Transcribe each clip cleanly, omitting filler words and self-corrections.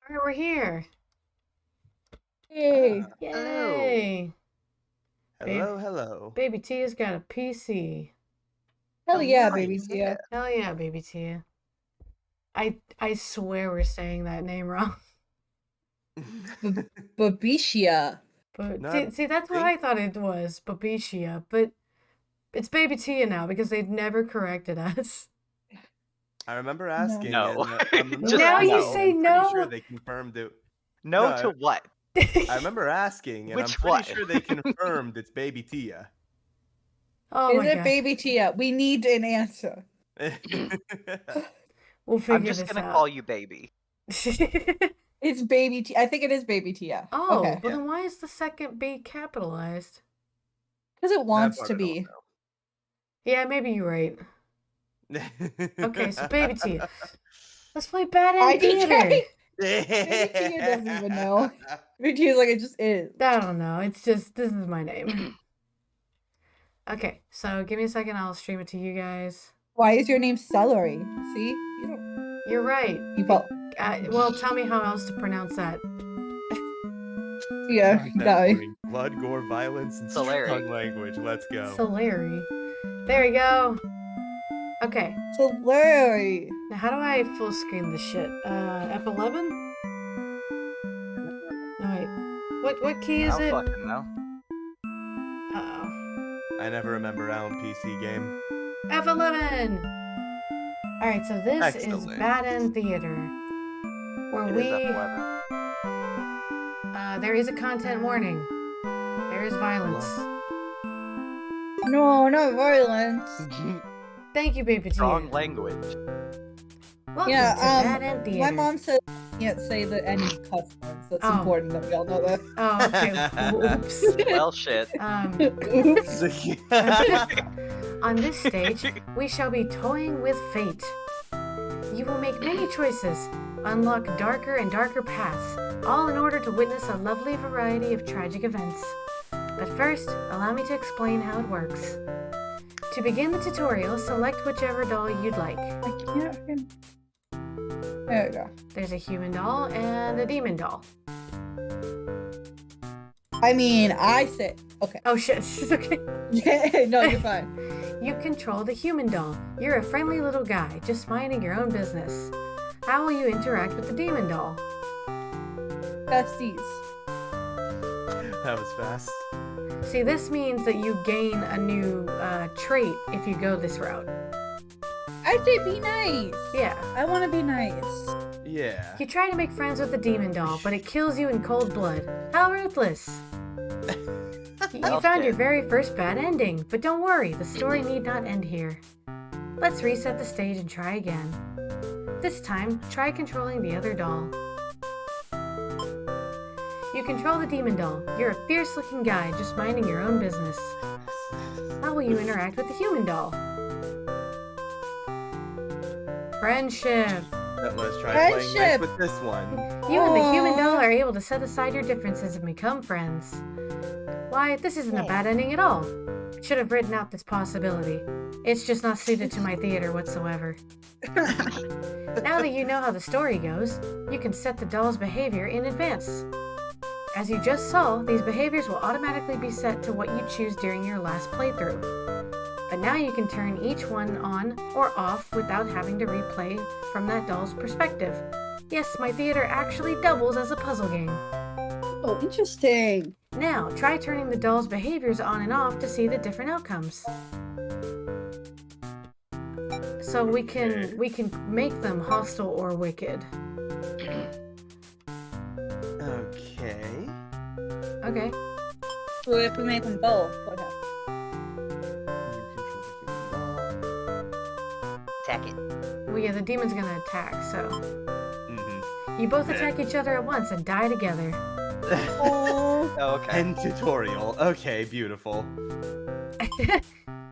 All right, we're here. Hey. Oh, Yay! Babe, hello. Baby Tia's got a PC. Hell Oh, yeah, nice. baby Yeah. Tia. Hell yeah, Baby Tia. I swear we're saying that name wrong. Babesia. But No, I see, that's what think I thought it was, Babesia. But it's Baby Tia now because they've never corrected us. I remember No. asking, No. and I remember Just Now you asking, no. and say I'm pretty sure no. they confirmed it. No, No to what? I remember asking, and I'm Which pretty what? sure they confirmed it's Baby Tia. Oh Is my it god, baby Tia? We need an answer. we'll I'm figure just this gonna out. call you baby. It's baby Tia. I think it is baby Tia. Oh, Okay. but Yeah. then why is the second B capitalized? Because it That wants part to I don't be. Yeah, maybe you're right. know. Okay, so Baby Tia. Let's play Bad End IDK? Theater. Baby Tia doesn't even know. Baby Tia's like, it just is. I don't know. It's just, this is my name. Okay, so give me a second. I'll stream it to you guys. Why is your name Celery? See? You don't. You're right. You both. Well, tell me how else to pronounce that. Yeah, That no. boring blood, gore, violence, and Solari. strong language. Let's go. Solari. There we go. Okay, Celery. now how do I full screen this shit? F11? No, wait. What key is I it? don't fucking know. Uh-oh. I never remember Alan PC game. F11! Alright, so this is Excellent. Bad End Theater. Where It we... is F11. there is a content warning. There is violence. No, not violence. Thank you, Baby Tia. Strong language. Welcome Yeah, to Bad End Theater. my mom said I can't say any cuss words. That's Oh. important that we all know that. Oh, okay. Oops. Well, shit. Oops. On this stage, we shall be toying with fate. You will make many choices, unlock darker and darker paths, all in order to witness a lovely variety of tragic events. But first, allow me to explain how it works. To begin the tutorial, select whichever doll you'd like. I can't. There we go. There's a human doll and a demon doll. I mean, I said okay. Oh shit, okay. No, you're fine. You control the human doll. You're a friendly little guy, just minding your own business. How will you interact with the demon doll? Besties. That was fast. See, this means that you gain a new trait if you go this route. I say be nice. Yeah. I want to be nice. Yeah. You try to make friends with the demon doll, but it kills you in cold blood. How ruthless! You found your very first bad ending, but don't worry, the story need not end here. Let's reset the stage and try again. This time, try controlling the other doll. You control the demon doll. You're a fierce-looking guy, just minding your own business. How will you interact with the human doll? Friendship. Let's try playing nice Friendship. with this one. You and the human Aw. doll are able to set aside your differences and become friends. Why, this isn't a bad ending at all. Should have written out this possibility. It's just not suited to my theater whatsoever. Now that you know how the story goes, you can set the doll's behavior in advance. As you just saw, these behaviors will automatically be set to what you choose during your last playthrough. But now you can turn each one on or off without having to replay from that doll's perspective. Yes, my theater actually doubles as a puzzle game. Oh, interesting. Now, try turning the doll's behaviors on and off to see the different outcomes. So we can make them hostile or wicked. Okay. Okay. So if we make them both, what happens? You control the human doll. Attack it. Well, yeah, the demon's gonna attack, so. Mm-hmm. You both attack each other at once and die together. Oh. Oh, okay. End tutorial. Okay, beautiful.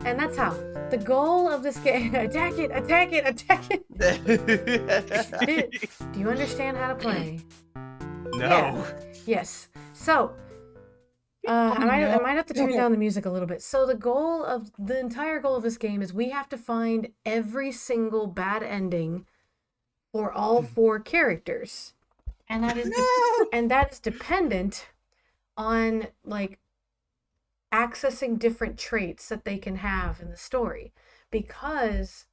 And that's how. The goal of this game. Attack it! Attack it! Attack it! Do you understand how to play? No. Yes. So, I might have to turn down the music a little bit. So the entire goal of this game is we have to find every single bad ending for all 4 characters. and that is No! and that is dependent on like accessing different traits that they can have in the story, because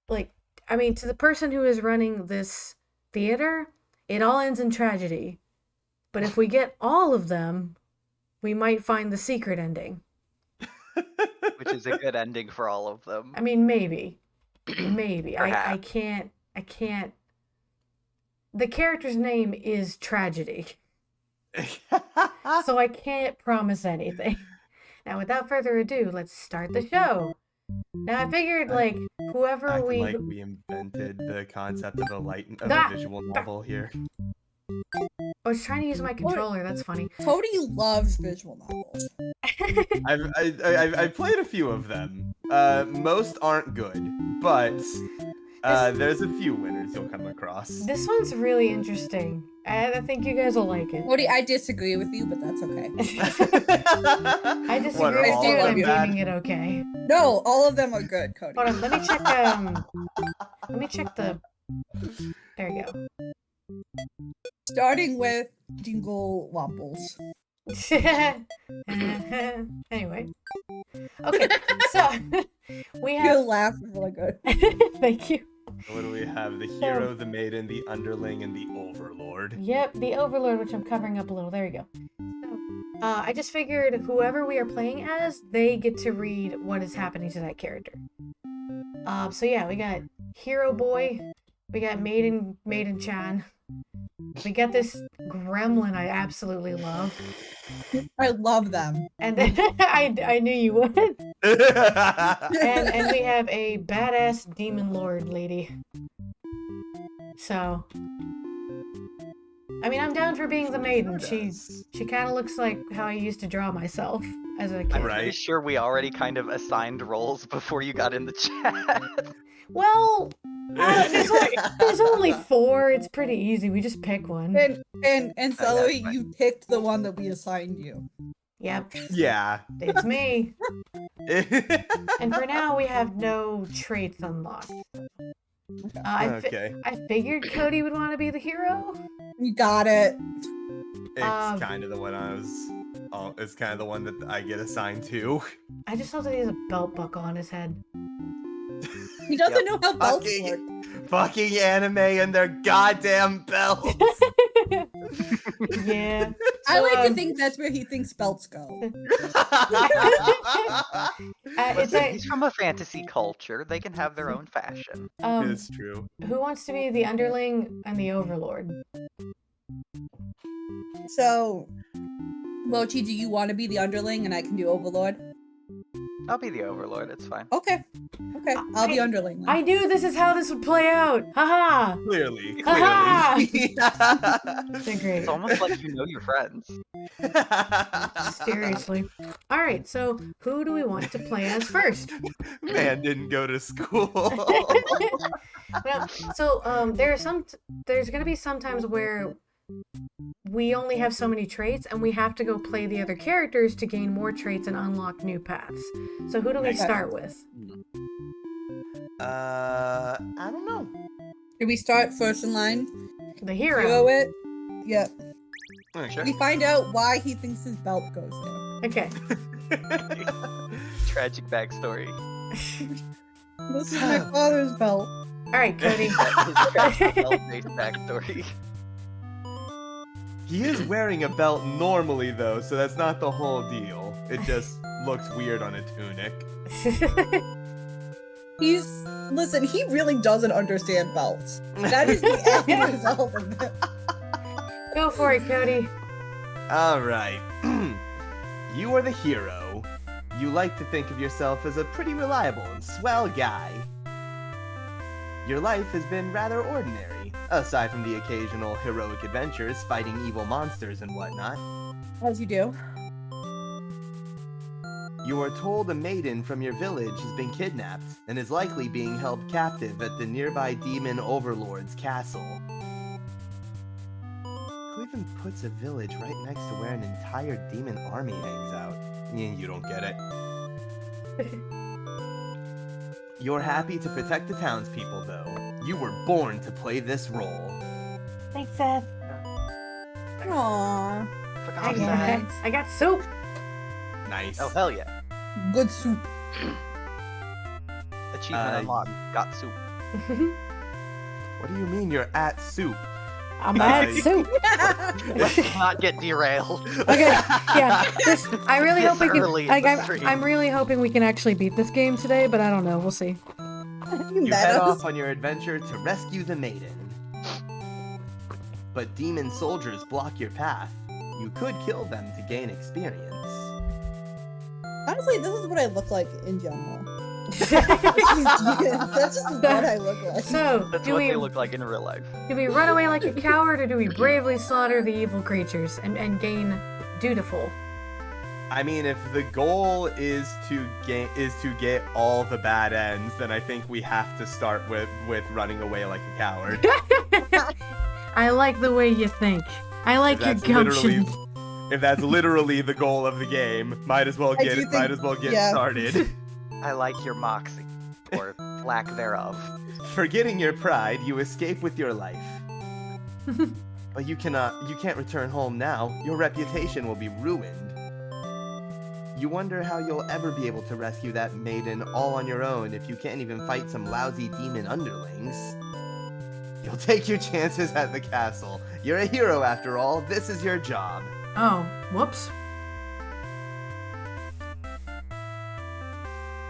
like I mean, to the person who is running this theater, it all ends in tragedy. But if we get all of them, we might find the secret ending. Which is a good ending for all of them. I mean, maybe. Maybe. I Perhaps. can't. The character's name is Tragedy, so I can't promise anything. Now, without further ado, let's start the show. Now, I figured, like, whoever Act we... like we invented the concept of a Ah! visual novel here. I was trying to use my controller, that's funny. Cody loves visual novels. I've played a few of them. Most aren't good, but there's a few winners you'll come across. This one's really interesting. I think you guys will like it. Cody, I disagree with you, but that's okay. I What, disagree are with all you, of and them I'm bad? giving it okay. No, all of them are good, Cody. Hold on, let me check the... There you go. Starting with Dingle Wamples. Anyway. Okay, so we Your have... laugh is really good. Thank you. What do we have? The hero, the maiden, the underling, and the overlord. Yep, the Overlord, which I'm covering up a little. There you go. So, I just figured whoever we are playing as, they get to read what is happening to that character. So yeah, we got Hero Boy, we got Maiden Chan, we got this gremlin I absolutely love, I love them. and then I knew you would. And we have a badass demon lord lady. So, I mean, I'm down for being the maiden. She kind of looks like how I used to draw myself as a kid. I'm Right. pretty sure we already kind of assigned roles before you got in the chat. Well, there's only 4. It's pretty easy. We just pick one. And Celery, fine. you picked the one that we assigned you. Yep, Yeah. it's me. And for now, we have no traits unlocked. Okay. I figured Cody would want to be the hero. You got it. It's kind of the one I was. Oh, it's kind of the one that I get assigned to. I just saw that he has a belt buckle on his head. He doesn't Yep. know how belts work. Fucking anime and their goddamn belts. Yeah. I So, like to think that's where he thinks belts go. He's from a fantasy culture. They can have their own fashion. It's true. Who wants to be the underling and the overlord? So, Mochi, do you want to be the underling and I can do overlord? I'll be the overlord. It's fine. Okay. Okay, I'll be underling. then. I knew this is how this would play out. Haha. Clearly. Ha-ha! Clearly. They're great. It's almost like you know your friends. Seriously. All right. So who do we want to play as first? Man didn't go to school. Well, so there's gonna be some times where we only have so many traits, and we have to go play the other characters to gain more traits and unlock new paths. So who do we Okay. start with? I don't know. Did we start first in line? The Hero hero. it? Yep. Okay. We find out why he thinks his belt goes there. Okay. Tragic backstory. This is my father's belt. All right, Cody. His tragic belt-based backstory. He is wearing a belt normally, though, so that's not the whole deal. It just looks weird on a tunic. Listen, he really doesn't understand belts. That is the end result of it. Go for it, Cody. All right. You are the hero. You like to think of yourself as a pretty reliable and swell guy. Your life has been rather ordinary, aside from the occasional heroic adventures fighting evil monsters and whatnot. As you do. You are told a maiden from your village has been kidnapped and is likely being held captive at the nearby demon overlord's castle. Who even puts a village right next to where an entire demon army hangs out? You don't get it. You're happy to protect the townspeople, though. You were born to play this role. Thanks, Seth. Aww. Click I on Yeah. that. I got soup. Nice. Oh, hell yeah. Good soup. Achievement unlocked. Got soup. What do you mean you're at soup? I'm at soup. Let's not get derailed. Okay, yeah. I really This hope we can. early in the stream. I'm really hoping we can actually beat this game today, but I don't know. We'll see. You head off on your adventure to rescue the maiden. But demon soldiers block your path. You could kill them to gain experience. Honestly, this is what I look like in general. That's just what I look like. So, That's do what we they look like in real life. run away like a coward, or do we bravely slaughter the evil creatures and gain dutiful? I mean, if the goal is to get all the bad ends, then I think we have to start with running away like a coward. I like the way you think. I like your gumption. If that's literally the goal of the game, might as well I get do think- yeah. started. I like your moxie. Or lack thereof. Forgetting your pride, you escape with your life. But you can't return home now. Your reputation will be ruined. You wonder how you'll ever be able to rescue that maiden all on your own if you can't even fight some lousy demon underlings. You'll take your chances at the castle. You're a hero after all. This is your job. Oh, whoops.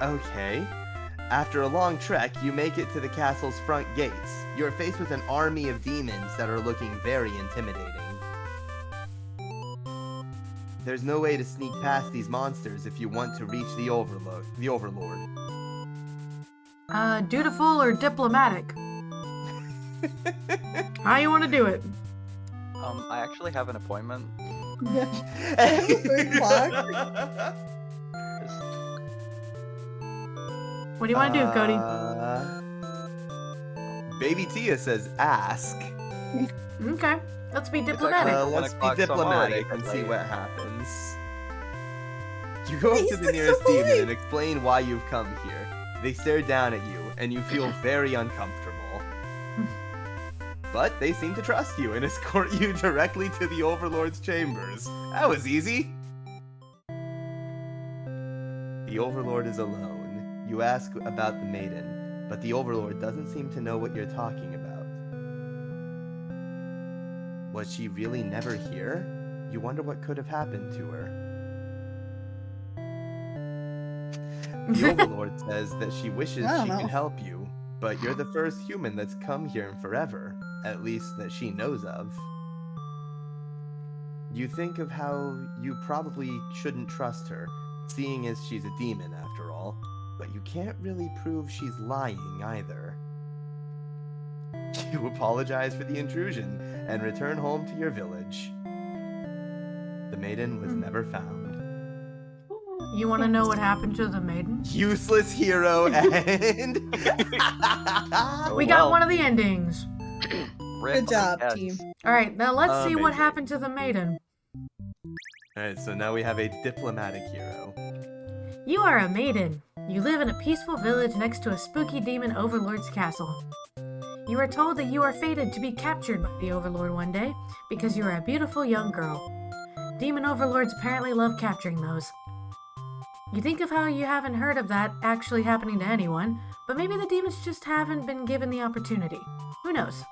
Okay. After a long trek, you make it to the castle's front gates. You're faced with an army of demons that are looking very intimidating. There's no way to sneak past these monsters if you want to reach the Overlord. Dutiful or diplomatic? How you want to do it? I actually have an appointment. Yeah. 3 o'clock. What do you want to do, Cody? Baby Tia says ask. Okay, let's be actually diplomatic. 1 Let's be o'clock, so I'm diplomatic already and see late. what happens. You go up He's to the like nearest so demon polite. and explain why you've come here. They stare down at you, and you feel very uncomfortable. But they seem to trust you and escort you directly to the Overlord's chambers. That was easy. The Overlord is alone. You ask about the maiden, but the Overlord doesn't seem to know what you're talking about. Was she really never here? You wonder what could have happened to her. The Overlord says that she wishes I don't she know. could help you, but you're the first human that's come here in forever, at least that she knows of. You think of how you probably shouldn't trust her, seeing as she's a demon after all, but you can't really prove she's lying either. You apologize for the intrusion and return home to your village. The maiden was never found. You want to know what happened to the maiden? Useless hero and We got one of the endings. Rip Good job, yes. team. All right, now let's see what Amazing. happened to the maiden. Alright, so now we have a diplomatic hero. You are a maiden. You live in a peaceful village next to a spooky demon overlord's castle. You are told that you are fated to be captured by the overlord one day because you are a beautiful young girl. Demon overlords apparently love capturing those. You think of how you haven't heard of that actually happening to anyone, but maybe the demons just haven't been given the opportunity. Who knows?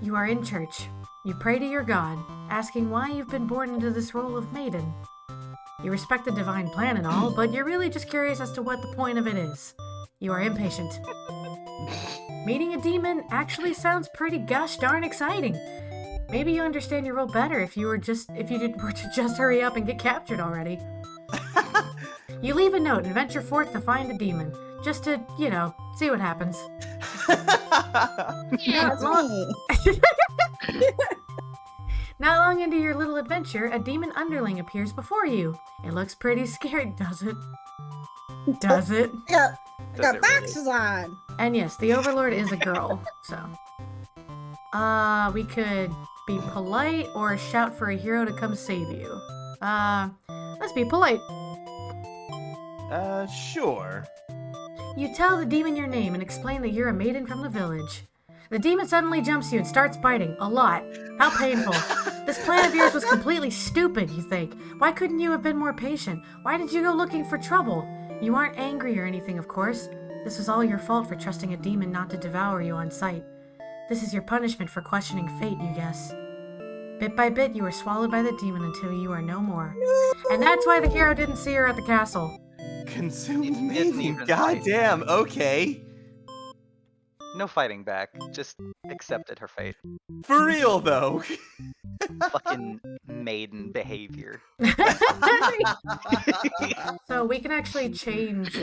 You are in church. You pray to your God, asking why you've been born into this role of maiden. You respect the divine plan and all, but you're really just curious as to what the point of it is. You are impatient. Meeting a demon actually sounds pretty gosh darn exciting. Maybe you understand your role better if you were to just hurry up and get captured already. You leave a note and venture forth to find the demon, just to, see what happens. That's me. Not long into your little adventure, a demon underling appears before you. It looks pretty scared, does it? Does it? I Does got it really? boxes on. And yes, the overlord is a girl, so. We could be polite or shout for a hero to come save you. Let's be polite. Sure. You tell the demon your name and explain that you're a maiden from the village. The demon suddenly jumps you and starts biting. A lot. How painful. This plan of yours was completely stupid, you think. Why couldn't you have been more patient? Why did you go looking for trouble? You aren't angry or anything, of course. This was all your fault for trusting a demon not to devour you on sight. This is your punishment for questioning fate, you guess. Bit by bit, you are swallowed by the demon until you are no more. And that's why the hero didn't see her at the castle. Consumed Didn't maiden. even Goddamn. Okay. No fighting back. Just accepted her fate. For real though. Fucking maiden behavior. So we can actually change,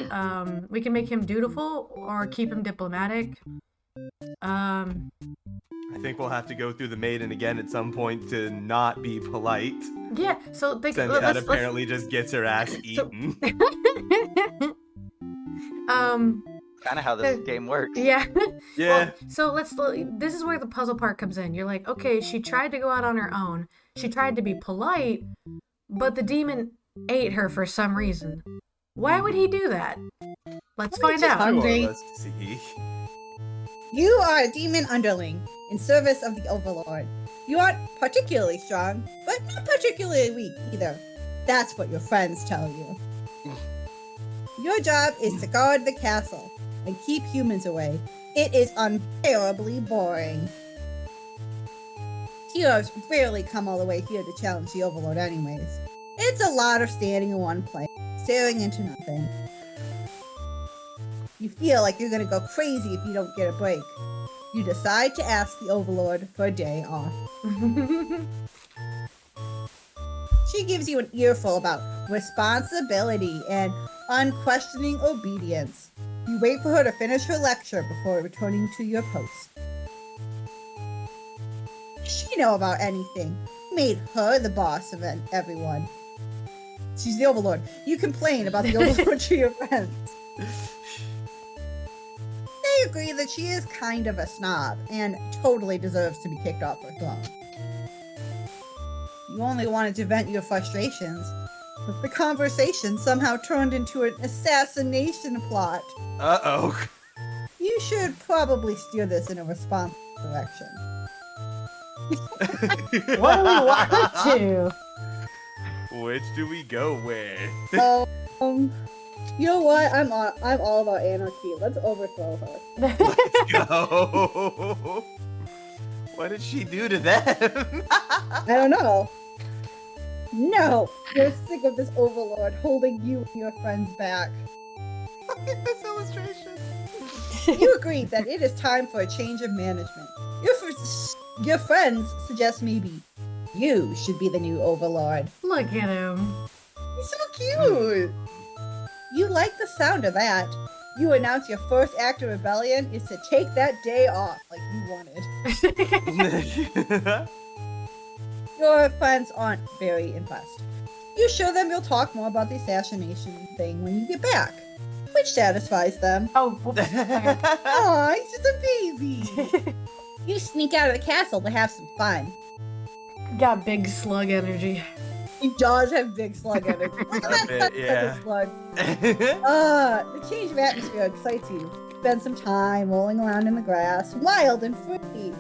we can make him dutiful or keep him diplomatic. I think we'll have to go through the maiden again at some point to not be polite. Yeah, so Since that apparently just gets her ass eaten. Kind of how this game works. Yeah. Yeah. Well, this is where the puzzle part comes in. You're like, okay, she tried to go out on her own. She tried to be polite, but the demon ate her for some reason. Why would he do that? Let's find out. hungry. Let's see. You are a demon underling in service of the Overlord. You aren't particularly strong, but not particularly weak either. That's what your friends tell you. Your job is to guard the castle and keep humans away. It is unbearably boring. Heroes rarely come all the way here to challenge the Overlord anyways. It's a lot of standing in one place, staring into nothing. You feel like you're gonna go crazy if you don't get a break. You decide to ask the Overlord for a day off. She gives you an earful about responsibility and unquestioning obedience. You wait for her to finish her lecture before returning to your post. She know about anything. You made her the boss of everyone. She's the Overlord. You complain about the Overlord to your friends. They agree that she is kind of a snob and totally deserves to be kicked off her throne. You only wanted to vent your frustrations, but the conversation somehow turned into an assassination plot. Uh-oh. You should probably steer this in a responsible direction. What do we want to? Which do we go with? You know what? I'm all about anarchy. Let's overthrow her. Let's go. What did she do to them? I don't know. No! You're sick of this Overlord holding you and your friends back. This illustration. You agree that it is time for a change of management. Your friends suggest maybe you should be the new Overlord. Look at him. He's so cute! You like the sound of that. You announce your first act of rebellion is to take that day off like you wanted. Your friends aren't very impressed. You show them you'll talk more about the assassination thing when you get back, which satisfies them. Oh, whoops. Okay. Aw, he's just a baby. You sneak out of the castle to have some fun. Got big slug energy. He does have big slug energy. Look at that bit, such yeah. a slug. The change of atmosphere excites you. Spend some time rolling around in the grass, wild and free.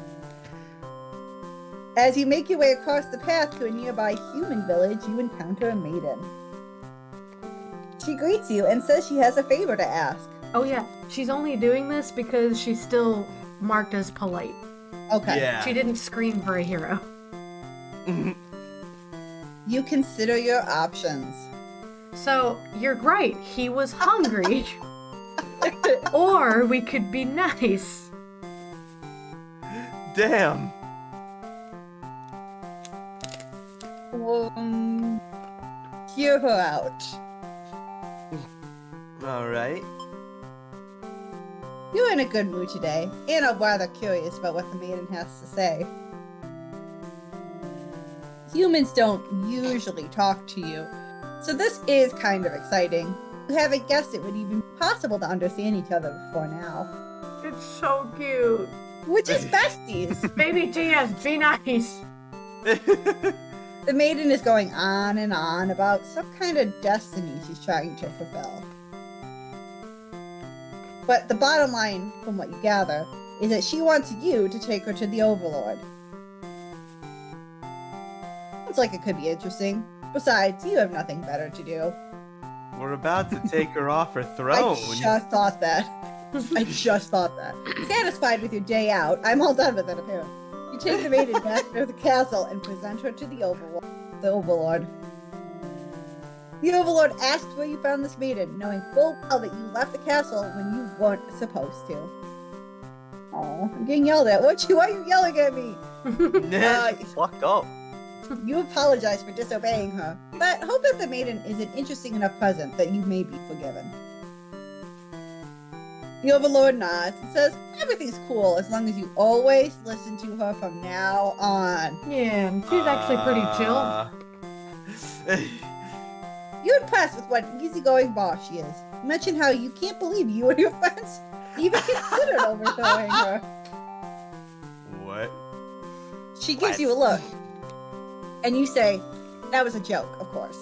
As you make your way across the path to a nearby human village, you encounter a maiden. She greets you and says she has a favor to ask. Oh yeah, she's only doing this because she's still marked as polite. Okay. Yeah. She didn't scream for a hero. You consider your options. So, you're right, he was hungry. Or we could be nice. Damn. Hear her out. Alright. You're in a good mood today, and I'm rather curious about what the maiden has to say. Humans don't usually talk to you, so this is kind of exciting. You haven't guessed it would even be possible to understand each other before now. It's so cute. We're just besties. Baby Tias, be nice. The maiden is going on and on about some kind of destiny she's trying to fulfill. But the bottom line, from what you gather, is that she wants you to take her to the Overlord. Sounds like it could be interesting. Besides, you have nothing better to do. We're about to take her off her throne. I just thought that. I just thought that. Satisfied with your day out, I'm all done with it apparently. You take the maiden back to the castle and present her to the Overlord. The Overlord asks where you found this maiden, knowing full well that you left the castle when you weren't supposed to. Oh, I'm getting yelled at. Why are you yelling at me? Fucked up. You apologize for disobeying her, but hope that the maiden is an interesting enough present that you may be forgiven. The Overlord nods and says, everything's cool as long as you always listen to her from now on. Yeah, she's actually pretty chill. You're impressed with what an easygoing boss she is. You mentioned how you can't believe you and your friends even considered overthrowing her. What? She gives you a look. And you say, that was a joke, of course.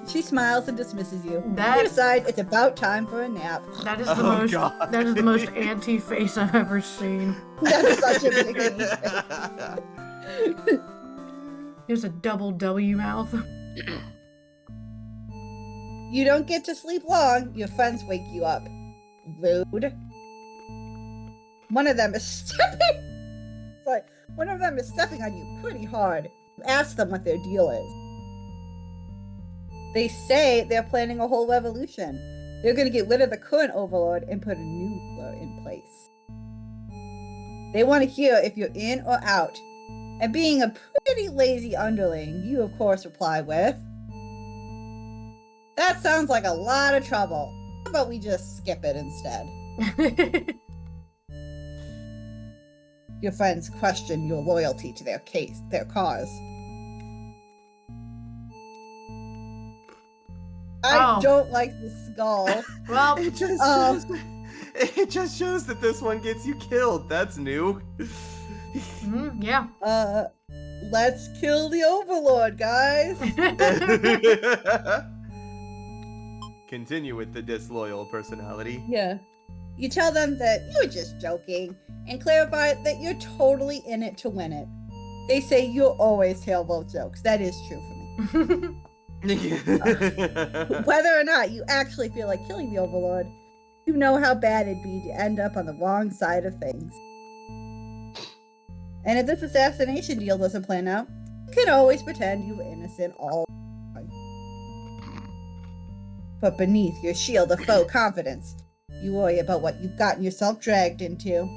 She smiles and dismisses you. You decide it's about time for a nap. That is the most anti-face I've ever seen. That's such a big face. Here's a double W mouth. You don't get to sleep long. Your friends wake you up. Rude. One of them is stepping on you pretty hard. Ask them what their deal is. They say they're planning a whole revolution. They're going to get rid of the current Overlord and put a new ruler in place. They want to hear if you're in or out. And being a pretty lazy underling, you of course reply with, that sounds like a lot of trouble. How about we just skip it instead? Your friends question your loyalty to their cause. I don't like the skull. Well, it just shows that this one gets you killed. That's new. Yeah. Let's kill the Overlord, guys. Continue with the disloyal personality. Yeah. You tell them that you were just joking and clarify that you're totally in it to win it. They say you'll always tell both jokes. That is true for me. Whether or not you actually feel like killing the Overlord, you know how bad it'd be to end up on the wrong side of things. And if this assassination deal doesn't plan out, you can always pretend you were innocent all the time. But beneath your shield of faux confidence, you worry about what you've gotten yourself dragged into.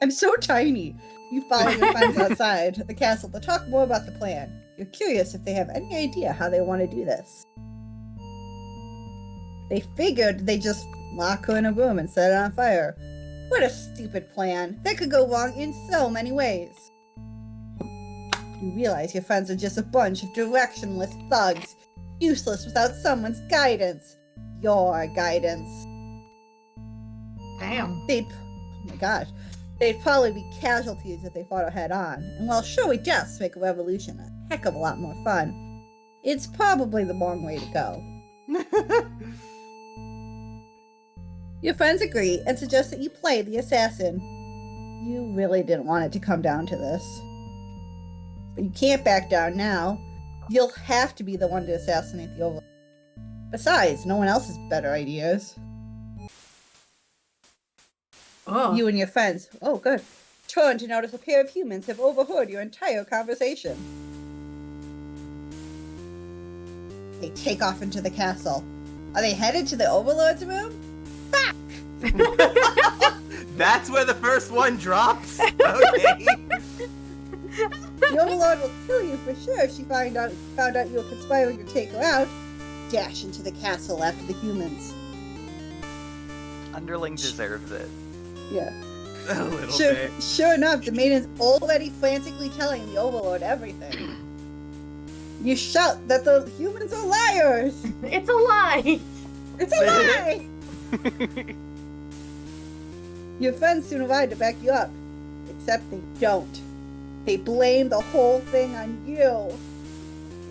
I'm so tiny. You follow your friends outside the castle to talk more about the plan. You're curious if they have any idea how they want to do this. They figured they'd just lock her in a room and set it on fire. What a stupid plan. That could go wrong in so many ways. You realize your friends are just a bunch of directionless thugs, useless without someone's guidance. Your guidance. Damn. Oh my gosh. They'd probably be casualties if they fought her head on. And while showy deaths make a revolution a heck of a lot more fun, it's probably the wrong way to go. Your friends agree and suggest that you play the assassin. You really didn't want it to come down to this. But you can't back down now. You'll have to be the one to assassinate the Overlord. Besides, no one else has better ideas. Oh. You and your friends, good, turn to notice a pair of humans have overheard your entire conversation. They take off into the castle. Are they headed to the Overlord's room? Fuck! That's where the first one drops? Okay. The Overlord will kill you for sure if she found out you were conspiring to take her out. Dash into the castle after the humans. Underling deserves it. Yeah. A little bit. Sure enough, the maiden's already frantically telling the Overlord everything. You shout that the humans are liars! It's a lie! It's a lie! Your friends soon arrive to back you up. Except they don't. They blame the whole thing on you.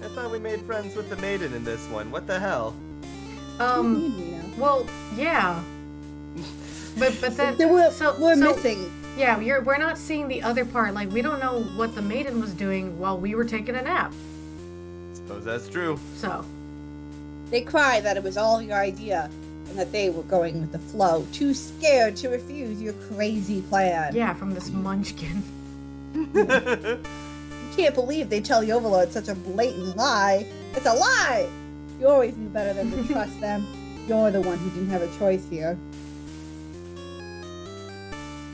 I thought we made friends with the maiden in this one. What the hell? What do you mean, Reno? Well, yeah. But then we're missing. Yeah, we're not seeing the other part. Like, we don't know what the maiden was doing while we were taking a nap. Suppose that's true. So. They cried that it was all your idea and that they were going with the flow, too scared to refuse your crazy plan. Yeah, from this munchkin. You can't believe they tell the Overlord such a blatant lie. It's a lie! You always knew better than to trust them. You're the one who didn't have a choice here.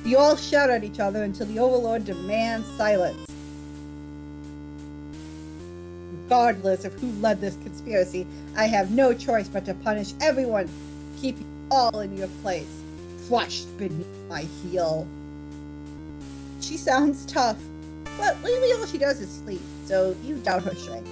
You all shout at each other until the Overlord demands silence. Regardless of who led this conspiracy, I have no choice but to punish everyone, keep you all in your place, crushed beneath my heel. She sounds tough, but lately all she does is sleep, so you doubt her strength.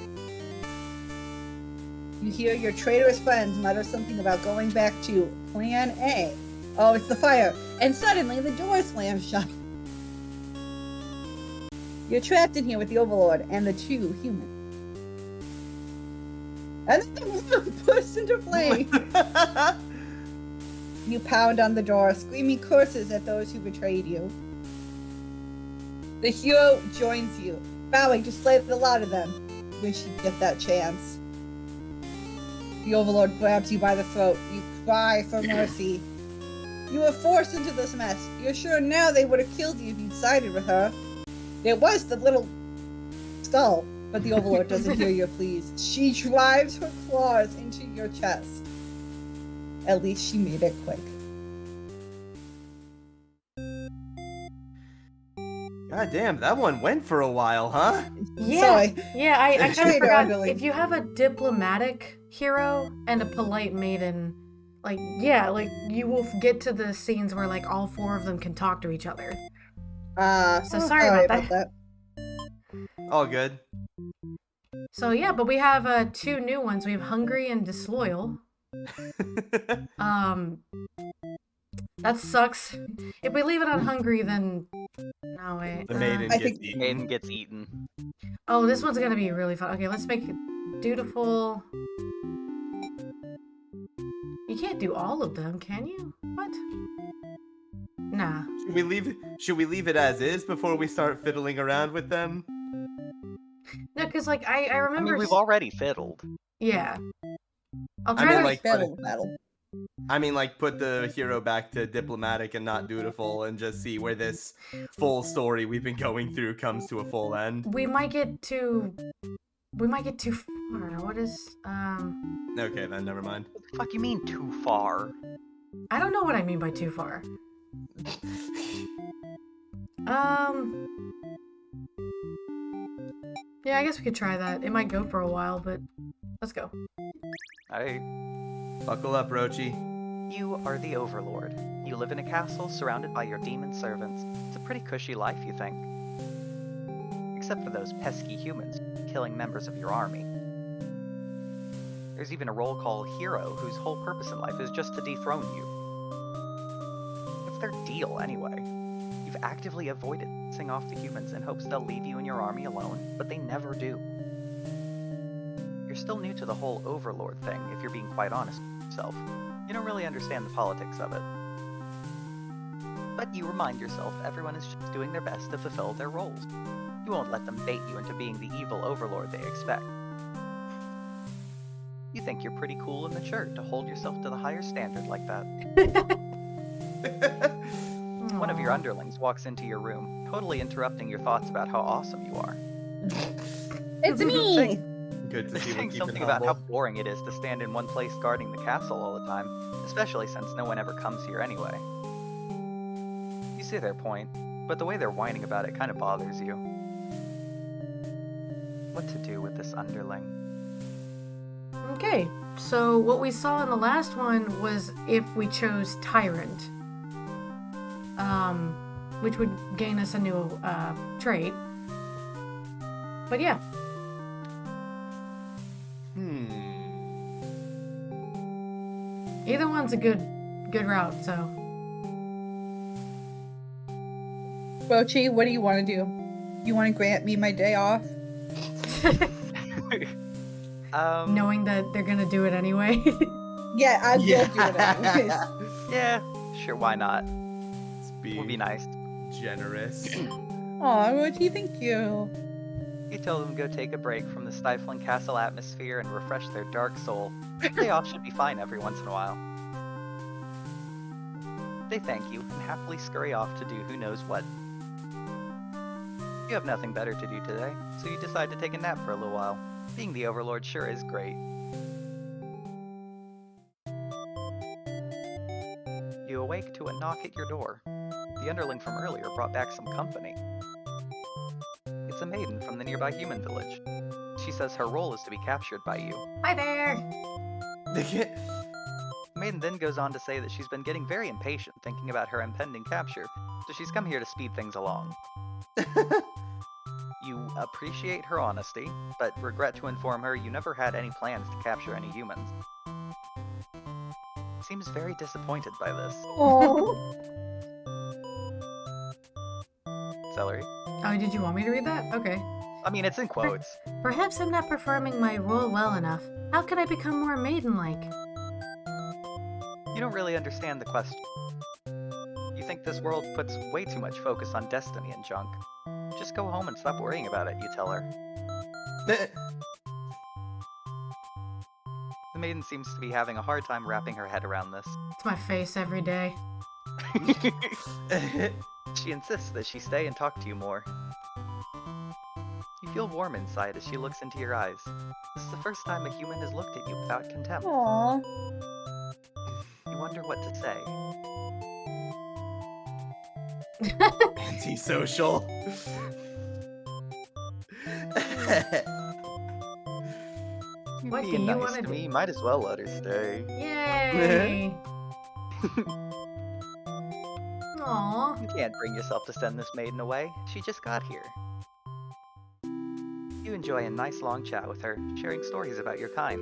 You hear your traitorous friends mutter something about going back to Plan A. Oh, it's the fire, and suddenly the door slams shut. You're trapped in here with the Overlord and the two humans. And then the room bursts into flame. You pound on the door, screaming curses at those who betrayed you. The hero joins you, vowing to slay the lot of them. Wish you'd get that chance. The Overlord grabs you by the throat. You cry for mercy. You were forced into this mess. You're sure now they would have killed you if you'd sided with her. There was the little skull, but the Overlord doesn't hear your pleas. She drives her claws into your chest. At least she made it quick. God damn, that one went for a while, huh? Yeah, Sorry. yeah. I kind of forgot. Underling. If you have a diplomatic hero and a polite maiden, like, yeah, like, you will get to the scenes where, like, all four of them can talk to each other. So sorry about that. All good. So yeah, but we have two new ones. We have Hungry and Disloyal. That sucks. If we leave it on Hungry, then no wait. The maiden I gets think- eaten. Maiden gets eaten. Oh, this one's gonna be really fun. Okay, let's make it dutiful. You can't do all of them, can you? What? Nah. Should we leave it as is before we start fiddling around with them? No, because like I I remember. mean, we've already fiddled. Yeah. I'll I try mean, to. like, Battle. I mean, like, put the hero back to diplomatic and not dutiful and just see where this full story we've been going through comes to a full end. We might get too far. What is Okay, then, never mind. What the fuck you mean too far? I don't know what I mean by too far. Yeah, I guess we could try that. It might go for a while, but let's go. Buckle up, Rochi. You are the Overlord. You live in a castle surrounded by your demon servants. It's a pretty cushy life, you think. Except for those pesky humans killing members of your army. There's even a role called Hero, whose whole purpose in life is just to dethrone you. What's their deal, anyway? You've actively avoided pissing off the humans in hopes they'll leave you and your army alone, but they never do. You're still new to the whole Overlord thing, if you're being quite honest with yourself. You don't really understand the politics of it. But you remind yourself everyone is just doing their best to fulfill their roles. You won't let them bait you into being the evil Overlord they expect. You think you're pretty cool and mature to hold yourself to the higher standard like that. One of your underlings walks into your room, totally interrupting your thoughts about how awesome you are. It's me! Good to see we're Saying keeping something about how humble. boring it is to stand in one place guarding the castle all the time, especially since no one ever comes here anyway. You see their point, but the way they're whining about it kind of bothers you. What to do with this underling? Okay, so what we saw in the last one was if we chose Tyrant, which would gain us a new trait. But yeah. Either one's a good route, so. Rochi, what do you want to do? You want to grant me my day off? Knowing that they're gonna do it anyway. Yeah, I'll do it anyways. Yeah, sure, why not? Be Would be nice. generous. Aw, Roji, thank you. You tell them to go take a break from the stifling castle atmosphere and refresh their dark soul. Day off should be fine every once in a while. They thank you and happily scurry off to do who knows what. You have nothing better to do today, so you decide to take a nap for a little while. Being the Overlord sure is great. You awake to a knock at your door. The underling from earlier brought back some company. It's a maiden from the nearby human village. She says her role is to be captured by you. Hi there. The maiden then goes on to say that she's been getting very impatient thinking about her impending capture, so she's come here to speed things along. You appreciate her honesty, but regret to inform her you never had any plans to capture any humans. Seems very disappointed by this. Oh. Celery? Oh, did you want me to read that? Okay. I mean, it's in quotes. Perhaps I'm not performing my role well enough. How can I become more maiden-like? You don't really understand the question. You think this world puts way too much focus on destiny and junk. Just go home and stop worrying about it, you tell her. The maiden seems to be having a hard time wrapping her head around this. It's my face every day. She insists that she stay and talk to you more. You feel warm inside as she looks into your eyes. This is the first time a human has looked at you without contempt. Aw. You wonder what to say. Antisocial. You What do being you nice wanna to do? me, might as well let her stay. Yay! Aww. You can't bring yourself to send this maiden away. She just got here. You enjoy a nice long chat with her, sharing stories about your kind.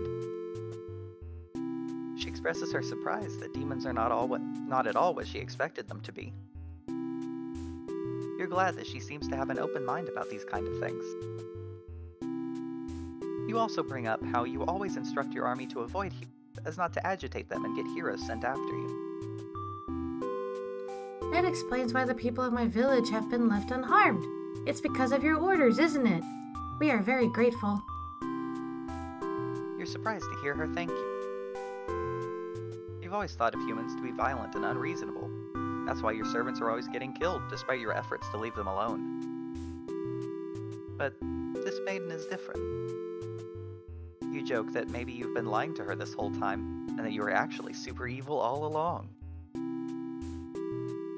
She expresses her surprise that demons are not at all what she expected them to be. You're glad that she seems to have an open mind about these kind of things. You also bring up how you always instruct your army to avoid heroes, as not to agitate them and get heroes sent after you. That explains why the people of my village have been left unharmed. It's because of your orders, isn't it? We are very grateful. You're surprised to hear her thank you. You've always thought of humans to be violent and unreasonable. That's why your servants are always getting killed, despite your efforts to leave them alone. But this maiden is different. You joke that maybe you've been lying to her this whole time, and that you were actually super evil all along.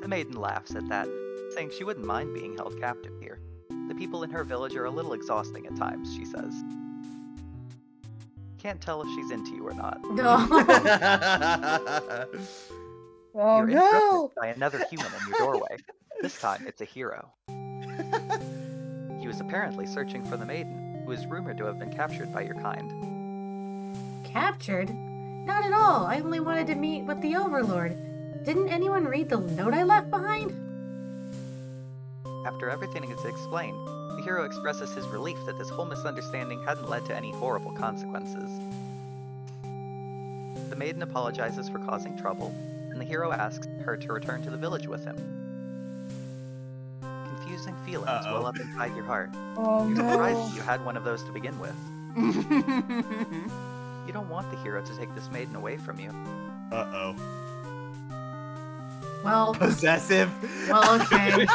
The maiden laughs at that, saying she wouldn't mind being held captive here. The people in her village are a little exhausting at times, she says. Can't tell if she's into you or not. No. Oh You're no! interrupted by another human in your doorway. This time, it's a hero. He was apparently searching for the maiden, who is rumored to have been captured by your kind. Captured? Not at all. I only wanted to meet with the Overlord. Didn't anyone read the note I left behind? After everything is explained, the hero expresses his relief that this whole misunderstanding hadn't led to any horrible consequences. The maiden apologizes for causing trouble, and the hero asks her to return to the village with him. Confusing feelings well up inside your heart. Oh You're no! surprised that you had one of those to begin with. You don't want the hero to take this maiden away from you. Uh-oh. Well, Possessive. well, okay.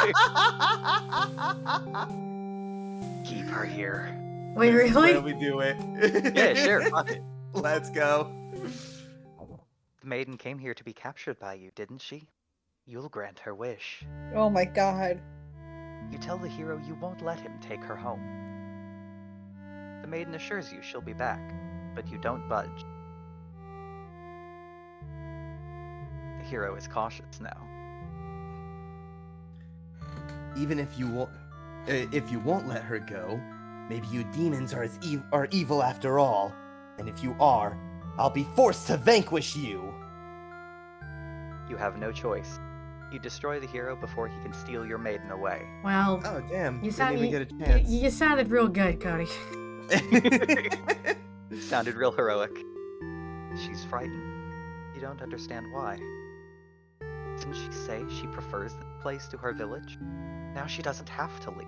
Keep her here. Wait, This is really? where we do it. Yeah, sure, fuck it. Let's go. The maiden came here to be captured by you, didn't she? You'll grant her wish. Oh my god. You tell the hero you won't let him take her home. The maiden assures you she'll be back, but you don't budge. The hero is cautious now. Even if you won't let her go, maybe you demons are evil after all. And if you are, I'll be forced to vanquish you. You have no choice. You destroy the hero before he can steal your maiden away. Well, Oh damn! you, Didn't sound, even you, get a chance. you sounded real good, Cody. Sounded real heroic. She's frightened. You don't understand why. Didn't she say she prefers the place to her village? Now she doesn't have to leave.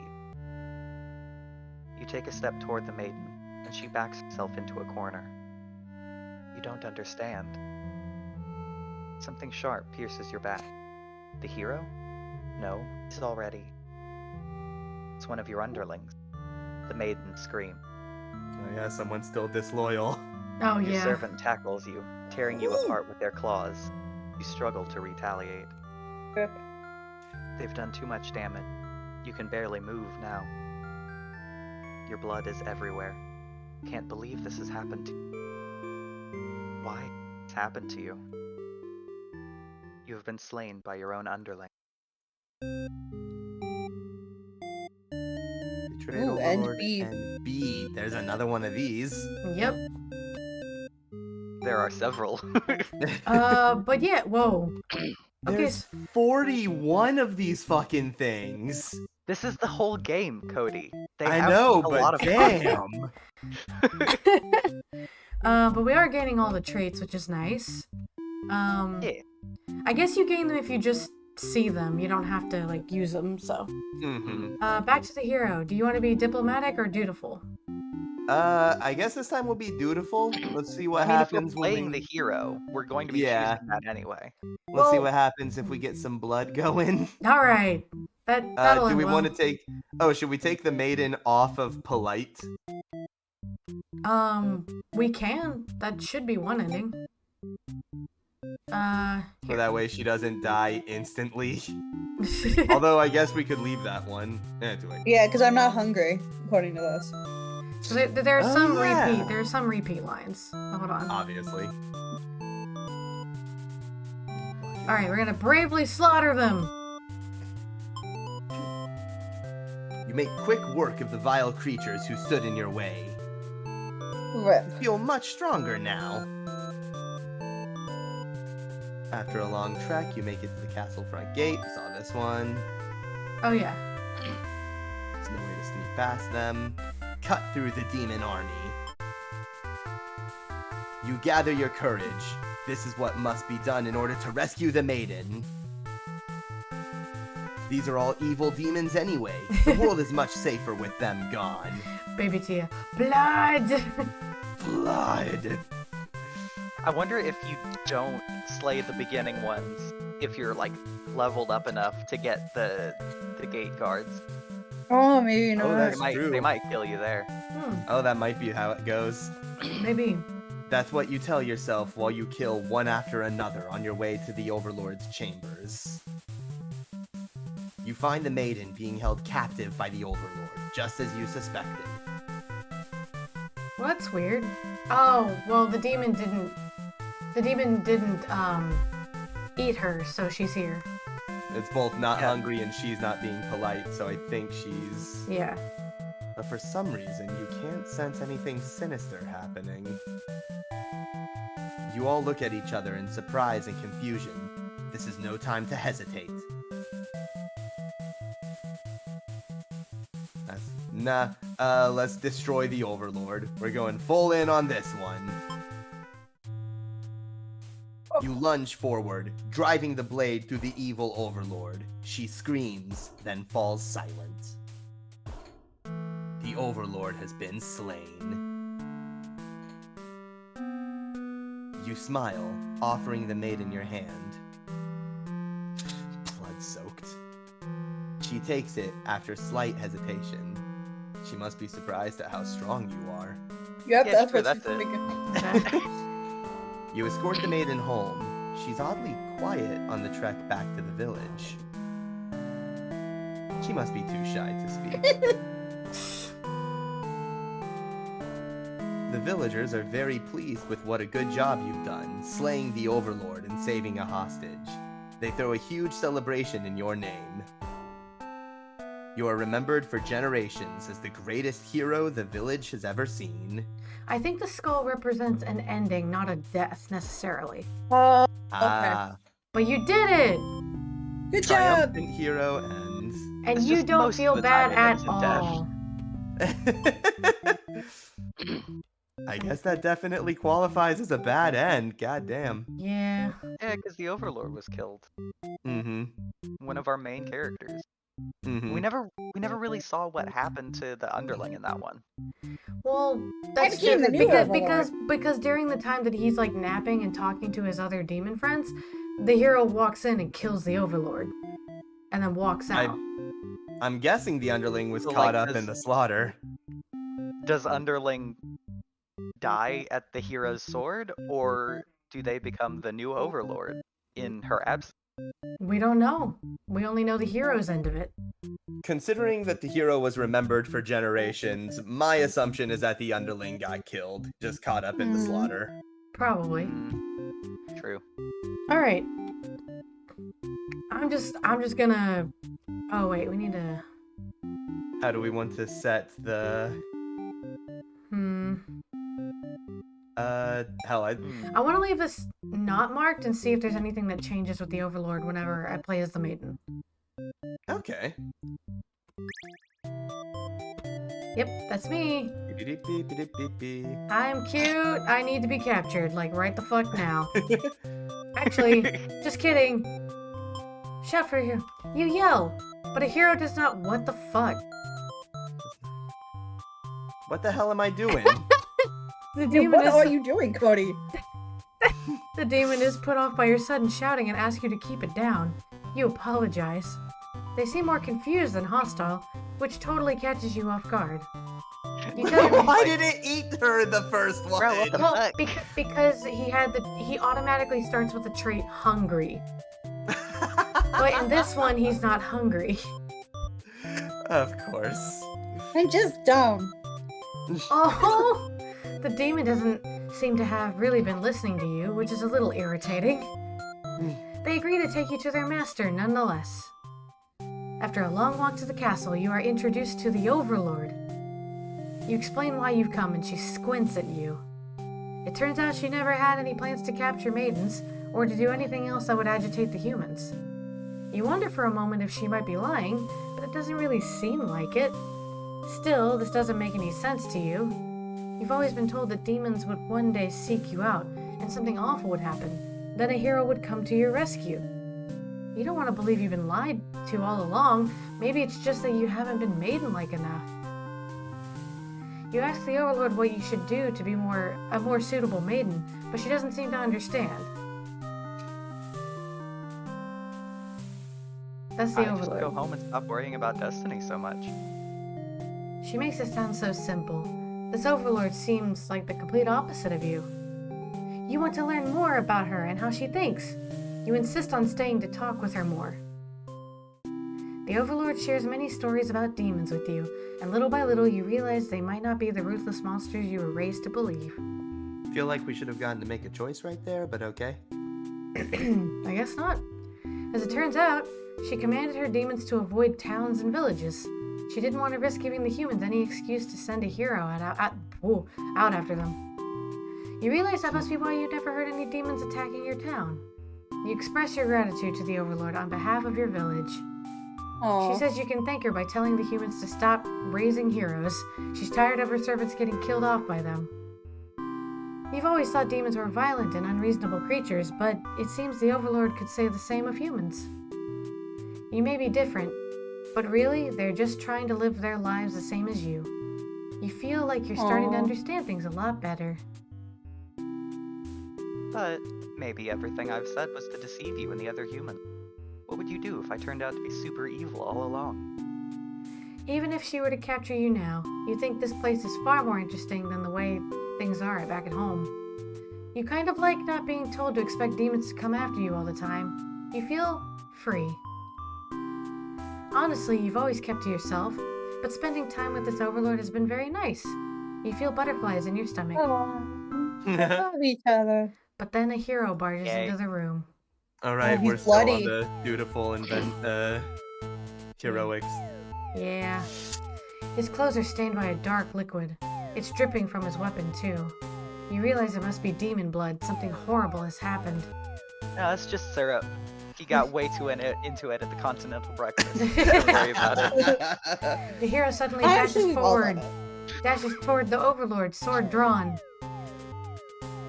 You take a step toward the maiden, and she backs herself into a corner. You don't understand. Something sharp pierces your back. The hero? No, he's already. It's one of your underlings. The maiden screams. Oh yeah, someone's still disloyal. Oh, Your yeah. servant tackles you, tearing you apart with their claws. You struggle to retaliate. Rip. They've done too much damage. You can barely move now. Your blood is everywhere. Can't believe this has happened to you. Why? It's happened to you. You have been slain by your own underling. Betrayed Ooh, and Overlord B. and B. There's another one of these. Yep. There are several. But yeah, whoa. Okay, There's 41 of these fucking things. This is the whole game, Cody. They I have know, a but lot of damn. but we are gaining all the traits, which is nice. Yeah. I guess you gain them if you just see them. You don't have to, like, use them, so. Mm-hmm. Back to the hero. Do you want to be diplomatic or dutiful? I guess this time we'll be dutiful. Let's see what I mean, if happens we're when playing we... the hero, we're going to be Yeah. choosing that anyway. Let's see Well- what happens if we get some blood going. Alright. That'll Do end we well. want to take... Oh, should we take the maiden off of polite? We can. That should be one ending. So that way she doesn't die instantly. Although I guess we could leave that one. Do it. Yeah, because I'm not hungry, according to this. So there are Oh, some yeah. repeat. There are some repeat lines. Oh, hold on. Obviously. All right, we're gonna bravely slaughter them. You make quick work of the vile creatures who stood in your way. Rip. Feel much stronger now. After a long trek, you make it to the castle front gate. Saw this one. Oh yeah. There's no way to sneak past them. Cut through the demon army. You gather your courage. This is what must be done in order to rescue the maiden. These are all evil demons anyway. The world is much safer with them gone. Baby Tia. Blood. Blood. I wonder if you don't slay the beginning ones, if you're like leveled up enough to get the gate guards. Oh, maybe not. Oh, that's true. They might kill you there. Oh, that might be how it goes. Maybe. That's what you tell yourself while you kill one after another on your way to the Overlord's chambers. You find the maiden being held captive by the Overlord, just as you suspected. Well, that's weird. Oh, well, the demon didn't eat her, so she's here. It's both not Yeah. hungry and she's not being polite, so I think she's... Yeah. But for some reason, you can't sense anything sinister happening. You all look at each other in surprise and confusion. This is no time to hesitate. Let's destroy the Overlord. We're going full in on this one. You lunge forward, driving the blade through the evil Overlord. She screams, then falls silent. The Overlord has been slain. You smile, offering the maiden your hand. Blood-soaked. She takes it after slight hesitation. She must be surprised at how strong you are. Yep, Yeah, that's sure, what that's she's it. thinking. You escort the maiden home. She's oddly quiet on the trek back to the village. She must be too shy to speak. The villagers are very pleased with what a good job you've done, slaying the Overlord and saving a hostage. They throw a huge celebration in your name. You are remembered for generations as the greatest hero the village has ever seen. I think the skull represents an ending, not a death necessarily. Ah, But you did it! Good job. triumphant hero and... And It's you just don't most of feel the bad time it at ends in death. all. I guess that definitely qualifies as a bad end. God damn. Yeah. Yeah, because the Overlord was killed. Mm-hmm. One of our main characters. Mm-hmm. We never really saw what happened to the underling in that one. Well, that's became the new because during the time that he's like napping and talking to his other demon friends, the hero walks in and kills the Overlord, and then walks out. I'm guessing the underling was So, caught like, up in the slaughter. Does underling die at the hero's sword, or do they become the new Overlord in her absence? We don't know. We only know the hero's end of it. Considering that the hero was remembered for generations, my assumption is that the underling got killed, just caught up in the slaughter. Probably. True. All right. I'm just gonna. Oh wait, we need to. How do we want to set the? Hell, I want to leave this not marked and see if there's anything that changes with the Overlord whenever I play as the maiden. Okay. Yep, that's me. I'm cute. I need to be captured, like right the fuck now. Actually, just kidding. Shout for you. You yell, but a hero does not. What the fuck? What the hell am I doing? The demon What is. are you doing, Cody? The demon is put off by your sudden shouting and asks you to keep it down. You apologize. They seem more confused than hostile, which totally catches you off guard. You tell them, Why did it eat her in the first one? Bro, what the well, fuck? because he automatically starts with the trait hungry. But in this one, he's not hungry. Of course. I'm just dumb. Oh! The demon doesn't seem to have really been listening to you, which is a little irritating. They agree to take you to their master nonetheless. After a long walk to the castle, you are introduced to the Overlord. You explain why you've come and she squints at you. It turns out she never had any plans to capture maidens, or to do anything else that would agitate the humans. You wonder for a moment if she might be lying, but it doesn't really seem like it. Still, this doesn't make any sense to you. You've always been told that demons would one day seek you out, and something awful would happen. Then a hero would come to your rescue. You don't want to believe you've been lied to all along. Maybe it's just that you haven't been maiden-like enough. You ask the Overlord what you should do to be a more suitable maiden, but she doesn't seem to understand. That's the Overlord. Just go home and stop worrying about Destiny so much. She makes it sound so simple. This Overlord seems like the complete opposite of you. You want to learn more about her and how she thinks. You insist on staying to talk with her more. The Overlord shares many stories about demons with you, and little by little you realize they might not be the ruthless monsters you were raised to believe. Feel like we should have gotten to make a choice right there, but okay. I guess not. As it turns out, she commanded her demons to avoid towns and villages. She didn't want to risk giving the humans any excuse to send a hero out after them. You realize that must be why you never heard any demons attacking your town. You express your gratitude to the Overlord on behalf of your village. Aww. She says you can thank her by telling the humans to stop raising heroes. She's tired of her servants getting killed off by them. You've always thought demons were violent and unreasonable creatures, but it seems the Overlord could say the same of humans. You may be different, but really, they're just trying to live their lives the same as you. You feel like you're starting to understand things a lot better. But maybe everything I've said was to deceive you and the other humans. What would you do if I turned out to be super evil all along? Even if she were to capture you now, you think this place is far more interesting than the way things are back at home. You kind of like not being told to expect demons to come after you all the time. You feel free. Honestly, you've always kept to yourself, but spending time with this Overlord has been very nice. You feel butterflies in your stomach. Love each other. But then a hero barges into the room. Alright, he's we're still on bloody. the beautiful heroics. Yeah. His clothes are stained by a dark liquid. It's dripping from his weapon, too. You realize it must be demon blood. Something horrible has happened. No, it's just syrup. He got way too into it at the continental breakfast. Don't worry about it. The hero suddenly I dashes actually love forward. it. dashes toward the Overlord, sword drawn.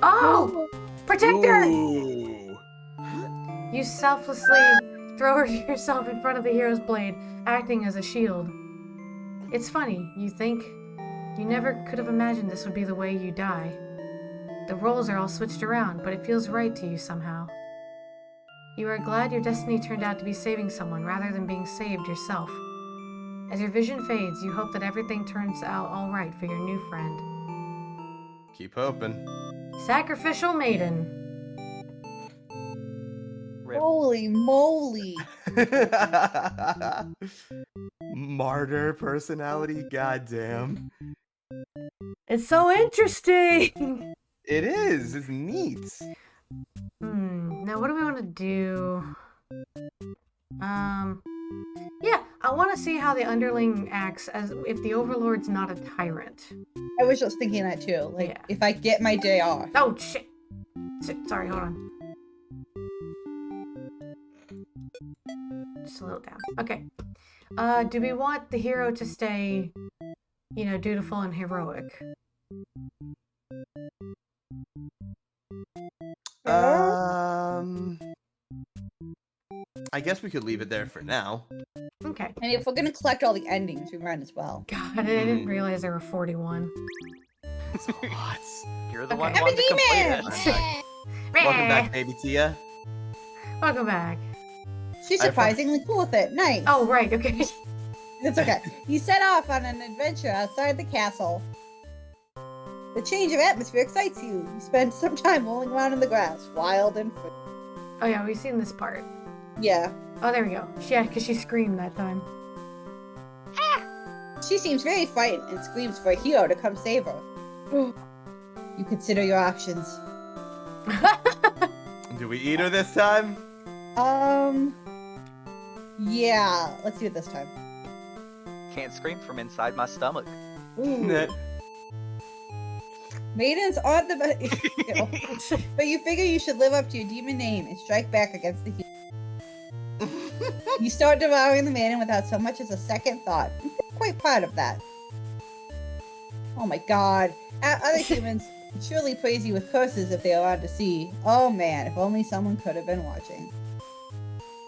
Oh! Protector! Ooh. You selflessly throw yourself in front of the hero's blade, acting as a shield. It's funny, you think. You never could have imagined this would be the way you die. The roles are all switched around, but it feels right to you somehow. You are glad your destiny turned out to be saving someone rather than being saved yourself. As your vision fades, you hope that everything turns out all right for your new friend. Keep hoping. Sacrificial Maiden. Rip. Holy moly. Martyr personality, goddamn. It's so interesting! It is. It's neat. Now what do we want to do? Yeah, I want to see how the underling acts as if the Overlord's not a tyrant. I was just thinking that too. Like, Yeah. if I get my day off. Oh, shit! Sorry, hold on. Just a little down. Okay. Do we want the hero to stay, dutiful and heroic? I guess we could leave it there for now. Okay. And if we're gonna collect all the endings, we might as well. God, I didn't realize there were 41. It's a lot. You're the Okay. one I'm a wanting to complete demon! it. Welcome back, baby Tia. Welcome back. She's surprisingly cool with it. Nice. Oh, right, okay. It's okay. You set off on an adventure outside the castle. The change of atmosphere excites you. You spend some time rolling around in the grass, wild and free. Oh, yeah, we've seen this part. Yeah. Oh, there we go. Yeah, because she screamed that time. She seems very frightened and screams for a hero to come save her. You consider your options. Do we eat her this time? Yeah. Let's do it this time. Can't scream from inside my stomach. Ooh. Maidens aren't the best. But you figure you should live up to your demon name and strike back against the hero. You start devouring the maiden without so much as a second thought. I'm quite proud of that. Oh my god. Other humans surely praise you with curses if they are allowed to see. Oh man, if only someone could have been watching.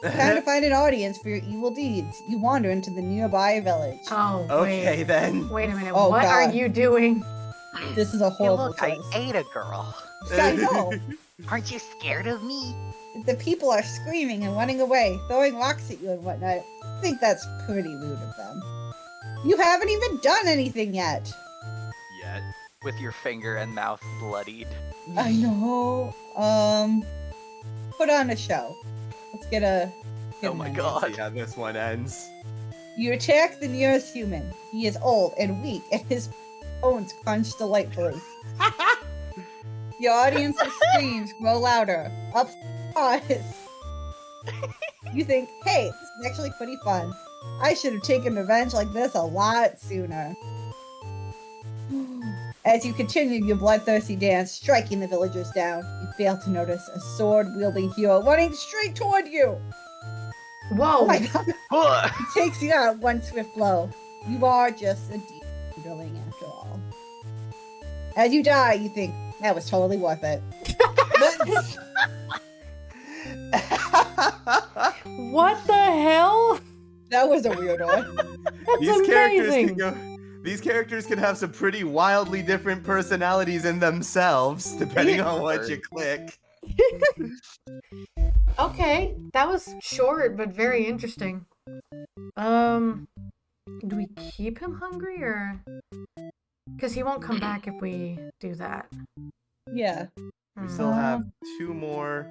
Time to find an audience for your evil deeds. You wander into the nearby village. Oh, Okay wait. then. Wait a minute. Oh, what are God. you doing? This is a Hey, horrible look, I choice. ate a girl. I know. Aren't you scared of me? The people are screaming and running away, throwing rocks at you and whatnot. I think that's pretty rude of them. You haven't even done anything yet. Yet. With your finger and mouth bloodied. I know. Put on a show. Let's get a. Oh my an God. See how this one ends. You attack the nearest human. He is old and weak, and his bones crunch delightfully. The audience's screams grow louder. Applause. You think, hey, this is actually pretty fun. I should have taken revenge like this a lot sooner. As you continue your bloodthirsty dance, striking the villagers down, you fail to notice a sword-wielding hero running straight toward you. Whoa! Oh my god. Ugh. He takes you out one swift blow. You are just a demon after all. As you die, you think, that was totally worth it. What the hell? That was a weird one. That's These characters amazing. can go. These characters can have some pretty wildly different personalities in themselves, depending on what you click. Okay, that was short but very interesting. Do we keep him hungry or? Because he won't come back if we do that. Yeah. We still have two more.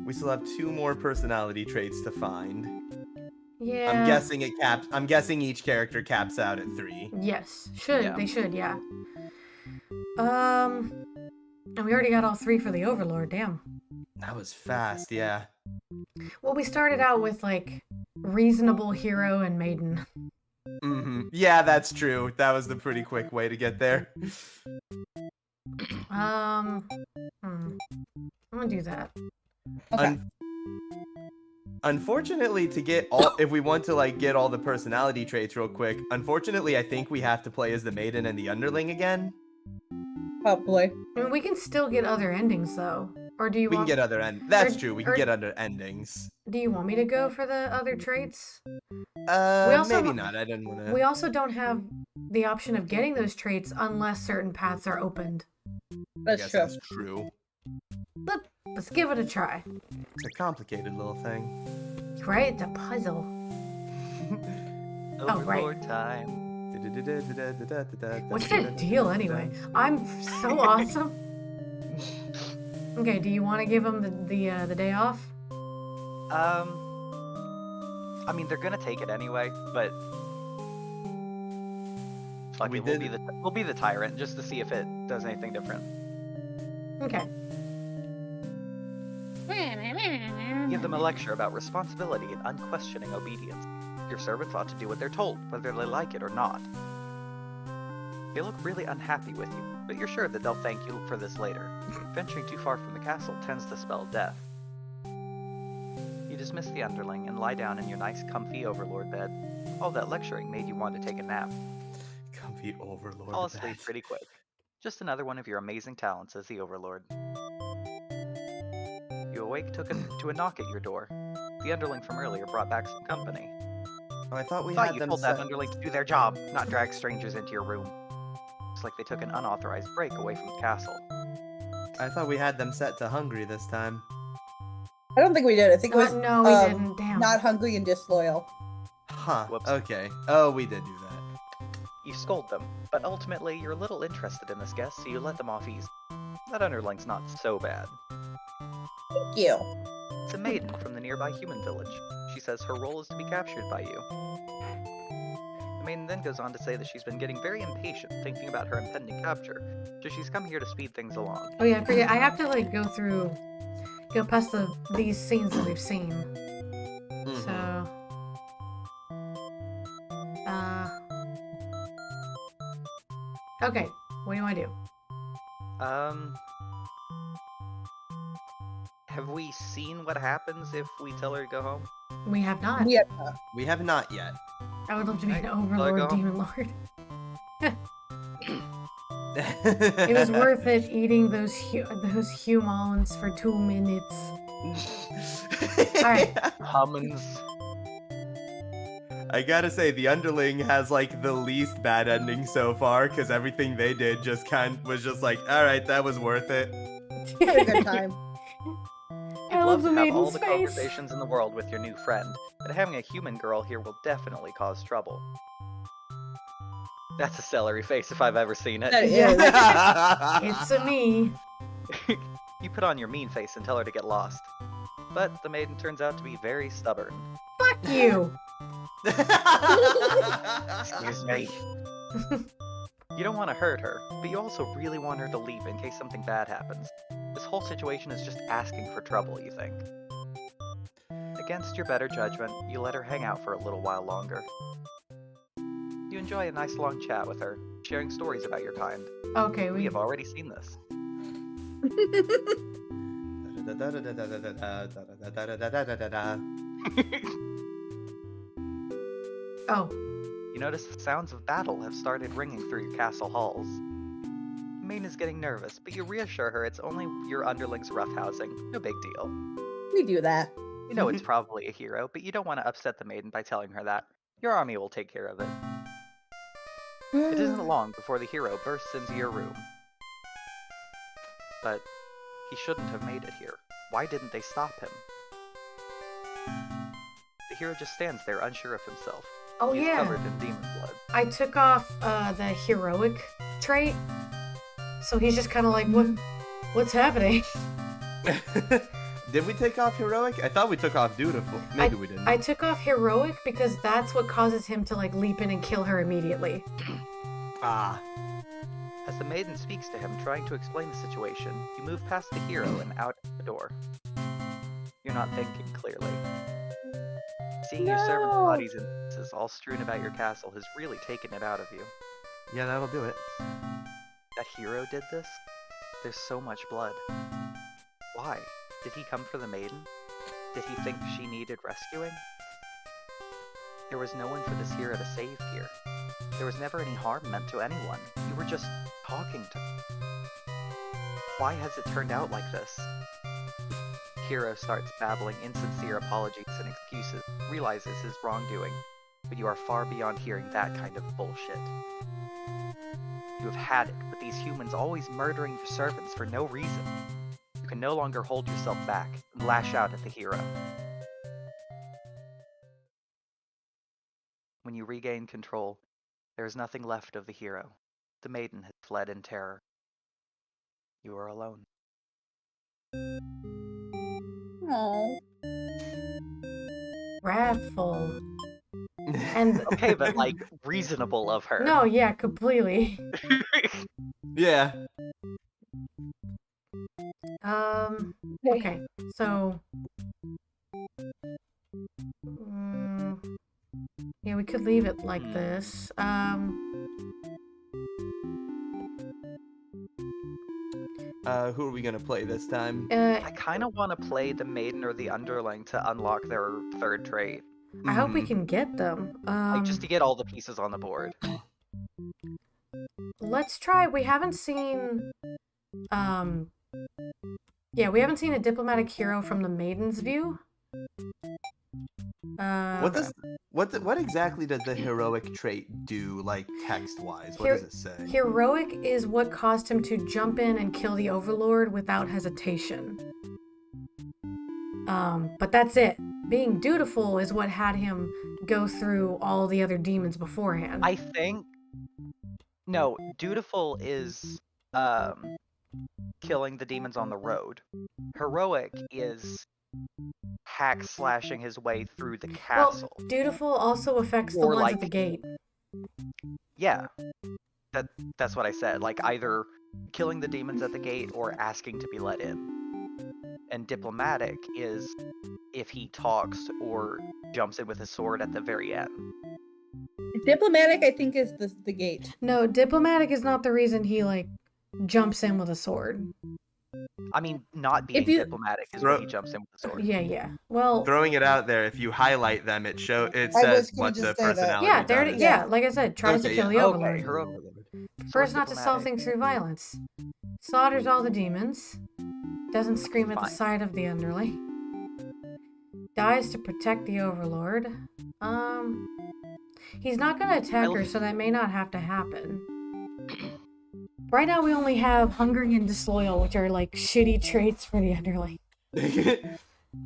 We still have two more personality traits to find. Yeah. I'm guessing it caps. I'm guessing each character caps out at 3. Yes, should Yeah. they should, yeah. And we already got all 3 for the Overlord. Damn. That was fast, yeah. Well, we started out with like reasonable hero and maiden. Yeah, that's true. That was the pretty quick way to get there. I'm gonna do that. Okay. Unfortunately, to get all, if we want to like get all the personality traits real quick, unfortunately, I think we have to play as the maiden and the underling again. Probably. I mean, we can still get other endings though. Or do you We can want? get other That's or- true. We can or- get other endings. Do you want me to go for the other traits? also- Maybe not. I didn't want to. We also don't have the option of getting those traits unless certain paths are opened. That's true. That's true. Let's give it a try. It's a complicated little thing. Right? It's a puzzle. Oh, right. Overlord time. What's their deal anyway? I'm so awesome. Okay, do you want to give them the day off? I mean, they're gonna take it anyway, but fuck We it, we'll did- be the tyrant just to see if it does anything different. Okay. Give them a lecture about responsibility and unquestioning obedience. Your servants ought to do what they're told, whether they like it or not. They look really unhappy with you, but you're sure that they'll thank you for this later. Venturing too far from the castle tends to spell death. You dismiss the underling and lie down in your nice, comfy overlord bed. All that lecturing made you want to take a nap. Comfy overlord. Fall asleep pretty quick. Just another one of your amazing talents as the overlord. You awake to a knock at your door. The underling from earlier brought back some company. Oh, I thought we Thought had you them told set. that underling to do their job, not drag strangers into your room. Looks like they took an unauthorized break away from the castle. I thought we had them set to hungry this time. I don't think we did. I think it was No, we didn't. Damn. not hungry and disloyal. Huh. Whoops. Okay. Oh, we did do that. You scold them, but ultimately you're a little interested in this guest, so you let them off easy. That underling's not so bad. Thank you. It's a maiden from the nearby human village. She says her role is to be captured by you. The maiden then goes on to say that she's been getting very impatient thinking about her impending capture, so she's come here to speed things along. Oh yeah, I forget. I have to like go past these scenes that we've seen. Mhm. So, okay. What do you want to do? Have we seen what happens if we tell her to go home? We have not. Yeah. We have not yet. I would love to be an Right, overlord, go. demon lord. It was worth it eating those humans for 2 minutes. Alright. Hummins. I gotta say, the underling has like the least bad ending so far, because everything they did just was just like, all right, that was worth it. Had a good time. I You'd love love the to have all maiden's the face. conversations in the world with your new friend, but having a human girl here will definitely cause trouble. That's a celery face if I've ever seen That it. is. It's a me. You put on your mean face and tell her to get lost. But the maiden turns out to be very stubborn. Fuck you. Excuse me. You don't want to hurt her, but you also really want her to leave in case something bad happens. This whole situation is just asking for trouble, you think. Against your better judgment, you let her hang out for a little while longer. You enjoy a nice long chat with her, sharing stories about your kind. Okay, We have already seen this. Oh, You notice the sounds of battle have started ringing through your castle halls. Maine is getting nervous, but you reassure her it's only your underling's roughhousing. No big deal. We do that. You know it's probably a hero, but you don't want to upset the maiden by telling her that. Your army will take care of it. It isn't long before the hero bursts into your room. But he shouldn't have made it here. Why didn't they stop him? The hero just stands there unsure of himself. oh He's yeah. covered in demon blood. I took off the heroic trait, so he's just kind of like, what's happening? Did we take off heroic? I thought we took off dutiful. Maybe we didn't. I took off heroic because that's what causes him to like leap in and kill her immediately. Ah. As the maiden speaks to him, trying to explain the situation, you move past the hero and out the door. You're not thinking clearly. Seeing your servant's No. bodies and pieces all strewn about your castle has really taken it out of you. Yeah, that'll do it. That hero did this? There's so much blood. Why? Did he come for the maiden? Did he think she needed rescuing? There was no one for this hero to save here. There was never any harm meant to anyone. You were just talking to me. Why has it turned out like this? Hero starts babbling insincere apologies and excuses, realizes his wrongdoing, but you are far beyond hearing that kind of bullshit. You have had it with these humans always murdering your servants for no reason. You can no longer hold yourself back and lash out at the hero. When you regain control, there is nothing left of the hero. The maiden has fled in terror. You are alone. Oh. Wrathful. And Okay, but like, reasonable of her. no, yeah, completely. Yeah. Okay, so yeah, we could leave it like this. Who are we gonna play this time? I kind of want to play the maiden or the underling to unlock their third trait. I hope we Mhm. can get them. Like, just to get all the pieces on the board. Let's try. We haven't seen. Yeah, we haven't seen a diplomatic hero from the maiden's view. What exactly does the heroic trait do, like text-wise? What Here- does it say? Heroic is what caused him to jump in and kill the Overlord without hesitation. But that's it. Being dutiful is what had him go through all the other demons beforehand. I think. No, dutiful is killing the demons on the road. Heroic is hack slashing his way through the castle. Well, dutiful also affects the Or ones like- at the gate. Yeah. That's what I said. Like, either killing the demons at the gate or asking to be let in. And diplomatic is if he talks or jumps in with his sword at the very end. Diplomatic, I think, is the gate. No, diplomatic is not the reason he like jumps in with a sword. I mean, not being you- diplomatic is when he jumps in with the sword. Yeah. Well, Throwing it out there, if you highlight them, it was says gonna what just the say that. personality yeah, there. does. Yeah, like I said, tries to Okay, kill the yeah. Overlord. Okay, heroic. Prefers not to solve Diplomatic. things through violence. Slaughters all the demons. Doesn't scream at the Fine. sight of the underling. Dies to protect the Overlord. He's not gonna attack her, so that may not have to happen. Right now, we only have hungry and disloyal, which are like shitty traits for the underling.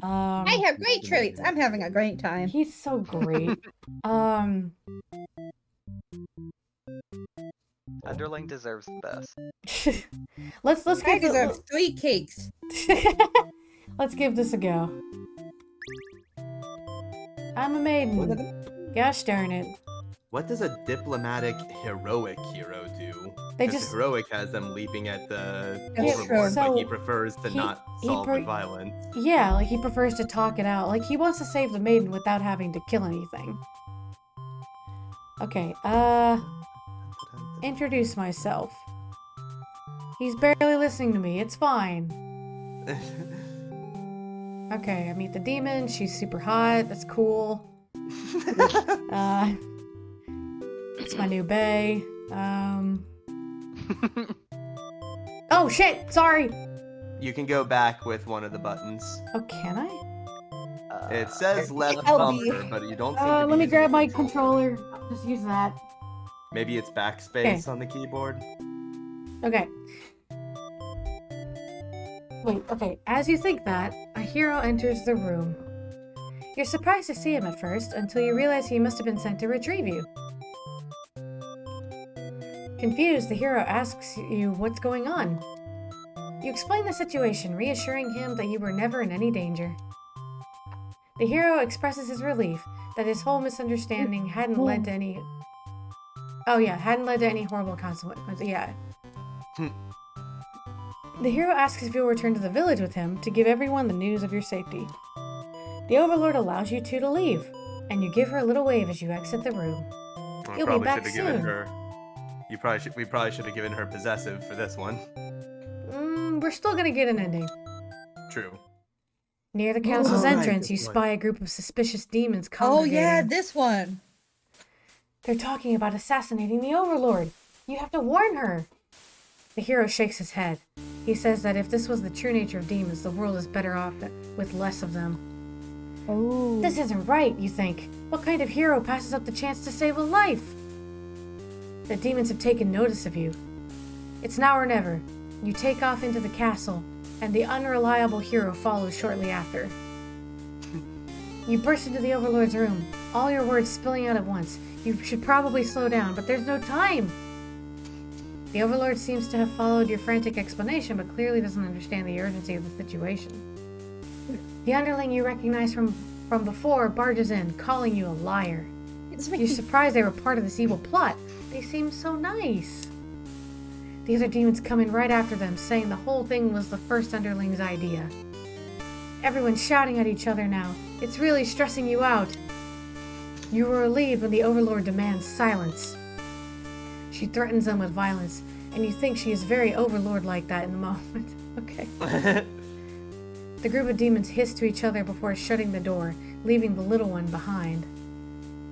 I have great traits. I'm having a great time. He's so great. Underling deserves the best. let's I give deserve 3 cakes. let's give this a go. I'm a maiden. Gosh darn it. What does a diplomatic heroic hero do? They 'Cause just heroic has them leaping at the Yeah, overlord, so but he prefers to not he solve pre- with violence. yeah, like he prefers to talk it out. Like he wants to save the maiden without having to kill anything. Okay, introduce myself. He's barely listening to me. It's fine. Okay, I meet the demon. She's super hot. That's cool. It's my new bae. Oh shit! Sorry. You can go back with one of the buttons. Oh, can I? It says left LB. bumper, but you don't seem to be Let me using grab the my controller. controller. I'll just use that. Maybe it's backspace on the keyboard. Okay. Wait, okay. As you think that, a hero enters the room. You're surprised to see him at first, until you realize he must have been sent to retrieve you. Confused, the hero asks you what's going on. You explain the situation, reassuring him that you were never in any danger. The hero expresses his relief that his whole misunderstanding hadn't led to any... Oh yeah, hadn't led to any horrible consequences. Yeah. The hero asks if you'll return to the village with him to give everyone the news of your safety. The Overlord allows you two to leave, and you give her a little wave as you exit the room. We You'll be probably back should have given soon. her. We probably should have given her possessive for this one. We're still gonna get an ending. True. Near the castle's Right, entrance, you this one. spy a group of suspicious demons Oh congregating. yeah, this one. They're talking about assassinating the Overlord. You have to warn her. The hero shakes his head. He says that if this was the true nature of demons, the world is better off with less of them. Oh. This isn't right, you think. What kind of hero passes up the chance to save a life? The demons have taken notice of you. It's now or never. You take off into the castle, and the unreliable hero follows shortly after. You burst into the Overlord's room, all your words spilling out at once. You should probably slow down, but there's no time. The Overlord seems to have followed your frantic explanation, but clearly doesn't understand the urgency of the situation. The underling you recognize from before barges in, calling you a liar. It's You're surprised they were part of this evil plot. They seem so nice. The other demons come in right after them, saying the whole thing was the first underling's idea. Everyone's shouting at each other now. It's really stressing you out. You are relieved when the Overlord demands silence. She threatens them with violence, and you think she is very Overlord like that in the moment. Okay. The group of demons hiss to each other before shutting the door, leaving the little one behind.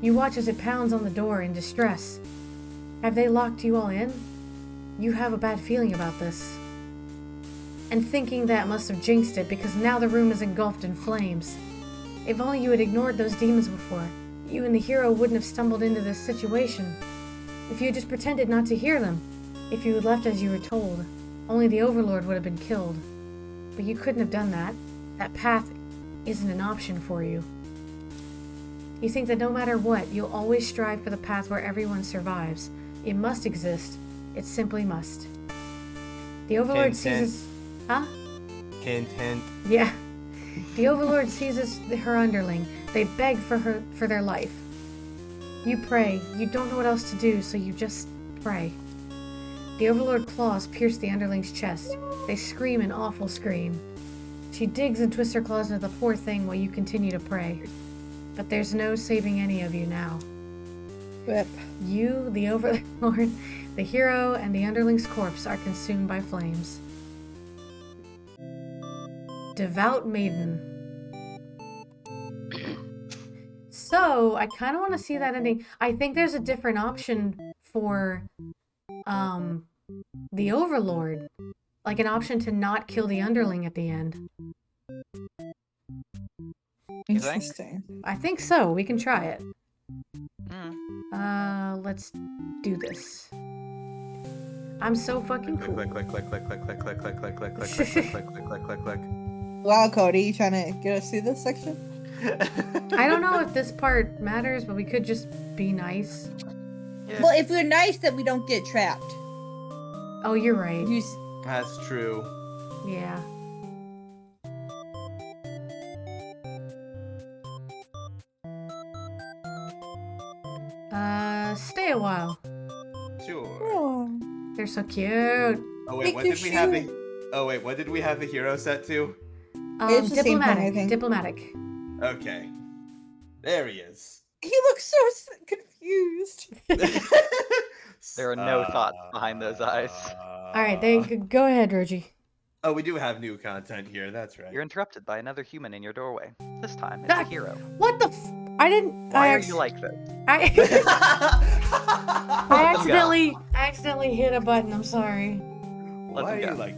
You watch as it pounds on the door in distress. Have they locked you all in? You have a bad feeling about this. And thinking that must have jinxed it, because now the room is engulfed in flames. If only you had ignored those demons before, you and the hero wouldn't have stumbled into this situation. If you had just pretended not to hear them, if you had left as you were told, only the Overlord would have been killed. But you couldn't have done that. That path isn't an option for you. You think that no matter what, you'll always strive for the path where everyone survives. It must exist. It simply must. The Overlord seizes... Huh? Hint, hint. Yeah. The Overlord seizes her underling. They beg for their life. You pray. You don't know what else to do, so you just pray. The Overlord claws pierce the underling's chest. They scream an awful scream. She digs and twists her claws into the poor thing while you continue to pray. But there's no saving any of you now. Whip. You, the Overlord, the hero, and the underling's corpse are consumed by flames. Devout Maiden. So, I kind of want to see that ending. I think there's a different option for, the Overlord. Like an option to not kill the underling at the end. You think? Interesting. I think so. We can try it. Hmm. Let's do this. I'm so fucking cool. Click, click, click, click, click, click, click, click, click, click, click, click, click, click, click, click, click. Wow, Cody, you trying to get us through this section? I don't know if this part matters, but we could just be nice. Yeah. Well, if we're nice, then we don't get trapped. Oh, you're right. You That's true. Yeah. Stay a while. Sure. Oh. They're so cute. Oh wait, Make what your did we have? shoe. Oh wait, what did we have the hero set to? It's the same thing, I Diplomatic. think. Diplomatic. Okay, there he is. He looks so confused. There are no thoughts behind those eyes. All right, go ahead, Roji. Oh, we do have new content here. That's right. You're interrupted by another human in your doorway. This time, it's Ah, a hero. What the? I didn't. Why I are you like this? I Why accidentally hit a button. I'm sorry. Let are them you go. like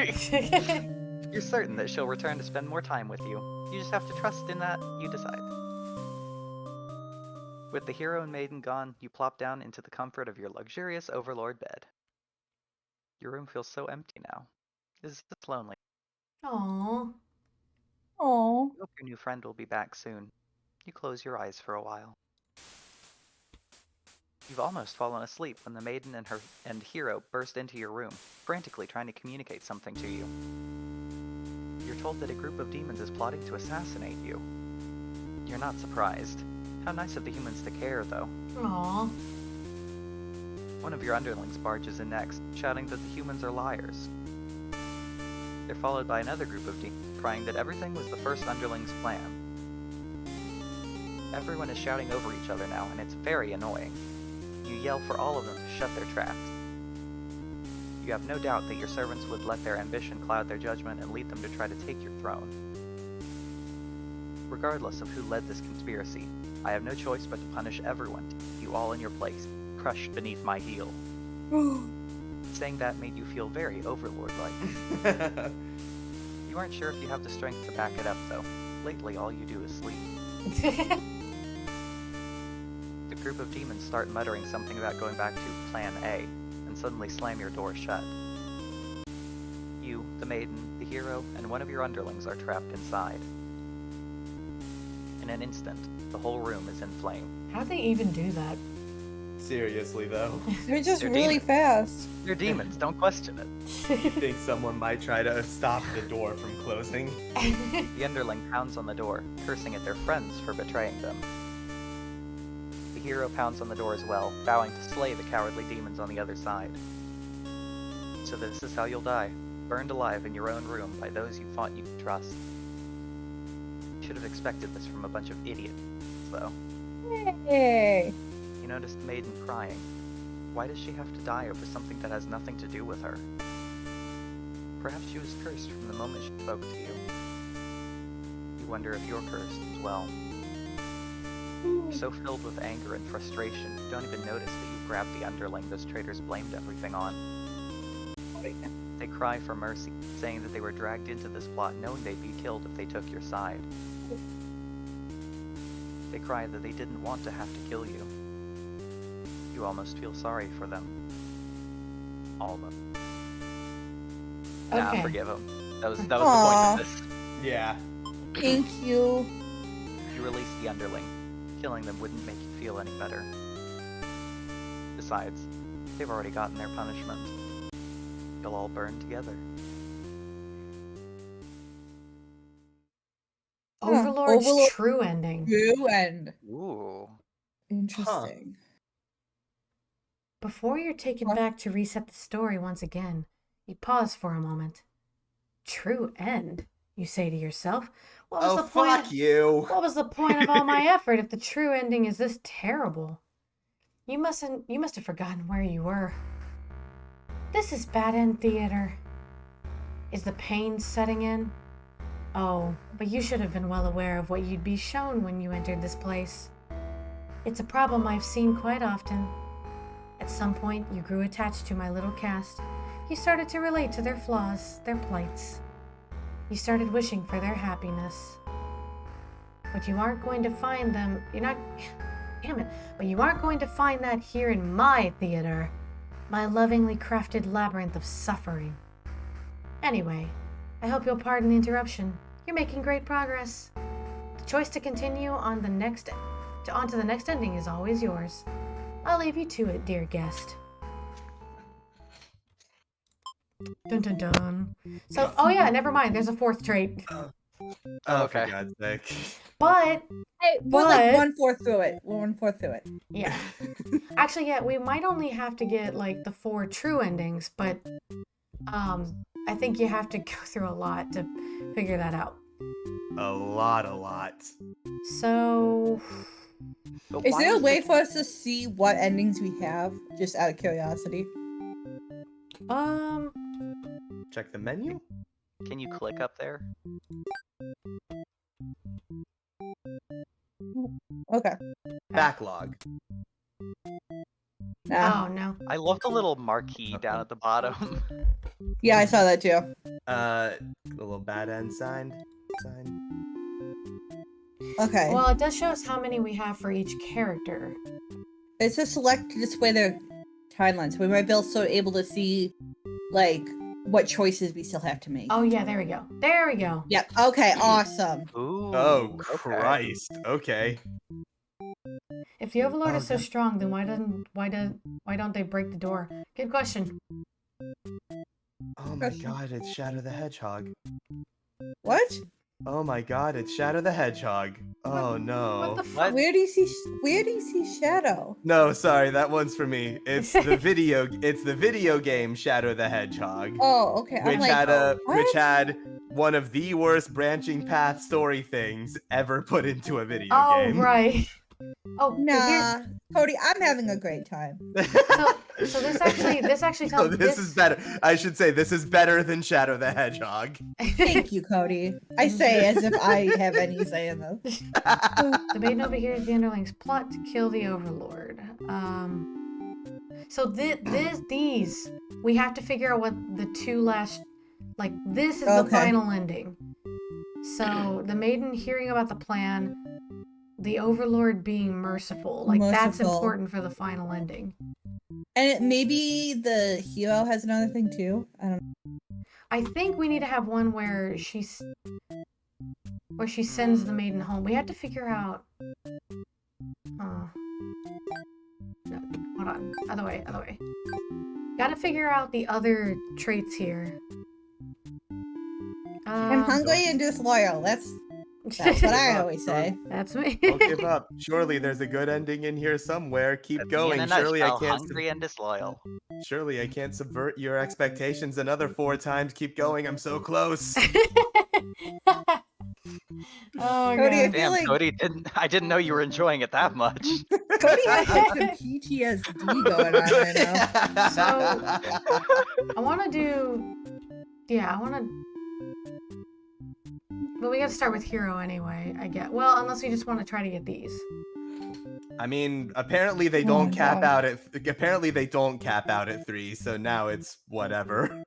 this? You're certain that she'll return to spend more time with you. You just have to trust in that you decide. With the hero and maiden gone, you plop down into the comfort of your luxurious Overlord bed. Your room feels so empty now. Is this lonely? Aww. Oh. You hope your new friend will be back soon. You close your eyes for a while. You've almost fallen asleep when the maiden and hero burst into your room, frantically trying to communicate something to you. You're told that a group of demons is plotting to assassinate you. You're not surprised. How nice of the humans to care, though. Aww. One of your underlings barges in next, shouting that the humans are liars. They're followed by another group of demons, crying that everything was the first underling's plan. Everyone is shouting over each other now, and it's very annoying. You yell for all of them to shut their traps. You have no doubt that your servants would let their ambition cloud their judgment and lead them to try to take your throne. Regardless of who led this conspiracy, I have no choice but to punish everyone, to keep you all in your place, crushed beneath my heel. Saying that made you feel very overlord-like. You aren't sure if you have the strength to back it up, though. Lately, all you do is sleep. The group of demons start muttering something about going back to Plan A, and suddenly slam your door shut. You, the maiden, the hero, and one of your underlings are trapped inside. In an instant, the whole room is in flame. How do they even do that? Seriously, though. They're just They're really demons. fast. You're demons, don't question it. You think someone might try to stop the door from closing? The underling pounds on the door, cursing at their friends for betraying them. The hero pounds on the door as well, vowing to slay the cowardly demons on the other side. So this is how you'll die, burned alive in your own room by those you thought you could trust. You should have expected this from a bunch of idiots, though. Hey. You noticed the maiden crying. Why does she have to die over something that has nothing to do with her? Perhaps she was cursed from the moment she spoke to you. You wonder if you're cursed as well. You're so filled with anger and frustration, you don't even notice that you grabbed the underling those traitors blamed everything on. They cry for mercy, saying that they were dragged into this plot knowing they'd be killed if they took your side. They cry that they didn't want to have to kill you. You almost feel sorry for them. All of them. Nah, Okay. forgive them. That was the point of this. Yeah. Thank you. You release the underling. Killing them wouldn't make you feel any better. Besides, they've already gotten their punishment. You'll all burn together. Overlord's Overlord- true ending. True end. Ooh. Interesting. Before you're taken What? back to reset the story once again, you pause for a moment. True end, you say to yourself. What was Oh, the point? fuck you. What was the point of all my effort if the true ending is this terrible? You must have forgotten where you were. This is Bad End Theater. Is the pain setting in? Oh, but you should have been well aware of what you'd be shown when you entered this place. It's a problem I've seen quite often. At some point, you grew attached to my little cast. You started to relate to their flaws, their plights. You started wishing for their happiness. But you aren't going to find them. Damn it. But you aren't going to find that here in my theater. My lovingly crafted labyrinth of suffering. Anyway, I hope you'll pardon the interruption. You're making great progress. The choice to continue on to the next ending is always yours. I'll leave you to it, dear guest. Dun dun dun. So, oh yeah, never mind. There's a fourth trait. Oh, Okay. for God's sake. But Hey, we're like But- 1/4 through it. We're 1/4 through it. yeah, actually, yeah, we might only have to get like the 4 true endings, but I think you have to go through a lot to figure that out. A lot. So, But Is why there a was way the- for us to see what endings we have, just out of curiosity? Check the menu? Can you click up there? Okay. Backlog. Nah. oh no. I love the little marquee down at the bottom. Yeah, I saw that too. The little bad end sign. Okay. Well, it does show us how many we have for each character. It's a select to display their timeline, so we might be also able to see, like, what choices we still have to make. Oh yeah, there we go. There we go. Yep. Okay. Awesome. Ooh. Oh, okay. Christ. Okay. If the Overlord is so Okay. strong, then why don't they break the door? Good question. Oh my God, it's Shadow the Hedgehog. What? Oh my God, it's Shadow the Hedgehog. Oh no. What the What? fuck? Where do you see Shadow? No, sorry, that one's for me. It's the video game Shadow the Hedgehog. Oh, okay. I'm Which like, which what? had one of the worst branching path story things ever put into a video Oh game. right. Oh, Nah, Cody, I'm having a great time. So this actually No, tells this is better. I should say this is better than Shadow the Hedgehog. Thank you, Cody. I say as if I have any say in this. The maiden overhears the underlings plot to kill the Overlord. So these we have to figure out what the two last, like this is the Okay. final ending. So the maiden hearing about the plan, the Overlord being merciful, like that's Merciful. important for the final ending. And maybe the hero has another thing too. I don't know. I think we need to have one where she sends the maiden home. We have to figure out. No, hold on. Other way. Gotta figure out the other traits here. I'm hungry and disloyal. That's what I always say. That's me. Don't give up. Surely there's a good ending in here somewhere. Keep Me going. in a Surely I nutshell, can't. hungry and disloyal. Surely I can't subvert your expectations another 4 times. Keep going. I'm so close. Oh Cody, I god. feel Damn, like Cody, I didn't know you were enjoying it that much. Cody has like some PTSD going on right now. I want to do. Yeah, I want to. But we gotta start with hero anyway. I get. Well, unless we just want to try to get these. I mean, apparently they Oh don't my cap God. out at. Apparently they don't cap out at 3. So now it's whatever.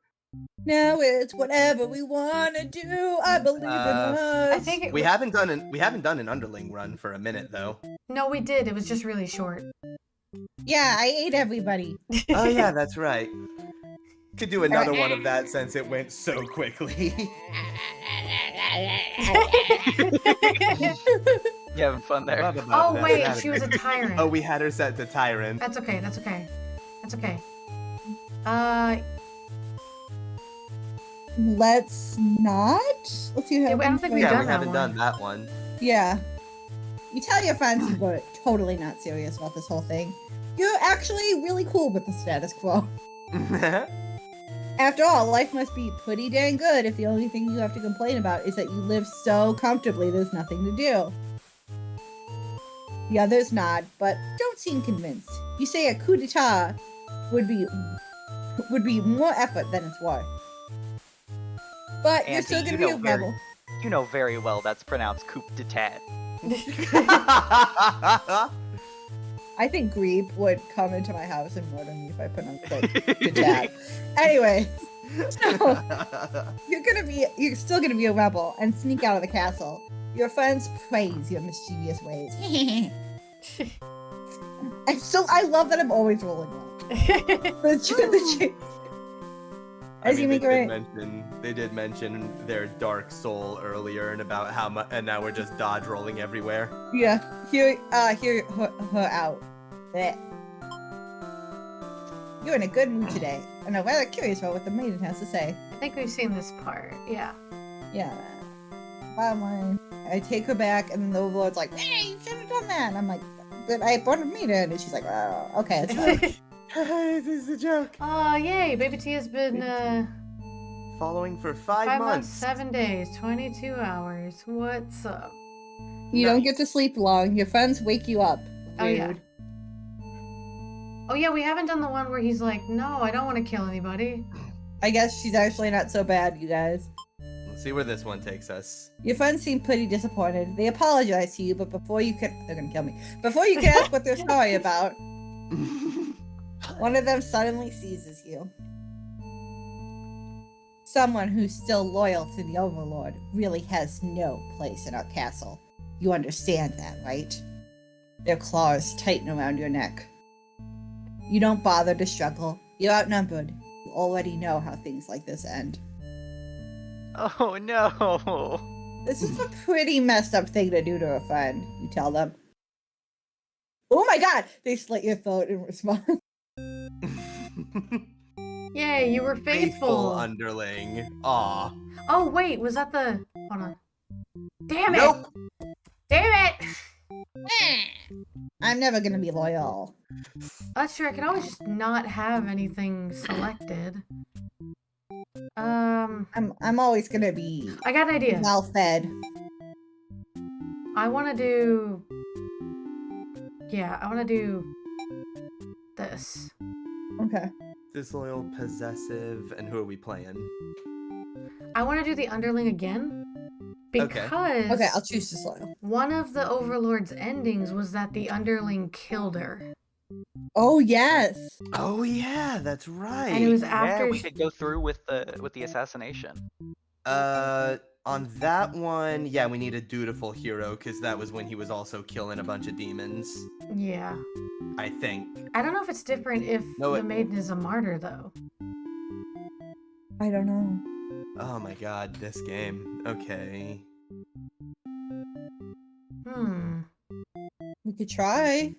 Now it's whatever we want to do. I believe in us. I think it We haven't done an underling run for a minute though. No, we did. It was just really short. Yeah, I ate everybody. Oh yeah, that's right. Could do another one of that since it went so quickly. You having fun there? Oh wait, she was a tyrant. Oh, we had her set to tyrant. That's okay. Let's not. Let's see. I don't think we've Yeah, done we that haven't one. done that one. Yeah. You tell your friends you were totally not serious about this whole thing. You're actually really cool with the status quo. After all, life must be pretty dang good if the only thing you have to complain about is that you live so comfortably there's nothing to do. The others nod, but don't seem convinced. You say a coup d'etat would be more effort than it's worth. But you're Auntie, still gonna you be know a very- rebel. You know very well that's pronounced coup d'etat. I think Grebe would come into my house and murder me if I pronounced it d'etat. Anyway, so you're still gonna be a rebel and sneak out of the castle. Your friends praise your mischievous ways. I love that I'm always rolling well. As you make it right. They did mention their dark soul earlier and about how much, and now we're just dodge rolling everywhere. Yeah, hear her out. Blech. You're in a good mood today, and I'm rather curious about what the maiden has to say. I think we've seen this part. Yeah. Yeah. Bottom line, I take her back, and then the Overlord's like, "Hey, you should have done that." And I'm like, "But I brought a maiden," and she's like, "Oh, okay." It's fine. This is a joke. Oh yay! Baby T has been Following for 5 5 months, months. 7 days, 22 hours. What's up? You don't get to sleep long. Your friends wake you up. Oh yeah. Rude. Oh yeah, we haven't done the one where he's like, "No, I don't want to kill anybody." I guess she's actually not so bad, you guys. Let's see where this one takes us. Your friends seem pretty disappointed. They apologize to you, but before you can... They're gonna kill me. Before you can ask what they're sorry about, one of them suddenly seizes you. Someone who's still loyal to the Overlord really has no place in our castle. You understand that, right? Their claws tighten around your neck. You don't bother to struggle. You're outnumbered. You already know how things like this end. Oh no! This is a pretty messed up thing to do to a friend, you tell them. Oh my god! They slit your throat in response. Yay, you were faithful. underling. Aw. Oh wait, was that the? Hold on. Damn it! Nope. Damn it! I'm never gonna be loyal. That's true. I can always just not have anything selected. I'm always gonna be I got an idea. well fed. I want to do. Yeah, I want to do this. Okay. Disloyal, possessive, and who are we playing? I want to do the underling again Okay. because Okay, I'll choose disloyal. one of the Overlord's endings was that the underling killed her. Oh yes. Oh yeah, that's right. And it was Yeah, after we could go through with the assassination. On that one, yeah, we need a dutiful hero because that was when he was also killing a bunch of demons. Yeah. I think. I don't know if it's different if No, the maiden is a martyr, though. I don't know. Oh my god, this game. Okay. We could try.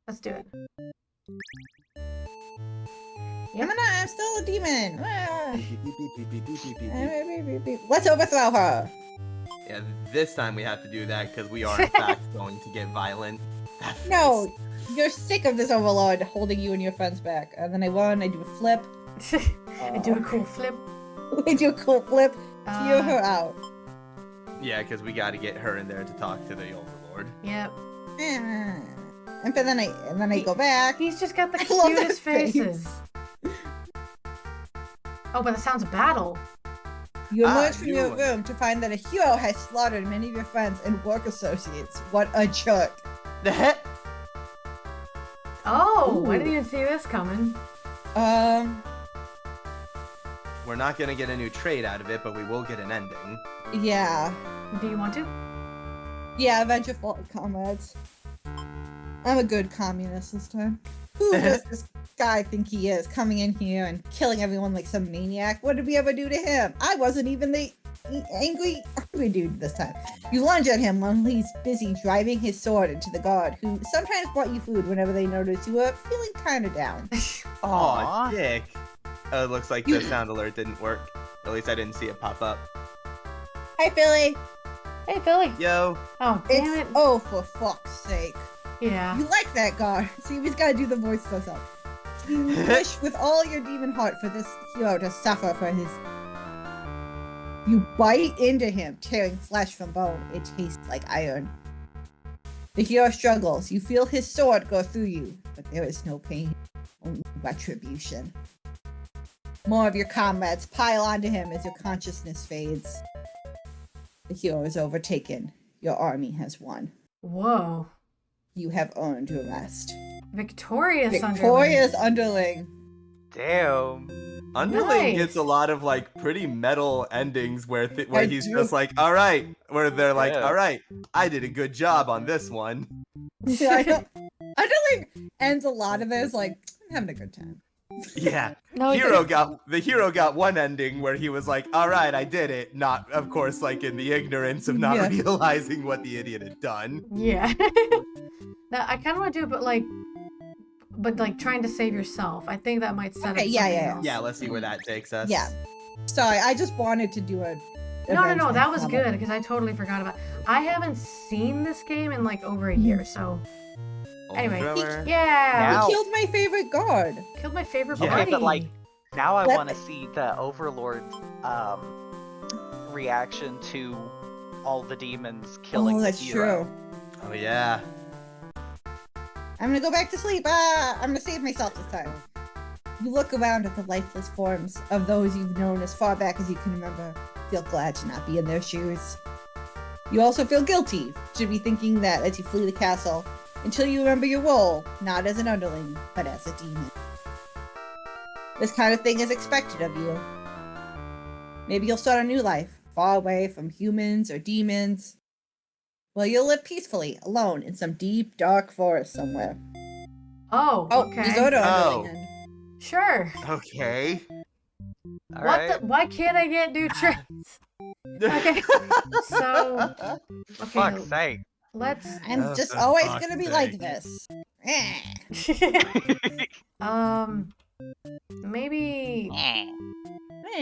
Let's do it. I'm still a demon. Ah. Yeah, Let's overthrow her. this time we have to do that because we are in fact going to get violent. No, you're sick of this overlord holding you and your friends back. And then I do a flip. I do a cool flip. We do a cool flip. Hear her out. Yeah, because we got to get her in there to talk to the Overlord. Yep. And then I go back. He's just got the I love that cutest face. faces. Oh, but the sounds of battle. You emerge from new your one. room to find that a hero has slaughtered many of your friends and work associates. What a jerk. The heck? Oh, I Ooh. didn't even see this coming. We're not going to get a new trait out of it, but we will get an ending. Yeah. Do you want to? Yeah, avenge your fallen comrades. I'm a good communist this time. Who does this guy think he is, coming in here and killing everyone like some maniac? What did we ever do to him? I wasn't even the angry dude this time. You lunge at him while he's busy driving his sword into the guard, who sometimes brought you food whenever they noticed you were feeling kind of down. Aw, dick. Oh, it looks like the sound alert didn't work. At least I didn't see it pop up. Hi, Philly. Hey, Philly. Yo. Oh, damn it. Oh, for fuck's sake. Yeah. You like that guard. See, we've got to do the voice stuff. You wish with all your demon heart for this hero to suffer for his... You bite into him, tearing flesh from bone. It tastes like iron. The hero struggles. You feel his sword go through you, but there is no pain, only retribution. More of your comrades pile onto him as your consciousness fades. The hero is overtaken. Your army has won. Whoa. You have earned your rest. Victorious Victorious underling. Damn. Underling Nice. gets a lot of like pretty metal endings where I he's do. just like, all right, where they're like, Yeah. all right, I did a good job on this one. Yeah, I know. Underling ends a lot of it as like, I'm having a good time. Yeah, No, the hero got one ending where he was like, all right, I did it. Not, of course, like in the ignorance of not Yeah. realizing what the idiot had done. Yeah. Now, I kind of want to do it, but like trying to save yourself. I think that might set Okay, up yeah, something yeah. else. Yeah, let's see where that takes us. Yeah. Sorry, I just wanted to do a. No, avengement that was comment. good because I totally forgot about. I haven't seen this game in like over a year, so anyway, Overthrower. yeah, Now- He killed my favorite guard. killed my favorite Yeah. buddy. Okay, but like now I Let- want to see the Overlord's reaction to all the demons killing Oh, the that's hero. true. Oh yeah. I'm gonna go back to sleep. I'm gonna save myself this time. You look around at the lifeless forms of those you've known as far back as you can remember. Feel glad to not be in their shoes. You also feel guilty to be thinking that as you flee the castle, until you remember your role, not as an underling, but as a demon. This kind of thing is expected of you. Maybe you'll start a new life, far away from humans or demons. Well, you'll live peacefully, alone, in some deep, dark forest somewhere. Oh, Oh, okay, Risotto Oh. underling. sure. Okay. All What right. the? Why can't I get new traits? Okay, so okay, Fuck's sake. let's. I'm Oh, just for always fuck's gonna be sake. like this. Maybe. Eh.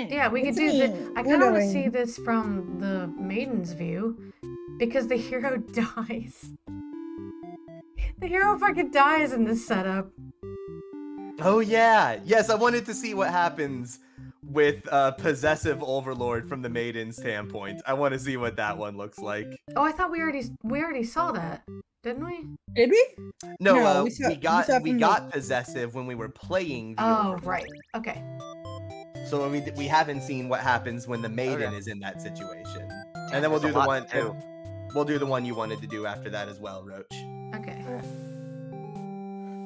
Yeah, we could It's do me, this. I kind of want to Underling. see this from the maiden's view because the hero dies. The hero fucking dies in this setup. Oh yeah. Yes, I wanted to see what happens with possessive overlord from the maiden standpoint. I want to see what that one looks like. Oh, I thought we already saw that. didn't we? Did we? No, No, we saw got from the- got possessive when we were playing the Oh, Overlord. right. Okay. So we haven't seen what happens when the maiden Okay. is in that situation. Damn, And then we'll there's do a the lot one to do. we'll do the one you wanted to do after that as well, Roach. Okay.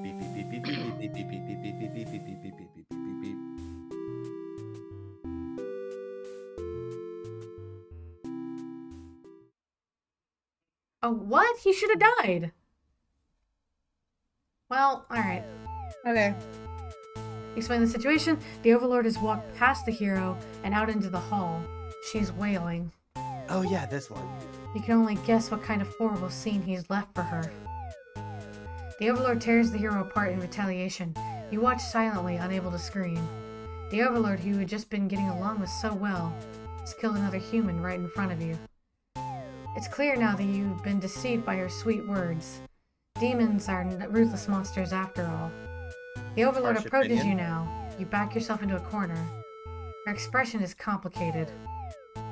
Beep beep beep beep beep beep beep beep beep beep beep beep beep beep beep beep beep beep beep beep. Oh, what? He should have died. Well, alright. Okay. Explain the situation. The Overlord has walked past the hero and out into the hall. She's wailing. Oh yeah, this one. You can only guess what kind of horrible scene he's left for her. The Overlord tears the hero apart in retaliation. You watch silently, unable to scream. The Overlord, who had just been getting along with so well, has killed another human right in front of you. It's clear now that you've been deceived by her sweet words. Demons are ruthless monsters after all. The Overlord Harsh approaches opinion. you now. You back yourself into a corner. Her expression is complicated.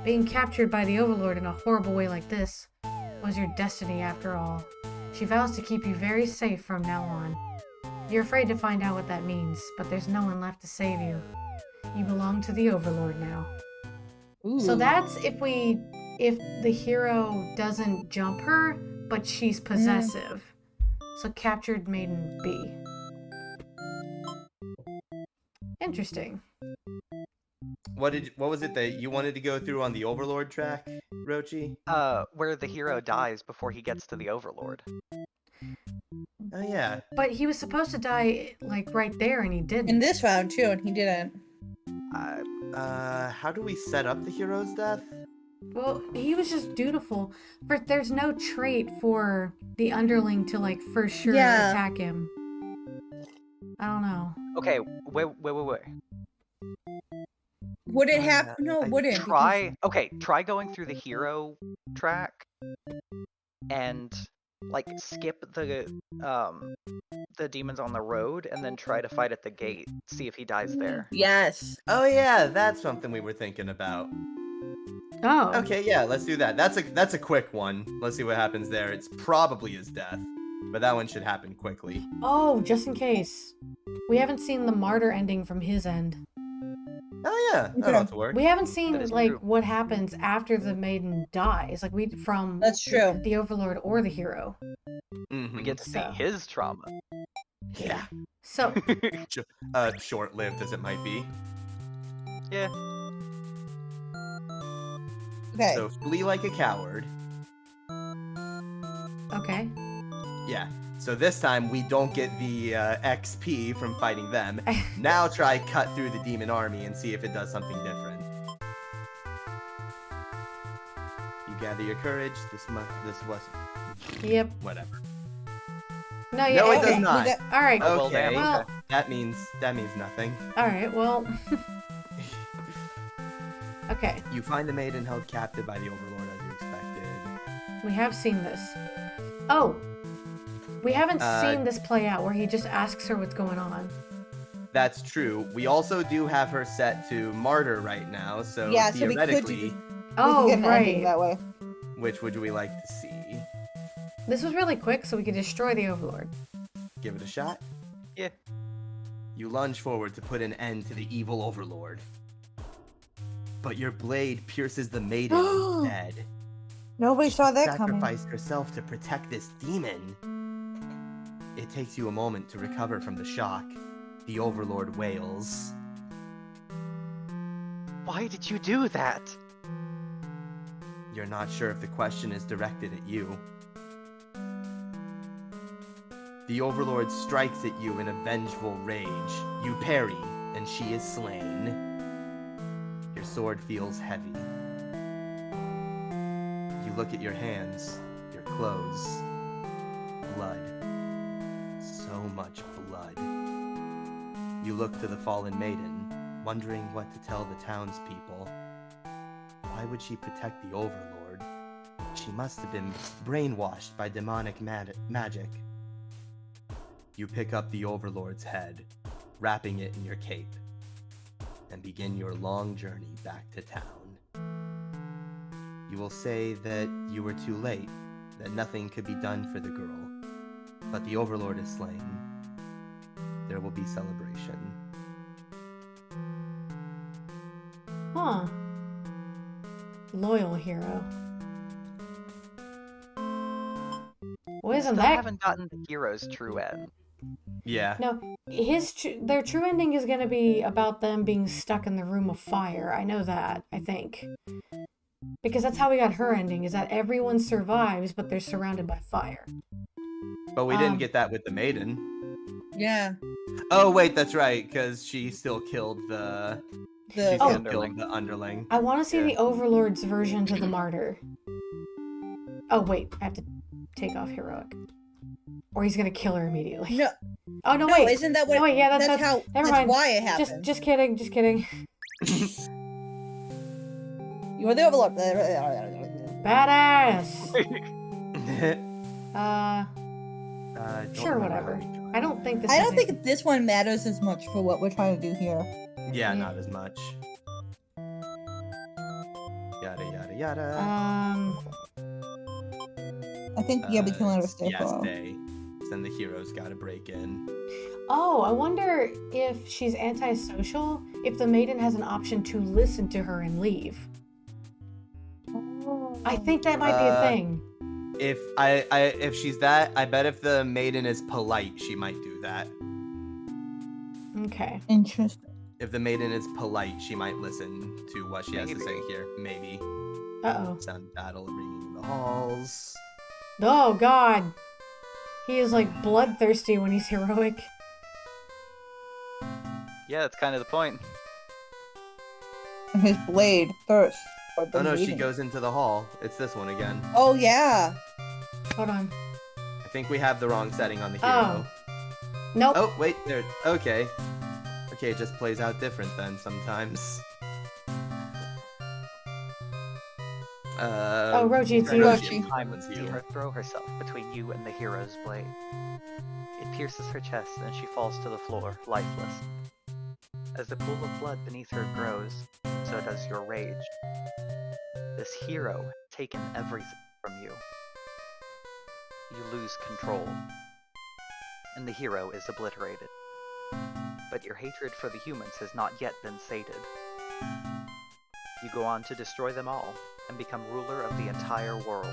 Being captured by the Overlord in a horrible way like this was your destiny after all. She vows to keep you very safe from now on. You're afraid to find out what that means, but there's no one left to save you. You belong to the Overlord now. So Ooh. that's if the hero doesn't jump her, but she's possessive. So captured maiden B. Interesting. What was it that you wanted to go through on the Overlord track, Rochi? Where the hero dies before he gets to the Overlord. Oh yeah. But he was supposed to die like right there and he didn't. In this round too, and he didn't. How do we set up the hero's death? Well, he was just dutiful. But there's no trait for the underling to like for sure Yeah. attack him. I don't know. Okay, wait. Would it happen? No, it wouldn't. Try going through the hero track and like skip the demons on the road and then try to fight at the gate. See if he dies there. Yes. Oh yeah, that's something we were thinking about. Oh. Okay, yeah, let's do that. That's a quick one. Let's see what happens there. It's probably his death, but that one should happen quickly. Oh, just in case. We haven't seen the martyr ending from his end. Oh yeah, that ought to work. We haven't seen That is like true. what happens after the maiden dies. Like from That's true. the Overlord or the hero. Mhm. We get to see So. his trauma. Yeah, So short-lived as it might be. Yeah. Okay. So flee like a coward. okay. Yeah. So this time we don't get the XP from fighting them. Now try cut through the demon army and see if it does something different. You gather your courage. This was Yep. whatever. No, yeah. No, it okay. does not. All right. Oh, well, Okay. damn, Well, okay. That means nothing. all right. Well. Okay. You find the maiden held captive by the Overlord as you expected. We have seen this. Oh. We haven't Uh, seen this play out where he just asks her what's going on. That's true. We also do have her set to martyr right now, so Yeah, so we could theoretically, do- Oh, we can get an ending right. that way. which would we like to see? This was really quick, so we could destroy the Overlord. Give it a shot. Yeah. You lunge forward to put an end to the evil Overlord. But your blade pierces the maiden instead. Nobody saw that coming. Sacrificed herself to protect this demon. It takes you a moment to recover from the shock. The Overlord wails. Why did you do that? You're not sure if the question is directed at you. The Overlord strikes at you in a vengeful rage. You parry, and she is slain. Your sword feels heavy. You look at your hands, your clothes. Blood. So much blood. You look to the fallen maiden, wondering what to tell the townspeople. Why would she protect the Overlord? She must have been brainwashed by demonic magic. You pick up the Overlord's head, wrapping it in your cape, and begin your long journey back to town. You will say that you were too late, that nothing could be done for the girl. But the Overlord is slain. There will be celebration. Huh. Loyal hero. Well, isn't Still that... haven't gotten the hero's true end. Yeah. No, their true ending is going to be about them being stuck in the room of fire. I know that, I think. Because that's how we got her ending, is that everyone survives, but they're surrounded by fire. But we didn't get that with the maiden. Yeah. Oh, wait, that's right, because she still killed the... She The still underling. killed the underling. I want to see Yeah. the Overlord's version to the martyr. Oh, wait, I have to take off heroic. Or he's going to kill her immediately. no, Oh, no, no, wait. isn't that what? No, wait, yeah, that's how. never That's mind. why it happened. Just kidding, just kidding. You are the Overlord. Badass! Don't Sure, remember whatever. how we got I don't think this I has don't think this one matters as much for what we're trying to do here. it. Yeah, not as much. Yada, yada, yada. I think yeah, we can let her stay yes, for a while. day. Then the hero's gotta break in. Oh, I wonder if she's antisocial, if the maiden has an option to listen to her and leave. I think that might be a thing. If she's that, I bet if the maiden is polite, she might do that. Okay. Interesting. If the maiden is polite, she might listen to what she has to Maybe. say here. Maybe. Uh-oh. Sound of battle ringing in the halls. Oh, God. He is, like, bloodthirsty when he's heroic. Yeah, that's kind of the point. And his blade first. For the Oh no, she meeting. goes into the hall. It's this one again. Oh yeah. Hold on. I think we have the wrong setting on the hero. Nope. Oh, wait, there. Okay. Okay, it just plays out different then sometimes. Roji, it's you. Roji. Time It's would see you. her throw herself between you and the hero's blade. It pierces her chest and she falls to the floor, lifeless. As the pool of blood beneath her grows, so does your rage. This hero has taken everything from you. You lose control, and the hero is obliterated. But your hatred for the humans has not yet been sated. You go on to destroy them all, and become ruler of the entire world.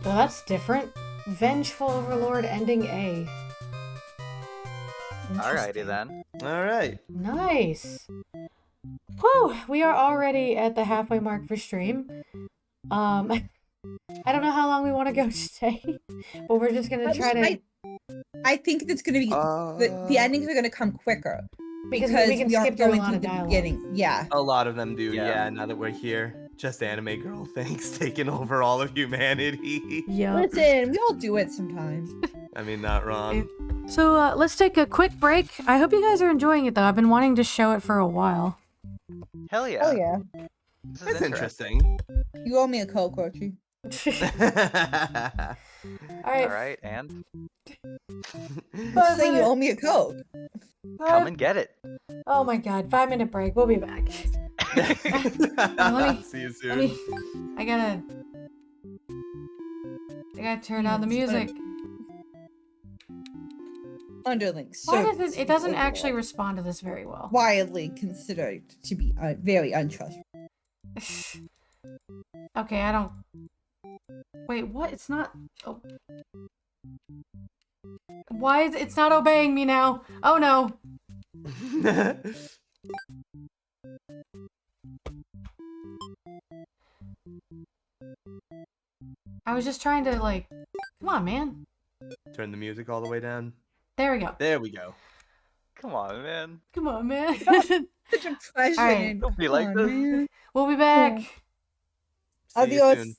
Well, that's different. Vengeful Overlord ending A. Alrighty then. Alright. Nice. Whew, we are already at the halfway mark for stream. I don't know how long we want to go today, but we're just gonna try to... I think it's gonna be the endings are gonna come quicker Because because we can aren't skip through a going lot through of the dialogue. beginning. Yeah. A lot of them do, Yeah. yeah, now that we're here. Just Anime Girl, thanks, taking over all of humanity. Yeah. Listen, we all do it sometimes. I mean, not wrong. So let's take a quick break. I hope you guys are enjoying it, though. I've been wanting to show it for a while. Hell yeah. Oh yeah. This is That's interesting. interesting. You owe me a Coke, Rochi. All right. Alright, and Just saying you owe me a Coke. come and get it. Oh my God! 5-minute break. We'll be back. me- See you Let soon. me. I gotta turn down the music. Underlings. Why does it? It doesn't actually respond to this very well. widely considered to be very untrustworthy. Okay, I don't. Wait, what? It's not. Oh. Why is it's not obeying me now? Oh no! I was just trying to like. Come on, man. Turn the music all the way down. There we go. There we go. Come on, man. Come on, man. Such a pleasure. Alright. Don't be like this. Man. We'll be back. See you Adios. soon.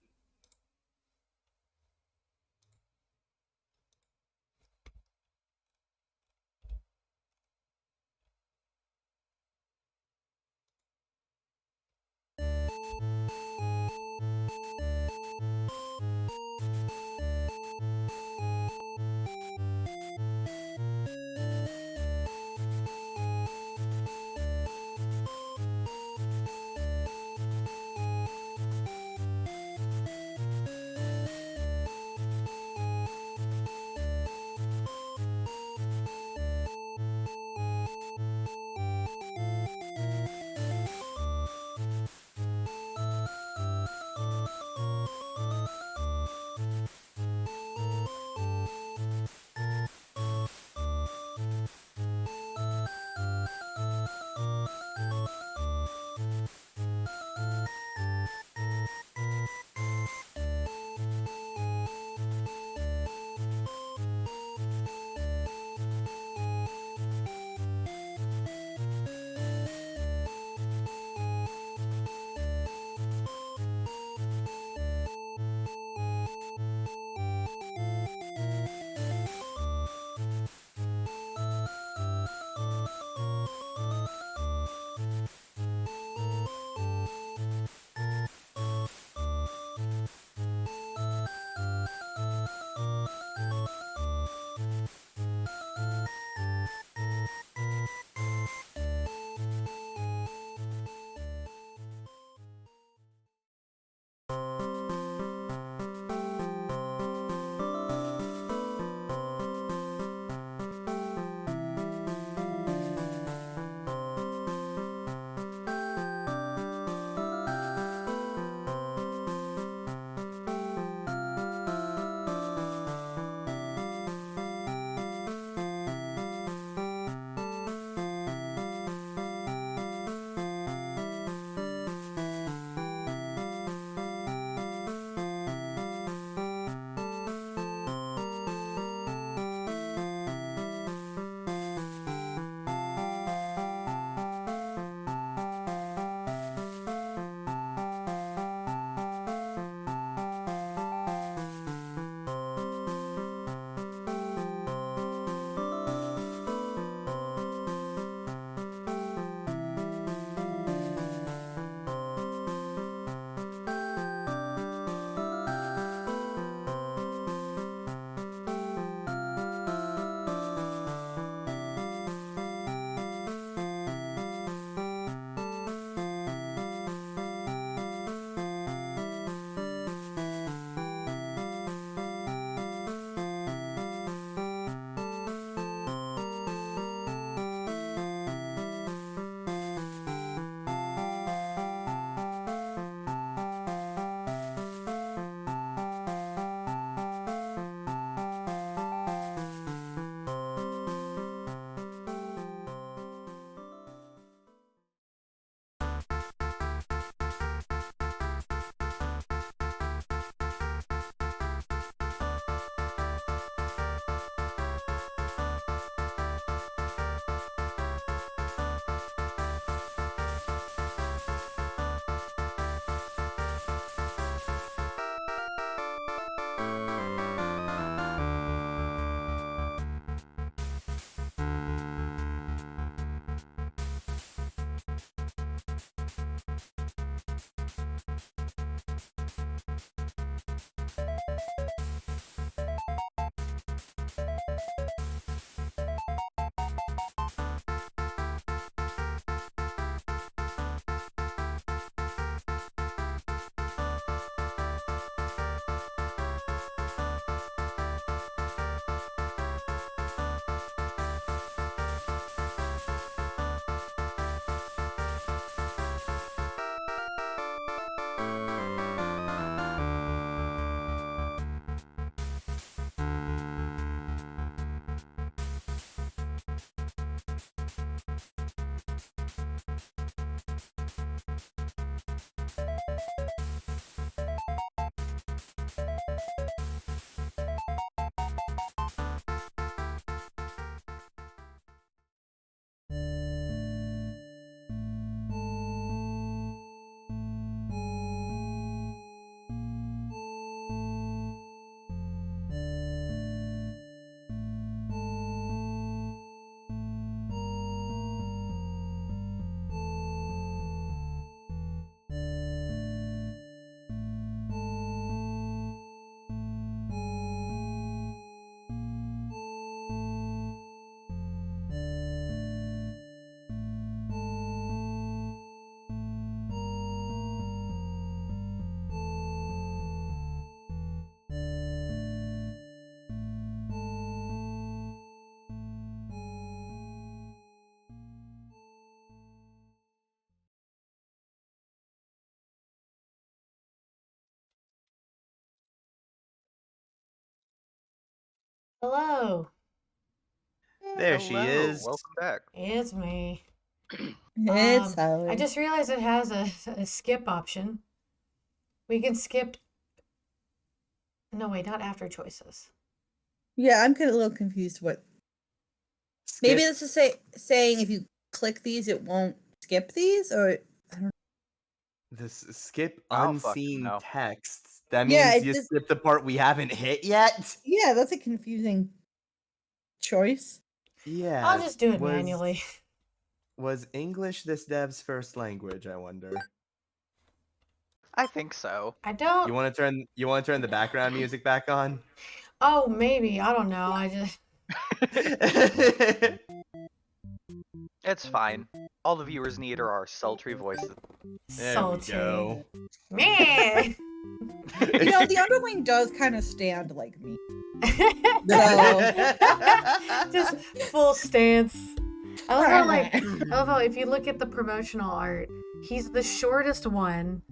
Hello. There she Hello, is. welcome back. It's me. It's I just realized it has a skip option. We can skip. No, wait, not after choices. Yeah, I'm kind of a little confused. What? Skip. Maybe this is saying if you click these, it won't skip these, or This skip Oh, fuck, unseen no. texts. That Yeah, means it you just- skipped the part we haven't hit yet. yeah, that's a confusing choice. Yeah. I'll just do it was- manually. Was English this dev's first language? I wonder. I think so. I don't. You want to turn the background music back on? Oh, maybe. I don't know. I just. It's fine. All the viewers need are our sultry voices. There Sultry. we go. Man. You know, the underling does kind of stand like me. Just full stance. I love how, like, I love how if you look at the promotional art, he's the shortest one,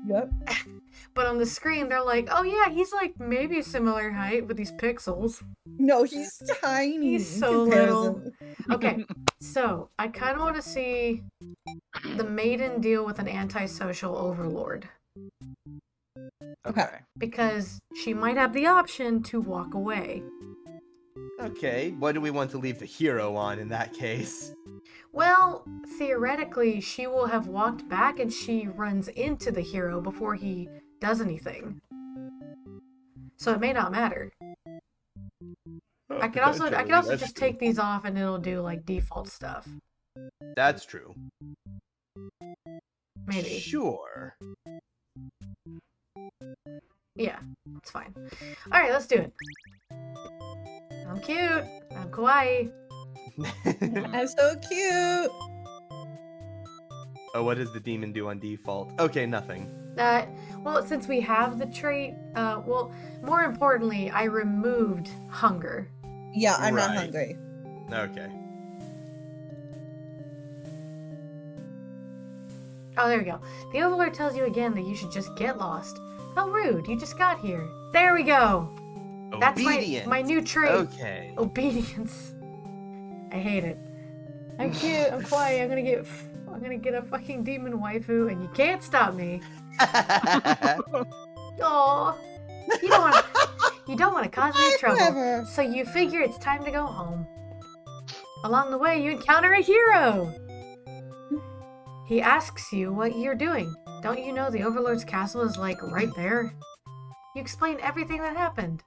Yep. but on the screen they're like, oh yeah, he's like maybe similar height with these pixels. No, he's tiny. He's in so little. comparison. Okay, so I kind of want to see the maiden deal with an antisocial overlord Okay. Okay. because she might have the option to walk away. Okay, what do we want to leave the hero on in that case? Well, theoretically, she will have walked back and she runs into the hero before he does anything. So it may not matter. I could also Potentially, just take these off and it'll do like default stuff. That's true. Maybe. Sure. Yeah, it's fine. Alright, let's do it. I'm cute. I'm kawaii. I'm so cute. Oh, what does the demon do on default? Okay, nothing. Well, since we have the trait, well, more importantly, I removed hunger. Yeah, I'm not Right. hungry. Okay. Oh, there we go. The Overlord tells you again that you should just get lost. How rude, you just got here. There we go! That's my new trait. Okay. Obedience. I hate it. I'm cute, I'm quiet, I'm gonna get a fucking demon waifu and you can't stop me. Aw. You don't want to cause me trouble. Whatever. So you figure it's time to go home. Along the way, you encounter a hero. He asks you what you're doing. Don't you know the Overlord's castle is like right there? You explain everything that happened.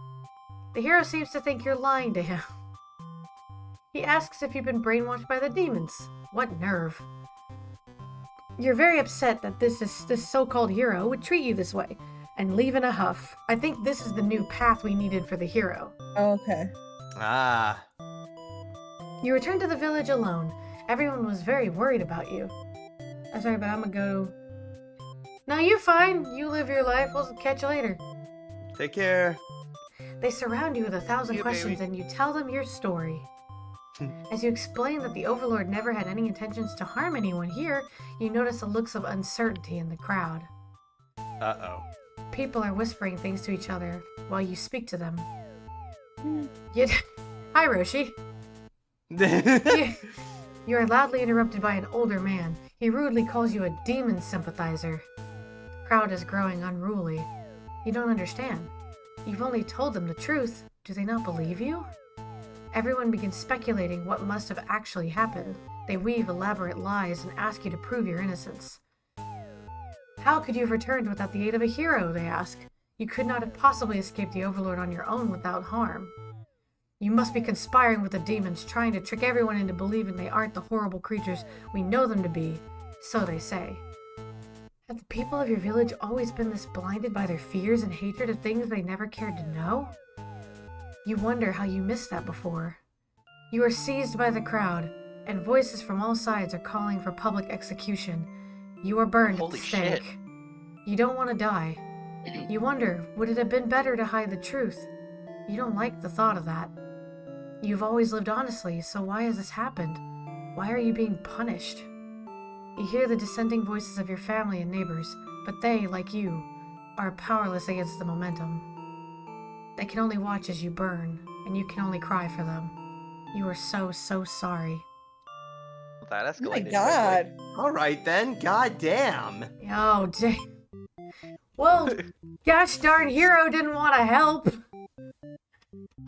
The hero seems to think you're lying to him. He asks if you've been brainwashed by the demons. What nerve. You're very upset that this so-called hero would treat you this way, and leave in a huff. I think this is the new path we needed for the hero. Oh, okay. Ah. You return to the village alone. Everyone was very worried about you. I'm sorry, but I'm gonna go... No, you're fine. You live your life. We'll catch you later. Take care. They surround you with 1,000 Yeah, questions baby. and you tell them your story. As you explain that the Overlord never had any intentions to harm anyone here, you notice the looks of uncertainty in the crowd. Uh-oh. People are whispering things to each other while you speak to them. You Hi, Roshi. You are loudly interrupted by an older man. He rudely calls you a demon sympathizer. The crowd is growing unruly. You don't understand. You've only told them the truth. Do they not believe you? Everyone begins speculating what must have actually happened. They weave elaborate lies and ask you to prove your innocence. How could you have returned without the aid of a hero, they ask. You could not have possibly escaped the Overlord on your own without harm. You must be conspiring with the demons, trying to trick everyone into believing they aren't the horrible creatures we know them to be. So they say. Have the people of your village always been this blinded by their fears and hatred of things they never cared to know? You wonder how you missed that before. You are seized by the crowd, and voices from all sides are calling for public execution. You are burned Holy at the stake. shit. You don't want to die. You wonder, would it have been better to hide the truth? You don't like the thought of that. You've always lived honestly, so why has this happened? Why are you being punished? You hear the dissenting voices of your family and neighbors, but they, like you, are powerless against the momentum. They can only watch as you burn. and you can only cry for them. You are so, so sorry. That Oh escalated. my quickly. god. All right then. God damn. Oh, well, gosh darn Hero didn't want to help.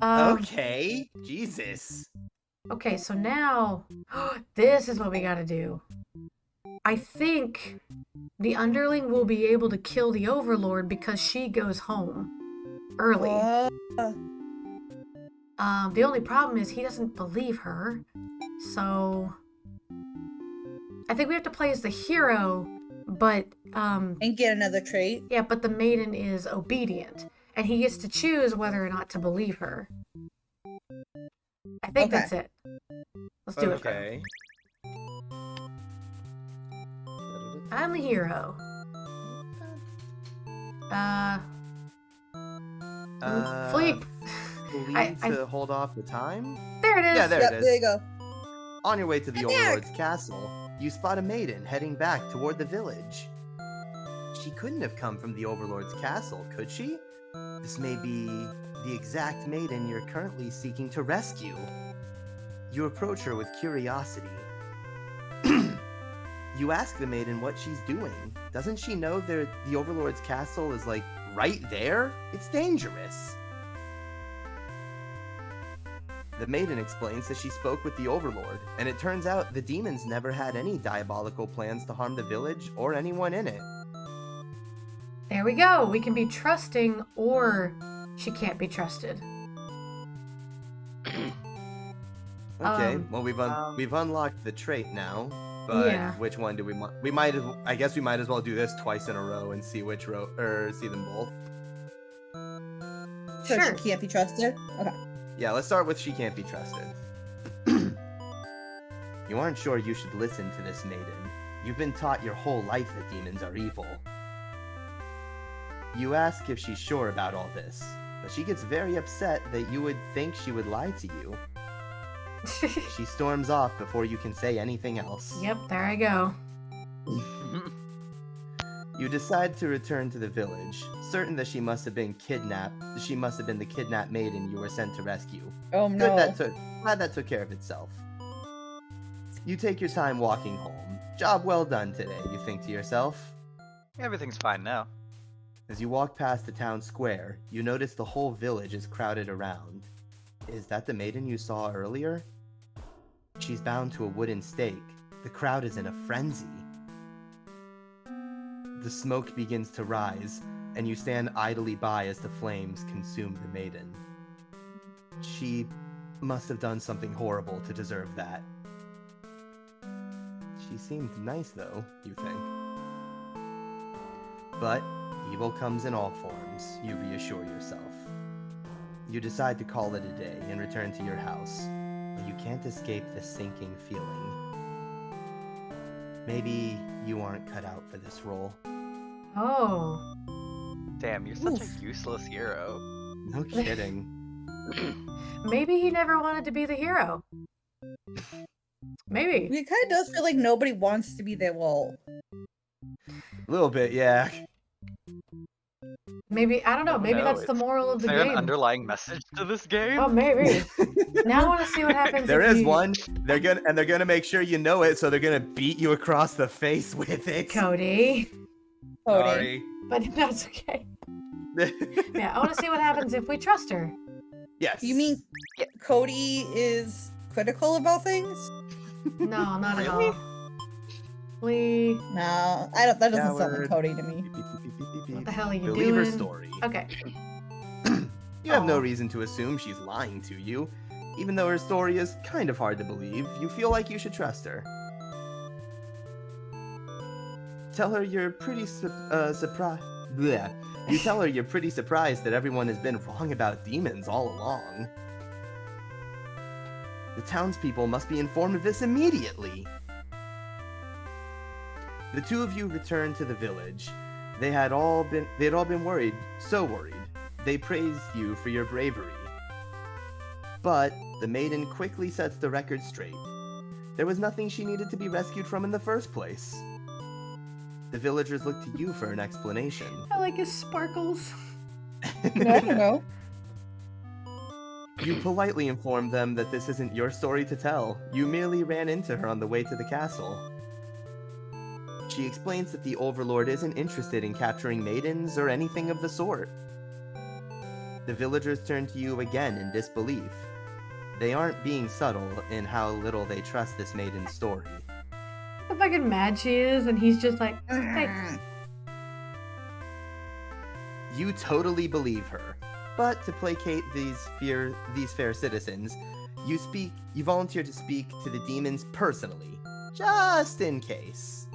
Okay. Jesus. Okay, so now, this is what we gotta do. I think the underling will be able to kill the Overlord because she goes home early. The only problem is he doesn't believe her, so I think we have to play as the hero, but And get another trait. yeah, but the maiden is obedient, and he gets to choose whether or not to believe her. I think Okay. that's it. Let's do it. Okay. I'm the hero. Fleek. Flee to hold off the time? There it is. Yeah, there Yep, it there is. you go. On your way to the Get back! Overlord's castle, you spot a maiden heading back toward the village. She couldn't have come from the Overlord's castle, could she? This may be the exact maiden you're currently seeking to rescue. You approach her with curiosity. You ask the maiden what she's doing. Doesn't she know the Overlord's castle is, like, right there? It's dangerous. The maiden explains that she spoke with the Overlord, and it turns out the demons never had any diabolical plans to harm the village or anyone in it. There we go. We can be trusting, or she can't be trusted. Okay, well we've unlocked the trait now, but Yeah. which one do we want? I guess we might as well do this twice in a row and see which row, or see them both. So Sure. she can't be trusted? Okay. Yeah, let's start with she can't be trusted. You aren't sure you should listen to this maiden. You've been taught your whole life that demons are evil. You ask if she's sure about all this, but she gets very upset that you would think she would lie to you. She storms off before you can say anything else. Yep, there I go. You decide to return to the village, certain that she must have been kidnapped. She must have been the kidnapped maiden you were sent to rescue. Oh Good, no. glad that took care of itself. You take your time walking home. Job well done today, you think to yourself. Everything's fine now. As you walk past the town square, you notice the whole village is crowded around. Is that the maiden you saw earlier? She's bound to a wooden stake. The crowd is in a frenzy. The smoke begins to rise, and you stand idly by as the flames consume the maiden. She must have done something horrible to deserve that. She seemed nice, though, you think. But evil comes in all forms, you reassure yourself. You decide to call it a day and return to your house, but you can't escape the sinking feeling. Maybe you aren't cut out for this role. Oh. Damn, you're such Oof. a useless hero. No kidding. Maybe he never wanted to be the hero. Maybe. It kind of does feel like nobody wants to be the role. A little bit, yeah. Maybe, I don't know, maybe No, that's the moral of Is the there an game. underlying message to this game? Oh, maybe. Now I want to see what happens There if is you- one. They're gonna make sure you know it, so they're gonna beat you across the face with it. Cody. Cody. Sorry. But that's okay. Yeah, I want to see what happens if we trust her. Yes. You mean Cody is critical about things? No, not at Really? all. We... No, I don't. That doesn't sound like Coward. Cody to me. What the hell are you Believe her doing? story. Okay. You have no Aw. reason to assume she's lying to you. Even though her story is kind of hard to believe, you feel like you should trust her. Tell her you're pretty surprised. You tell her you're pretty surprised that everyone has been wrong about demons all along. The townspeople must be informed of this immediately. The two of you return to the village. They had all been worried, so worried. They praised you for your bravery. But the maiden quickly sets the record straight. There was nothing she needed to be rescued from in the first place. The villagers look to you for an explanation. I like his sparkles. I don't know. You politely inform them that this isn't your story to tell. You merely ran into her on the way to the castle. She explains that the Overlord isn't interested in capturing maidens or anything of the sort. The villagers turn to you again in disbelief. They aren't being subtle in how little they trust this maiden's story. How fucking mad she is, and he's just like, thanks. You totally believe her, but to placate these fair citizens, you volunteer to speak to the demons personally, just in case.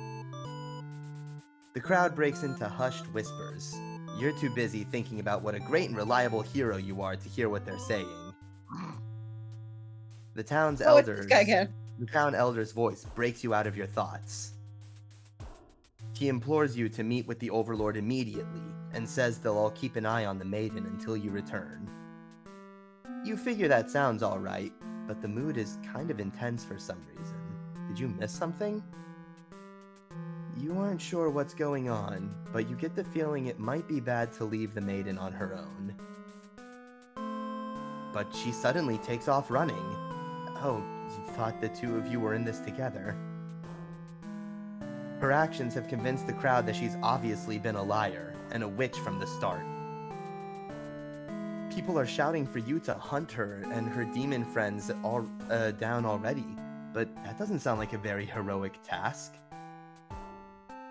The crowd breaks into hushed whispers. You're too busy thinking about what a great and reliable hero you are to hear what they're saying. The town's elders. The town elder's voice breaks you out of your thoughts. He implores you to meet with the Overlord immediately, and says they'll all keep an eye on the maiden until you return. You figure that sounds alright, but the mood is kind of intense for some reason. Did you miss something? You aren't sure what's going on, but you get the feeling it might be bad to leave the maiden on her own. But she suddenly takes off running. Oh, you thought the two of you were in this together. Her actions have convinced the crowd that she's obviously been a liar, and a witch from the start. People are shouting for you to hunt her and her demon friends all down already, but that doesn't sound like a very heroic task.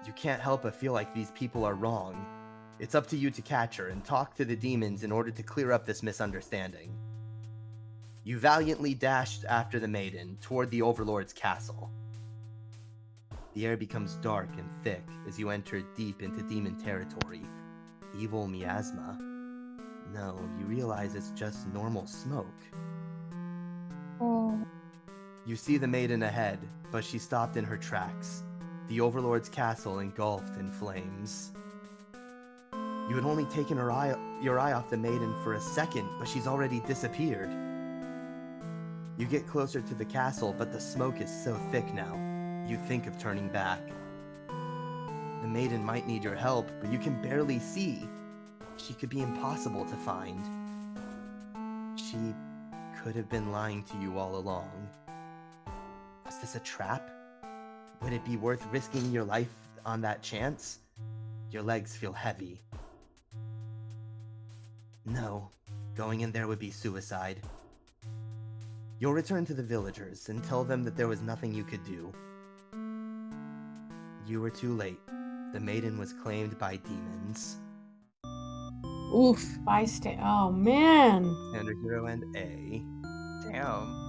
You can't help but feel like these people are wrong. It's up to you to catch her and talk to the demons in order to clear up this misunderstanding. You valiantly dashed after the maiden toward the Overlord's castle. The air becomes dark and thick as you enter deep into demon territory. Evil miasma. No, you realize it's just normal smoke. Oh. You see the maiden ahead, but she stopped in her tracks. The Overlord's castle engulfed in flames. You had only taken your eye off the maiden for a second, but she's already disappeared. You get closer to the castle, but the smoke is so thick now. You think of turning back. The maiden might need your help, but you can barely see. She could be impossible to find. She could have been lying to you all along. Was this a trap? Would it be worth risking your life on that chance? Your legs feel heavy. No, going in there would be suicide. You'll return to the villagers and tell them that there was nothing you could do. You were too late. The maiden was claimed by demons. Oof. Oh, man. Standard Hero and A. Damn.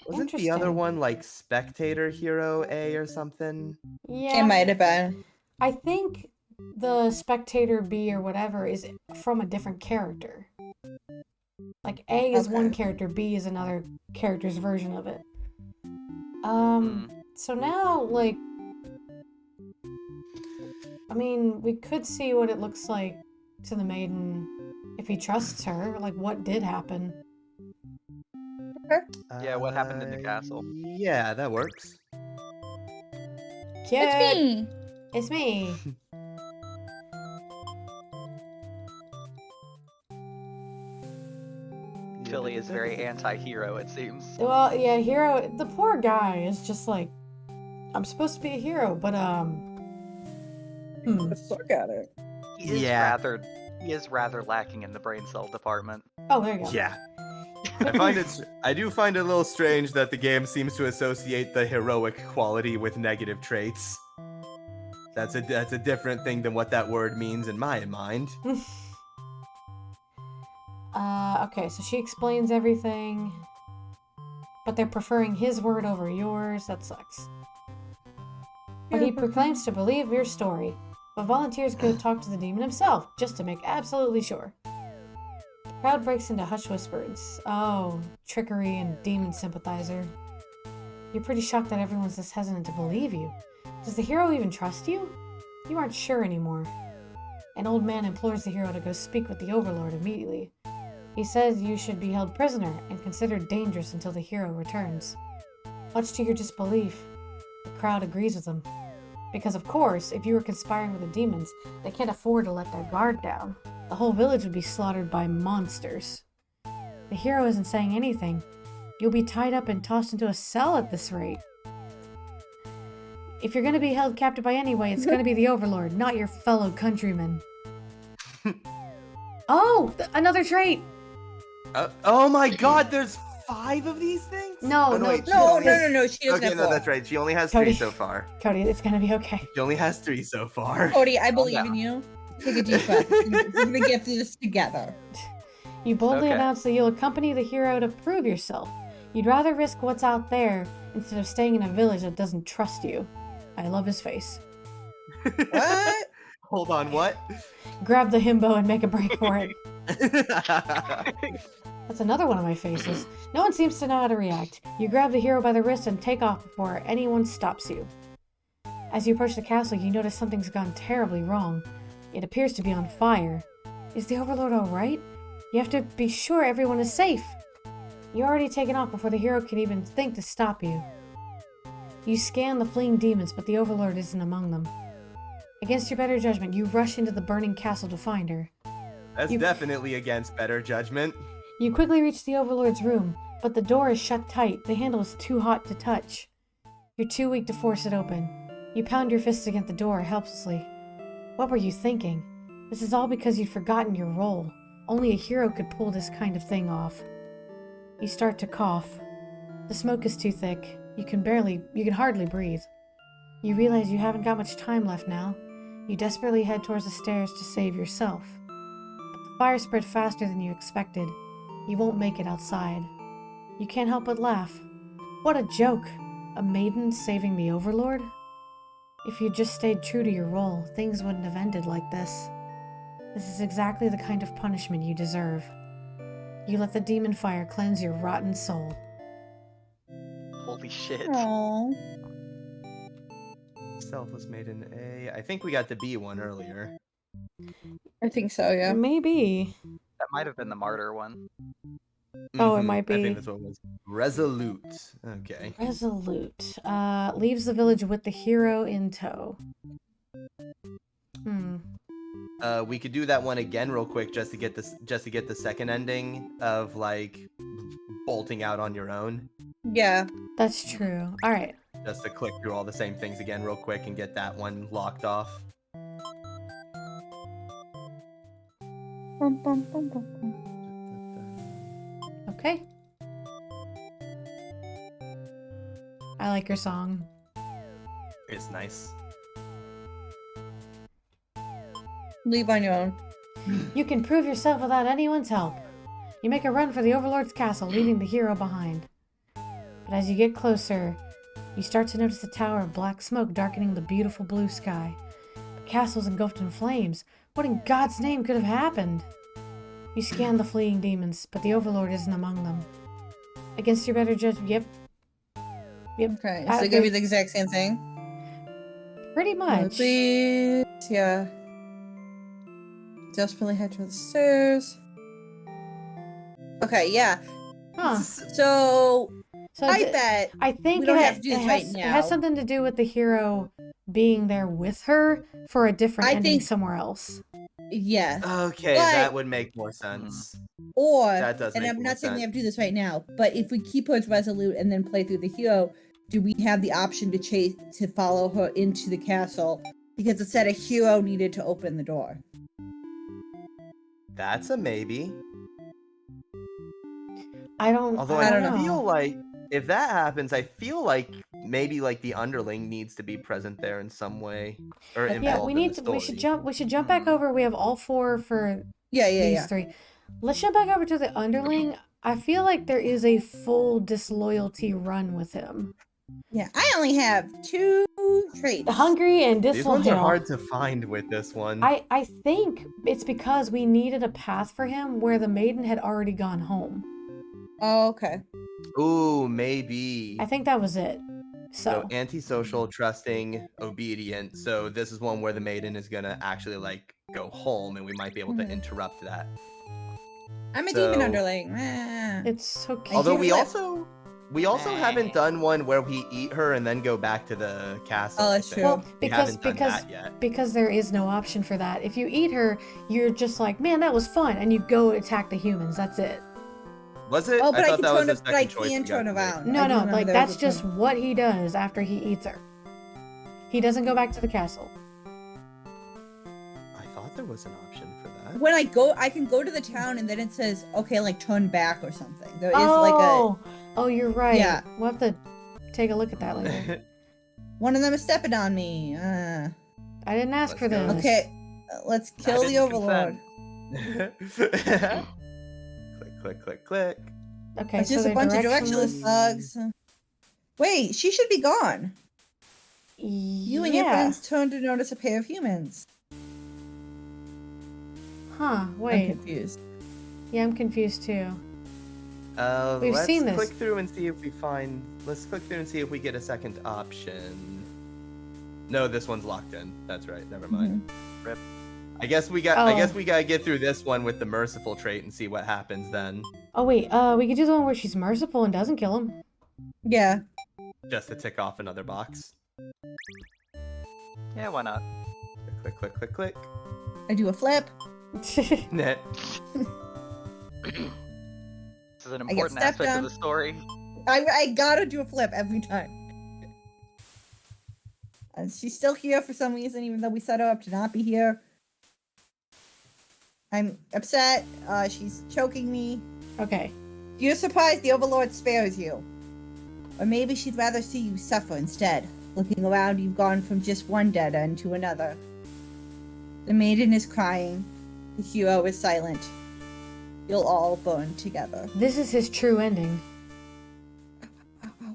Wasn't the other one like Spectator Hero A or something? Yeah. It might have been. I think the Spectator B or whatever is from a different character. Like A is one character, B is another character's version of it. So now, like, I mean, we could see what it looks like to the maiden if he trusts her. Like, what did happen? Yeah, what happened in the castle? Yeah, that works. Yeah, It's me. It's me. Philly is very anti-hero, it seems. Well, yeah, hero. The poor guy is just like, I'm supposed to be a hero, but Let's look at it. He is rather lacking in the brain cell department. Oh, there you go. Yeah. I do find it a little strange that the game seems to associate the heroic quality with negative traits. That's a different thing than what that word means in my mind. Okay, so she explains everything, but they're preferring his word over yours. That sucks. But he proclaims to believe your story, but volunteers go talk to the demon himself, just to make absolutely sure. The crowd breaks into hushed whispers. Oh, trickery and demon sympathizer. You're pretty shocked that everyone's this hesitant to believe you. Does the hero even trust you? You aren't sure anymore. An old man implores the hero to go speak with the Overlord immediately. He says you should be held prisoner and considered dangerous until the hero returns. Much to your disbelief, the crowd agrees with him. Because of course, if you were conspiring with the demons, they can't afford to let their guard down. The whole village would be slaughtered by monsters. The hero isn't saying anything. You'll be tied up and tossed into a cell at this rate. If you're gonna be held captive by anyway, it's gonna be the Overlord, not your fellow countrymen. Oh! Another trait! Oh my god, there's 5 of these things? No, Oh, no, wait, she No, only no, has- no, no. She doesn't Okay, have no, 4. that's right. She only has Cody. 3 so far. Cody, it's gonna be okay. She only has 3 so far. Cody, I believe down. in you. Take a deep breath. We're gonna get through this together. You boldly Okay. announce that you'll accompany the hero to prove yourself. You'd rather risk what's out there instead of staying in a village that doesn't trust you. I love his face. What? Hold on, what? Grab the himbo and make a break for it. That's another one of my faces. No one seems to know how to react. You grab the hero by the wrist and take off before anyone stops you. As you approach the castle, you notice something's gone terribly wrong. It appears to be on fire. Is the Overlord alright? You have to be sure everyone is safe. You're already taken off before the hero can even think to stop you. You scan the fleeing demons, but the Overlord isn't among them. Against your better judgment, you rush into the burning castle to find her. That's You- definitely against better judgment. You quickly reach the Overlord's room, but the door is shut tight. The handle is too hot to touch. You're too weak to force it open. You pound your fists against the door helplessly. What were you thinking? This is all because you'd forgotten your role. Only a hero could pull this kind of thing off. You start to cough. The smoke is too thick. You can hardly breathe. You realize you haven't got much time left now. You desperately head towards the stairs to save yourself. But the fire spread faster than you expected. You won't make it outside. You can't help but laugh. What a joke! A maiden saving the Overlord? If you'd just stayed true to your role, things wouldn't have ended like this. This is exactly the kind of punishment you deserve. You let the demon fire cleanse your rotten soul. Holy shit. Aww. Selfless maiden A. I think we got the B one earlier. I think so, yeah. Maybe. That might have been the martyr one. Oh, it Mhm, might I be. think that's what it was. Resolute. Okay. Resolute. Leaves the village with the hero in tow. We could do that one again real quick just to get the second ending of like bolting out on your own. Yeah. That's true. Alright. Just to click through all the same things again real quick and get that one locked off. Bum, bum, bum, bum, bum. Okay. I like your song. It's nice. Leave on your own. You can prove yourself without anyone's help. You make a run for the Overlord's castle, leaving the hero behind. But as you get closer, you start to notice the tower of black smoke darkening the beautiful blue sky. The castle's engulfed in flames. What in God's name could have happened? You scan the fleeing demons, but the Overlord isn't among them. Against your better judgment, yep. Okay, so they give you the exact same thing? Pretty much. Please, yeah. Desperately head to the stairs. Okay, yeah. Huh. So, So I th- bet I think we don't it, have to do it this has, right It has now. something to do with the hero being there with her for a different I ending think- somewhere else. yes. Okay, But- that would make more sense. Or, That does and make I'm more not saying we sense. have to do this right now, but if we keep her as Resolute and then play through the hero, do we have the option to follow her into the castle? Because it said a hero needed to open the door. That's a maybe. I don't. Although I I don't know. feel like if that happens, I feel like maybe like the underling needs to be present there in some way or involved Yeah, we in need the to. story. We should jump back over. We have all 4 for Yeah, yeah, these yeah. 3. Let's jump back over to the underling. I feel like there is a full disloyalty run with him. Yeah, I only have 2 traits. Hungry and These ones are disloyal. hard to find with this one. I think it's because we needed a path for him where the maiden had already gone home. Oh, okay. Ooh, maybe. I think that was it. So So antisocial, trusting, obedient. So this is one where the maiden is gonna actually like go home, and we might be able to Mhm. interrupt that. I'm a demon So- underling. Ah. it's so cute. Although do we flip. also We also haven't done one where we eat her and then go back to the castle. Oh, I that's think. true. Well, We haven't done that yet. because there is no option for that. If you eat her, you're just like, man, that was fun, and you go attack the humans. That's it. Was it? Oh, but I thought can that was turn, the but I second choice we can got turn to make. around. No, I do no, remember like there that's was a just turn- what he does after he eats her. He doesn't go back to the castle. I thought there was an option for that. When I go, I can go to the town and then it says, okay, like turn back or something. There is Oh, you're right. Yeah. We'll have to take a look at that later. one of them is stepping on me. I didn't ask for Let's go. this. Okay, let's kill the didn't overlord. Click, click, click. Okay, It's so just a they're bunch of directionless. directionless bugs. Wait, she should be gone. You and your Yeah. friends turned to notice a pair of humans. Huh, I'm wait. confused. Yeah, I'm confused too. We've Let's seen this. click through and see if we find. Let's click through and see if we get a second option. No, this one's locked in. That's right. Never mind. Rip. I guess we got. I Oh. guess we gotta get through this one with the merciful trait and see what happens then. Oh wait, we could do the one where she's merciful and doesn't kill him. Yeah. Just to tick off another box. Yeah, why not? Click, click, click, click. I do a flip. Net. This is an I get important stepped aspect on. of the story. I gotta do a flip every time. And she's still here for some reason, even though we set her up to not be here. I'm upset. She's choking me. Okay. You're surprised the Overlord spares you. Or maybe she'd rather see you suffer instead. Looking around, you've gone from just one dead end to another. The maiden is crying. The hero is silent. You'll all burn together. This is his true ending.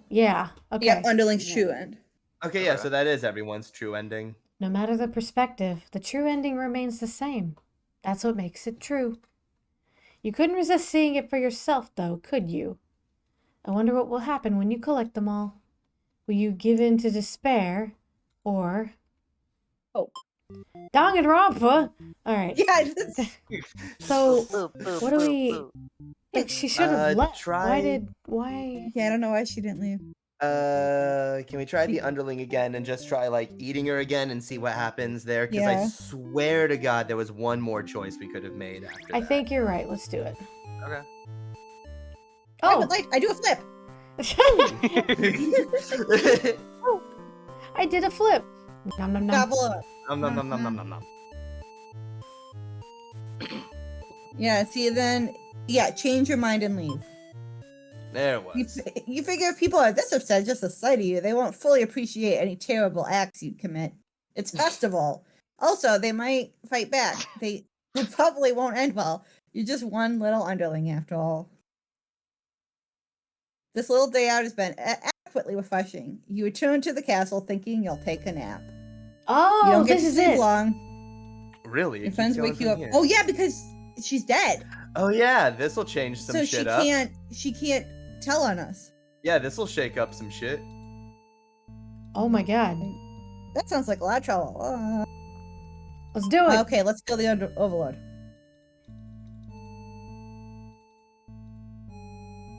Yeah, okay. Yeah, Underling's true end. Okay, yeah. So that is everyone's true ending. No matter the perspective, the true ending remains the same. That's what makes it true. You couldn't resist seeing it for yourself, though, could you? I wonder what will happen when you collect them all. Will you give in to despair, or... Hope. Danganronpa! Alright, Yeah, that's- so, Boop, boop, what do boop, we... boop. Like, she should have left. try- Why... yeah, I don't know why she didn't leave. Can we try the underling again and just try like eating her again and see what happens there? Because I Yeah. swear to God, there was one more choice we could have made after I that. think you're right, let's do it. Okay. I Oh! would like. I do a flip. I did a flip! Nom nom nom. Gobble up. Nom nom nom nom nom nom nom. Yeah. See, then, yeah, change your mind and leave. There it You, was. you figure if people are this upset just the sight of you, they won't fully appreciate any terrible acts you commit. It's festival. Also, they might fight back. They probably won't end well. You're just one little underling after all. This little day out has been adequately refreshing. You return to the castle thinking you'll take a nap. You Oh, don't get this to is sleep it! long. Really? It Your keeps friends going wake you from up. here. Oh yeah, because she's dead. Oh yeah, this will change some So shit up. she can't tell on us. Yeah, this will shake up some shit. Oh my god. That sounds like a lot of trouble. Let's do it! Okay, let's kill the Overlord.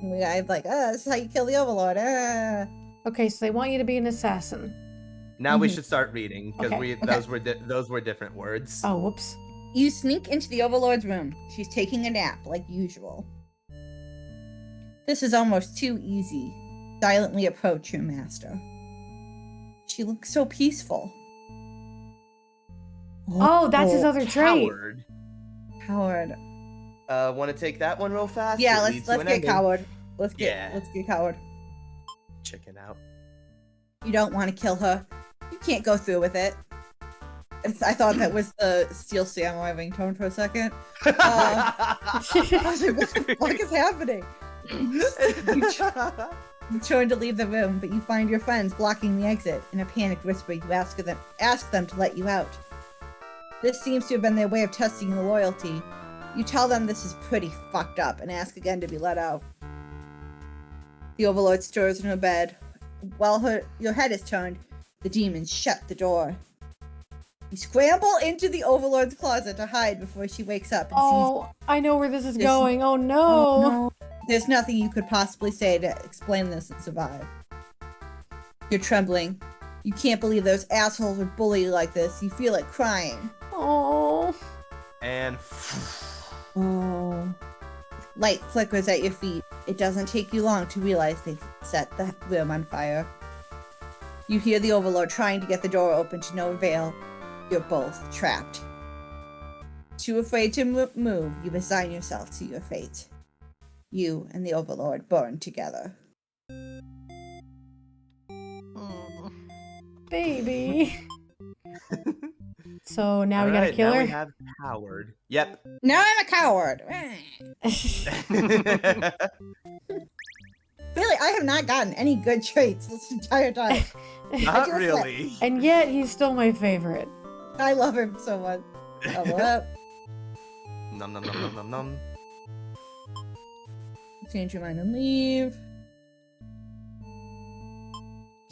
We got like, this is how you kill the Overlord. Okay, so they want you to be an assassin. Now we Mhm. should start reading because Okay, those were different words. Oh, whoops. You sneak into the Overlord's room. She's taking a nap, like usual. This is almost too easy. Silently approach your master. She looks so peaceful. Oh, that's his other trait. Coward. Coward. Want to take that one real fast? Yeah, It let's leads to an get ending. coward. Let's Yeah. get coward. Chicken out. You don't want to kill her. You can't go through with it. I thought that was the Steel Samurai ringtone for a second. I was like, what the fuck is happening? You turn to leave the room, but you find your friends blocking the exit. In a panicked whisper, you ask them to let you out. This seems to have been their way of testing your loyalty. You tell them this is pretty fucked up and ask again to be let out. The Overlord stirs in her bed. While your head is turned, the demons shut the door. You scramble into the Overlord's closet to hide before she wakes up and sees Oh, I know where this is This- going. Oh no. Oh, no. There's nothing you could possibly say to explain this and survive. You're trembling. You can't believe those assholes would bully you like this. You feel like crying. Oh. And Oh. Light flickers at your feet. It doesn't take you long to realize they've set the room on fire. You hear the Overlord trying to get the door open to no avail. You're both trapped. Too afraid to move, you resign yourself to your fate. You and the Overlord burn together. Baby. So now we gotta Alright, kill now her? we have Coward. Yep. Now I'm a coward! Really, I have not gotten any good traits this entire time. Not just really. And yet he's still my favorite. I love him so much. Level up. Nom nom nom nom nom nom. Change your mind and leave.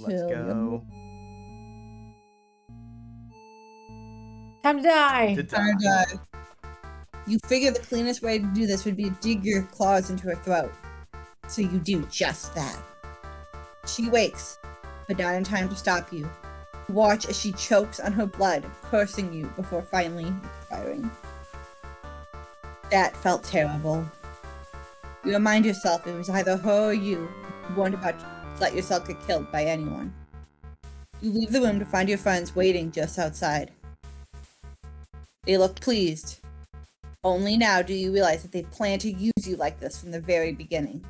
Let's Kill go. them. Time to die. To Time to die. die. You figure the cleanest way to do this would be to dig your claws into her throat. So you do just that. She wakes, but not in time to stop you. Watch as she chokes on her blood, cursing you before finally expiring. That felt terrible. You remind yourself it was either her or you who weren't about to let yourself get killed by anyone. You leave the room to find your friends waiting just outside. They look pleased. Only now do you realize that they plan to use you like this from the very beginning.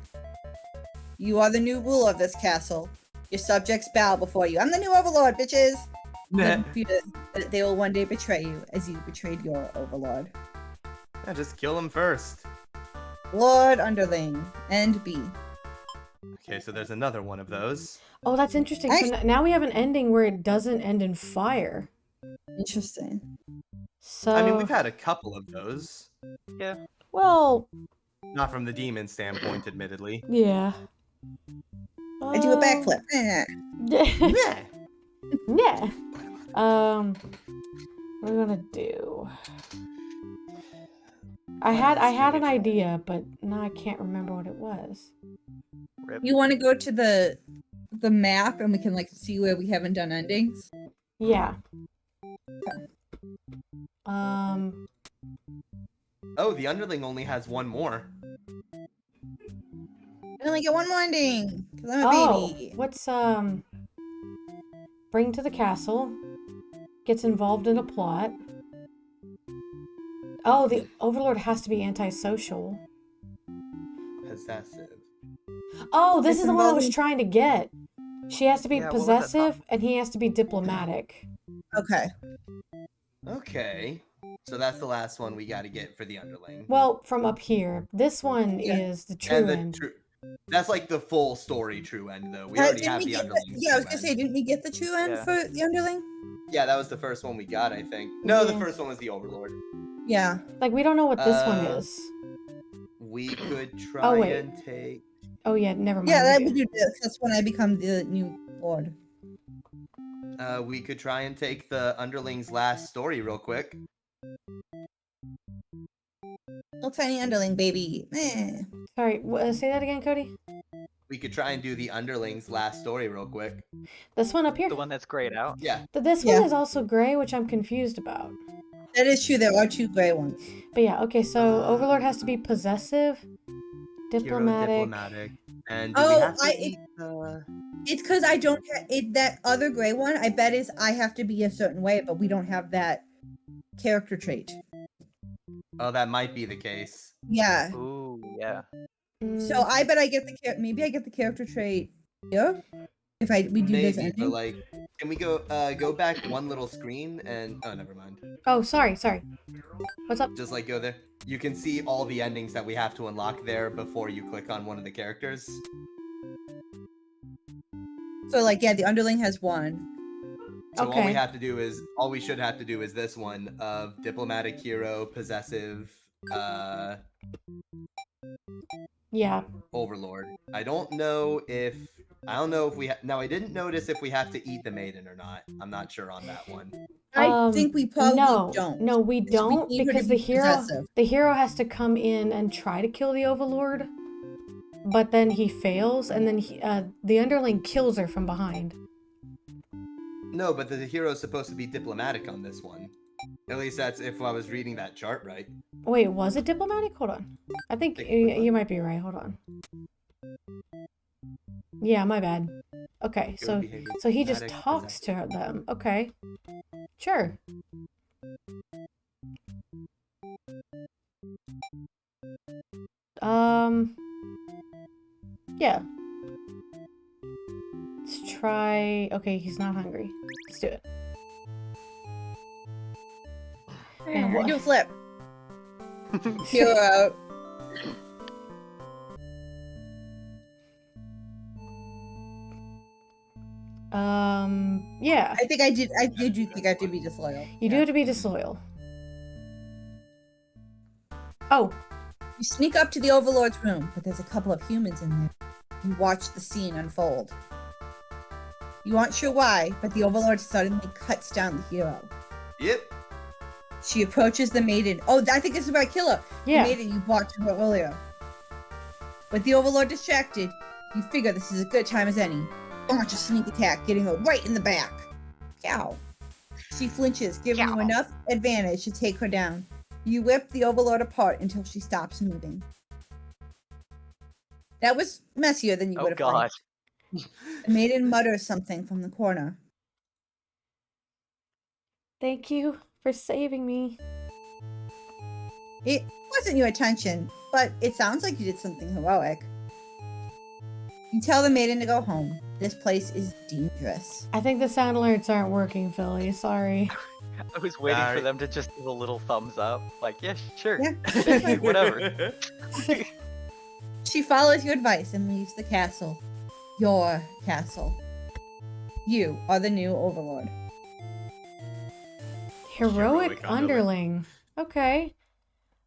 You are the new ruler of this castle. Your subjects bow before you. I'm the new overlord, bitches! Nah. That they will one day betray you as you betrayed your overlord. Yeah, just kill him first. Lord Underling, and B. Okay, so there's another one of those. Oh, that's interesting. So now we have an ending where it doesn't end in fire. Interesting. So I mean, we've had a couple of those. Yeah. well, Not from the demon standpoint, admittedly. yeah. I do a backflip. Yeah. Yeah. What are we gonna do? I had an idea, but now I can't remember what it was. Rip. You want to go to the map and we can like see where we haven't done endings? Yeah. Oh, the underling only has one more. I only get one more ending because I'm a Oh, baby. what's bring to the castle, gets involved in a plot. Oh, the Overlord has to be antisocial. Possessive. Oh, this It's is the one I was involving- trying to get. She has to be Yeah, what was that possessive, and he has to be diplomatic. Okay. Okay. So that's the last one we gotta get for the underling. Well, from up here. This one Yeah. is the true And the end. true. That's like the full story true end, though. We already Didn't have we the get underling. yeah, I was true gonna say, end. didn't we get the true end Yeah. for the underling? Yeah, that was the first one we got, I think. No, the Yeah. first one was the overlord. Yeah. Like, we don't know what this one Uh, is. We could try wait. and take. Oh, yeah, never mind. Yeah, that we would do this. That's when I become the new lord. We could try and take the underling's last story real quick. Little tiny underling baby. Eh. Sorry, say that again, Cody? We could try and do the underling's last story real quick. This one up here? The one that's grayed out. Yeah. This Yeah. one is also gray, which I'm confused about. That is true. There are two gray ones. But yeah, okay, so Overlord has to be possessive, Hero diplomatic. diplomatic. And do Oh, we have to I- eat the... It's because I don't. That other gray one, I bet is I have to be a certain way, but we don't have that character trait. Oh, that might be the case. Yeah. Ooh, yeah. So I bet I get the maybe I get the character trait here if we do this Maybe, but ending. like, can we go back one little screen and oh, never mind. Oh, sorry. What's up? Just like go there. You can see all the endings that we have to unlock there before you click on one of the characters. So like yeah, the underling has one. So all Okay. we have to do is all we should have to do is this one of diplomatic hero, possessive, Yeah. overlord. I don't know if we now I didn't notice if we have to eat the maiden or not. I'm not sure on that one. I think we probably no, don't. No, we because don't need her to because be possessive. the hero has to come in and try to kill the Overlord. but then he fails, and then the underling kills her from behind. No, but the hero's supposed to be diplomatic on this one. At least that's if I was reading that chart right. Wait, was it diplomatic? Hold on. I think you might be right. Hold on. Yeah, my bad. Okay, Good so behavior, he just diplomatic, talks to them. Okay. Sure. Yeah. Let's try... Okay, he's not hungry. Let's do it. And what- Do a flip. Hero. Yeah. I think I did think I have to be disloyal. You do have to be disloyal. Oh, You sneak up to the Overlord's room, but there's a couple of humans in there. You watch the scene unfold. You aren't sure why, but the Overlord suddenly cuts down the hero. Yep. She approaches the maiden. Oh, I think this is about Killer. yeah. The maiden you walked about earlier. With the Overlord distracted, you figure this is a good time as any. Launch a sneak attack, getting her right in the back. Cow. She flinches, giving you Cow. enough advantage to take her down. You whip the Overlord apart until she stops moving. That was messier than you Oh would have god. liked. The maiden mutters something from the corner. Thank you for saving me. It wasn't your intention, but it sounds like you did something heroic. You tell the maiden to go home. This place is dangerous. I think the sound alerts aren't working, Philly. Sorry. I was waiting Sorry. for them to just give a little thumbs up. Like, yeah, sure. Yeah. Whatever. She follows your advice and leaves the castle. Your castle. You are the new Overlord. Heroic Heroic underling. Okay.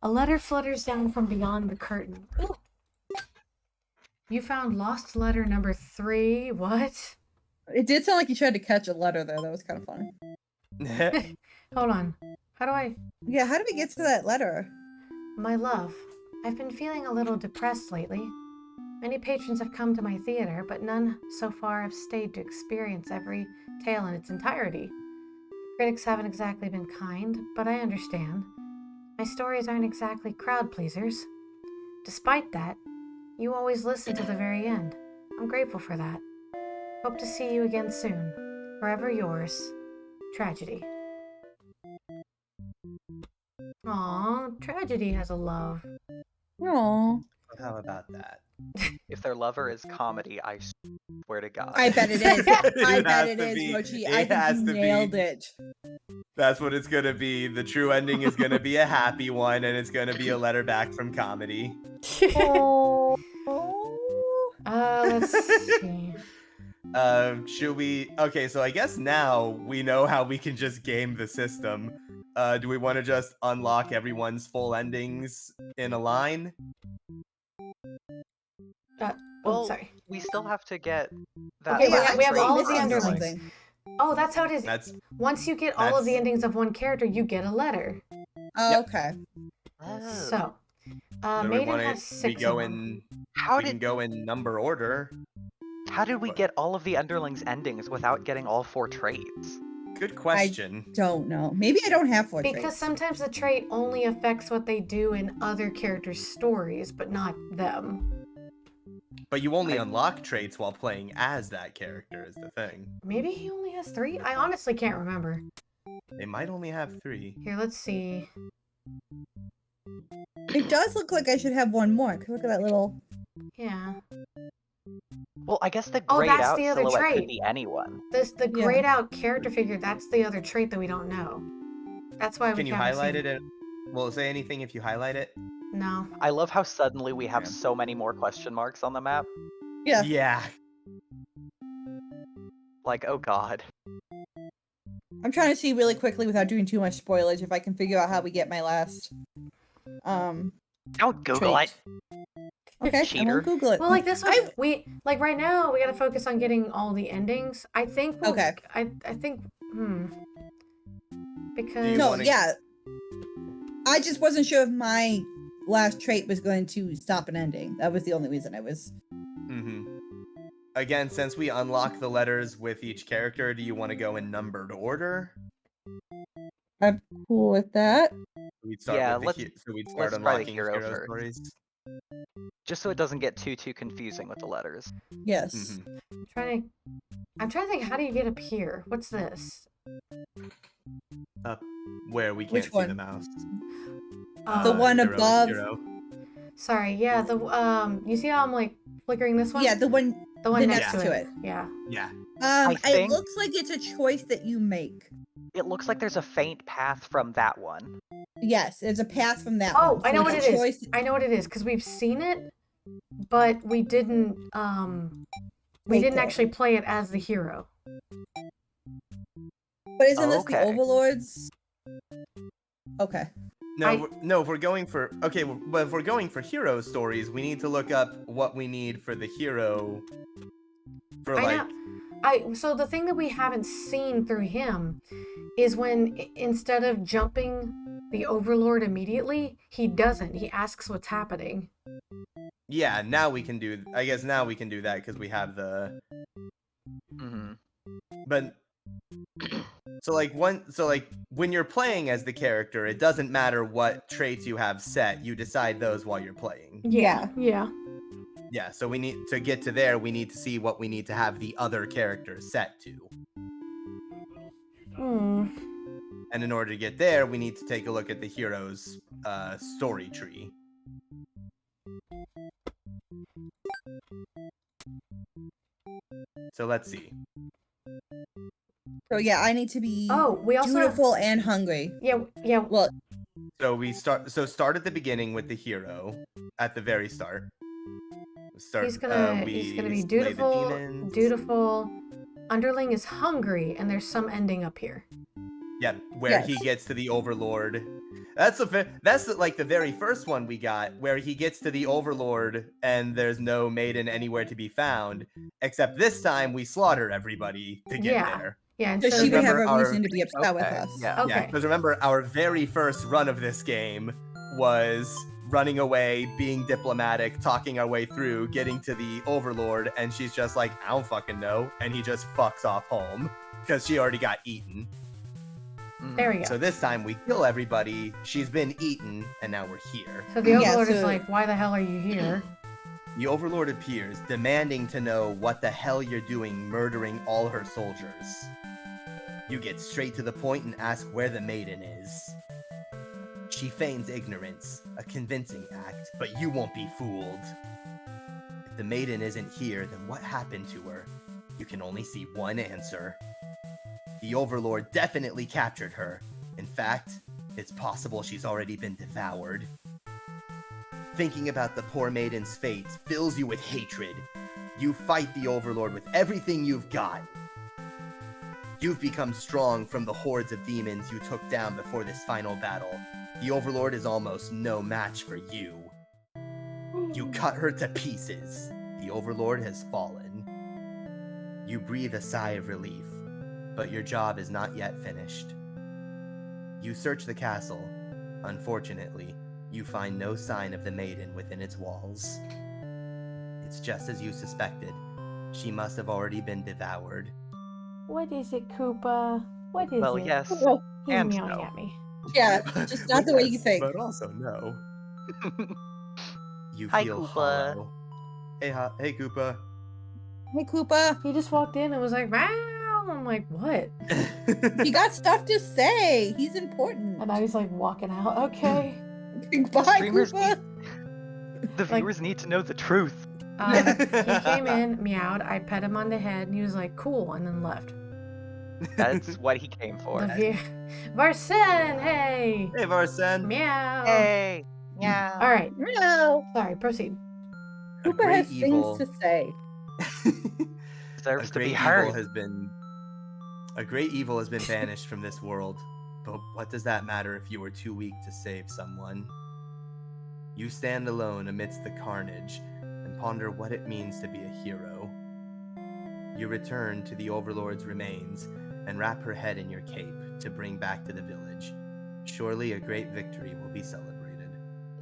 A letter flutters down from beyond the curtain. Ooh. You found lost letter number 3. What? It did sound like you tried to catch a letter there. That was kind of funny. Hold on. How do I... Yeah, how did we get to that letter? My love, I've been feeling a little depressed lately. Many patrons have come to my theater, but none so far have stayed to experience every tale in its entirety. Critics haven't exactly been kind, but I understand. My stories aren't exactly crowd pleasers. Despite that, you always listen to the very end. I'm grateful for that. Hope to see you again soon. Forever yours, Tragedy. Aw, Tragedy has a love. No. How about that? If their lover is comedy, I swear to God. I bet it is. I It bet has it to is, be. Mochi. It I think has you to be. nailed it. That's what it's gonna be. The true ending is gonna be a happy one, and it's gonna be a letter back from comedy. Oh. Let's see. Should we? Okay, so I guess now we know how we can just game the system. Do we want to just unlock everyone's full endings in a line? Oh, Well, sorry. we still have to get that. Okay, last we have trait all of the from underlings. Something. Oh, that's how it is. That's Once you get all of the that's- endings of one character, you get a letter. Oh, Yep. okay. Oh. So, do we Maiden wanna- has we 6 go of them. in. How We can did go in number order. how did we What? get all of the underlings endings without getting all 4 traits? Good question. Don't know. Maybe I don't have 4 Because traits. sometimes the trait only affects what they do in other characters' stories, but not them. But you only unlock traits while playing as that character is the thing. Maybe he only has 3? I honestly can't remember. They might only have 3. Here, let's see. It does look like I should have one more. 'Cause look at that little. Yeah. Well, I guess the Oh, grayed that's out the other silhouette trait. could be anyone. The Yeah. grayed out character figure, that's the other trait that we don't know. That's why we Can you haven't highlight seen it? Will it say anything if you highlight it? No. I love how suddenly we have Yeah. so many more question marks on the map. Yeah. Yeah. Like, oh god. I'm trying to see really quickly without doing too much spoilage if I can figure out how we get my last. Don't Google Trait. it. Okay, I Cheater. won't Google it. Well, like this one, I- we like right now we gotta focus on getting all the endings. I think. Okay. I think. Because Do you No, wanna- yeah. I just wasn't sure if my last trait was going to stop an ending. That was the only reason I was. Again, since we unlock the letters with each character, do you want to go in numbered order? I'm cool with that. We'd start Yeah, with so we'd start let's try the unlocking hero hero first. stories. Just so it doesn't get too confusing with the letters. Yes. I'm trying to think, how do you get up here? What's this? Up where we can't Which see one? the mouse. The one Hero, above. hero. Sorry, yeah, you see how I'm like flickering this one? Yeah, the one next to it. Yeah. Yeah. It think- looks like it's a choice that you make. It looks like there's a faint path from that one. Yes, there's a path from that Oh, one. I know it's what a it is. choice- I know what it is, because we've seen it, but we didn't Wait, didn't though. actually play it as the hero. But isn't this the Okay. Overlords? Okay. No, if we're going for but if we're going for hero stories, we need to look up what we need for the hero. For So the thing that we haven't seen through him is when instead of jumping the Overlord immediately, he doesn't. He asks what's happening. yeah, now we can do. I guess now we can do that because we have the. But so when you're playing as the character, it doesn't matter what traits you have set. You decide those while you're playing. Yeah. Yeah, so we need to get to there. We need to see what we need to have the other characters set to. And in order to get there, we need to take a look at the hero's story tree. So let's see. So yeah, I need to be We also dutiful and hungry. Yeah. Well, So start at the beginning with the hero at the very start. He's gonna be dutiful. Underling is hungry, and there's some ending up here. Yeah, where he gets to the Overlord. That's like the very first one we got, where he gets to the Overlord and there's no maiden anywhere to be found. Except this time we slaughter everybody to get there. Yeah, so she would have remember a reason to be upset with Okay, us. yeah. Okay. Because remember, our very first run of this game was running away, being diplomatic, talking our way through, getting to the Overlord, and she's just like, I don't fucking know, and he just fucks off home because she already got eaten. There we go. So this time we kill everybody, she's been eaten, and now we're here. So the Overlord is like, why the hell are you here? The Overlord appears, demanding to know what the hell you're doing murdering all her soldiers. You get straight to the point and ask where the maiden is. She feigns ignorance, a convincing act, but you won't be fooled. If the maiden isn't here, then what happened to her? You can only see one answer. The Overlord definitely captured her. In fact, it's possible she's already been devoured. Thinking about the poor maiden's fate fills you with hatred. You fight the Overlord with everything you've got. You've become strong from the hordes of demons you took down before this final battle. The Overlord is almost no match for you. You cut her to pieces. The Overlord has fallen. You breathe a sigh of relief, but your job is not yet finished. You search the castle. Unfortunately, you find no sign of the maiden within its walls. It's just as you suspected. She must have already been devoured. What is it, Koopa? What is Well, it? yes. Well, He's and meowing no. at me. yeah, just not the way you Yes, think. But also no. You Hi, feel Koopa. hollow. Hey, hey, Koopa. Hey, Koopa. He just walked in and was like, "Meow." I'm like, what? He got stuff to say. He's important. And now he's like walking out. Okay. Bye, Streamers Koopa. The viewers need to know the truth. He came in, meowed. I pet him on the head, and he was like, "Cool," and then left. That's what he came for. Varsen, hey. Hey, Varsen. Meow. Hey. Yeah. All right. No. Sorry. Proceed. A Koopa great has evil. things to say. Deserves A to be great heard. A great evil has been banished from this world. But what does that matter if you were too weak to save someone? You stand alone amidst the carnage and ponder what it means to be a hero. You return to the Overlord's remains and wrap her head in your cape to bring back to the village. Surely a great victory will be celebrated.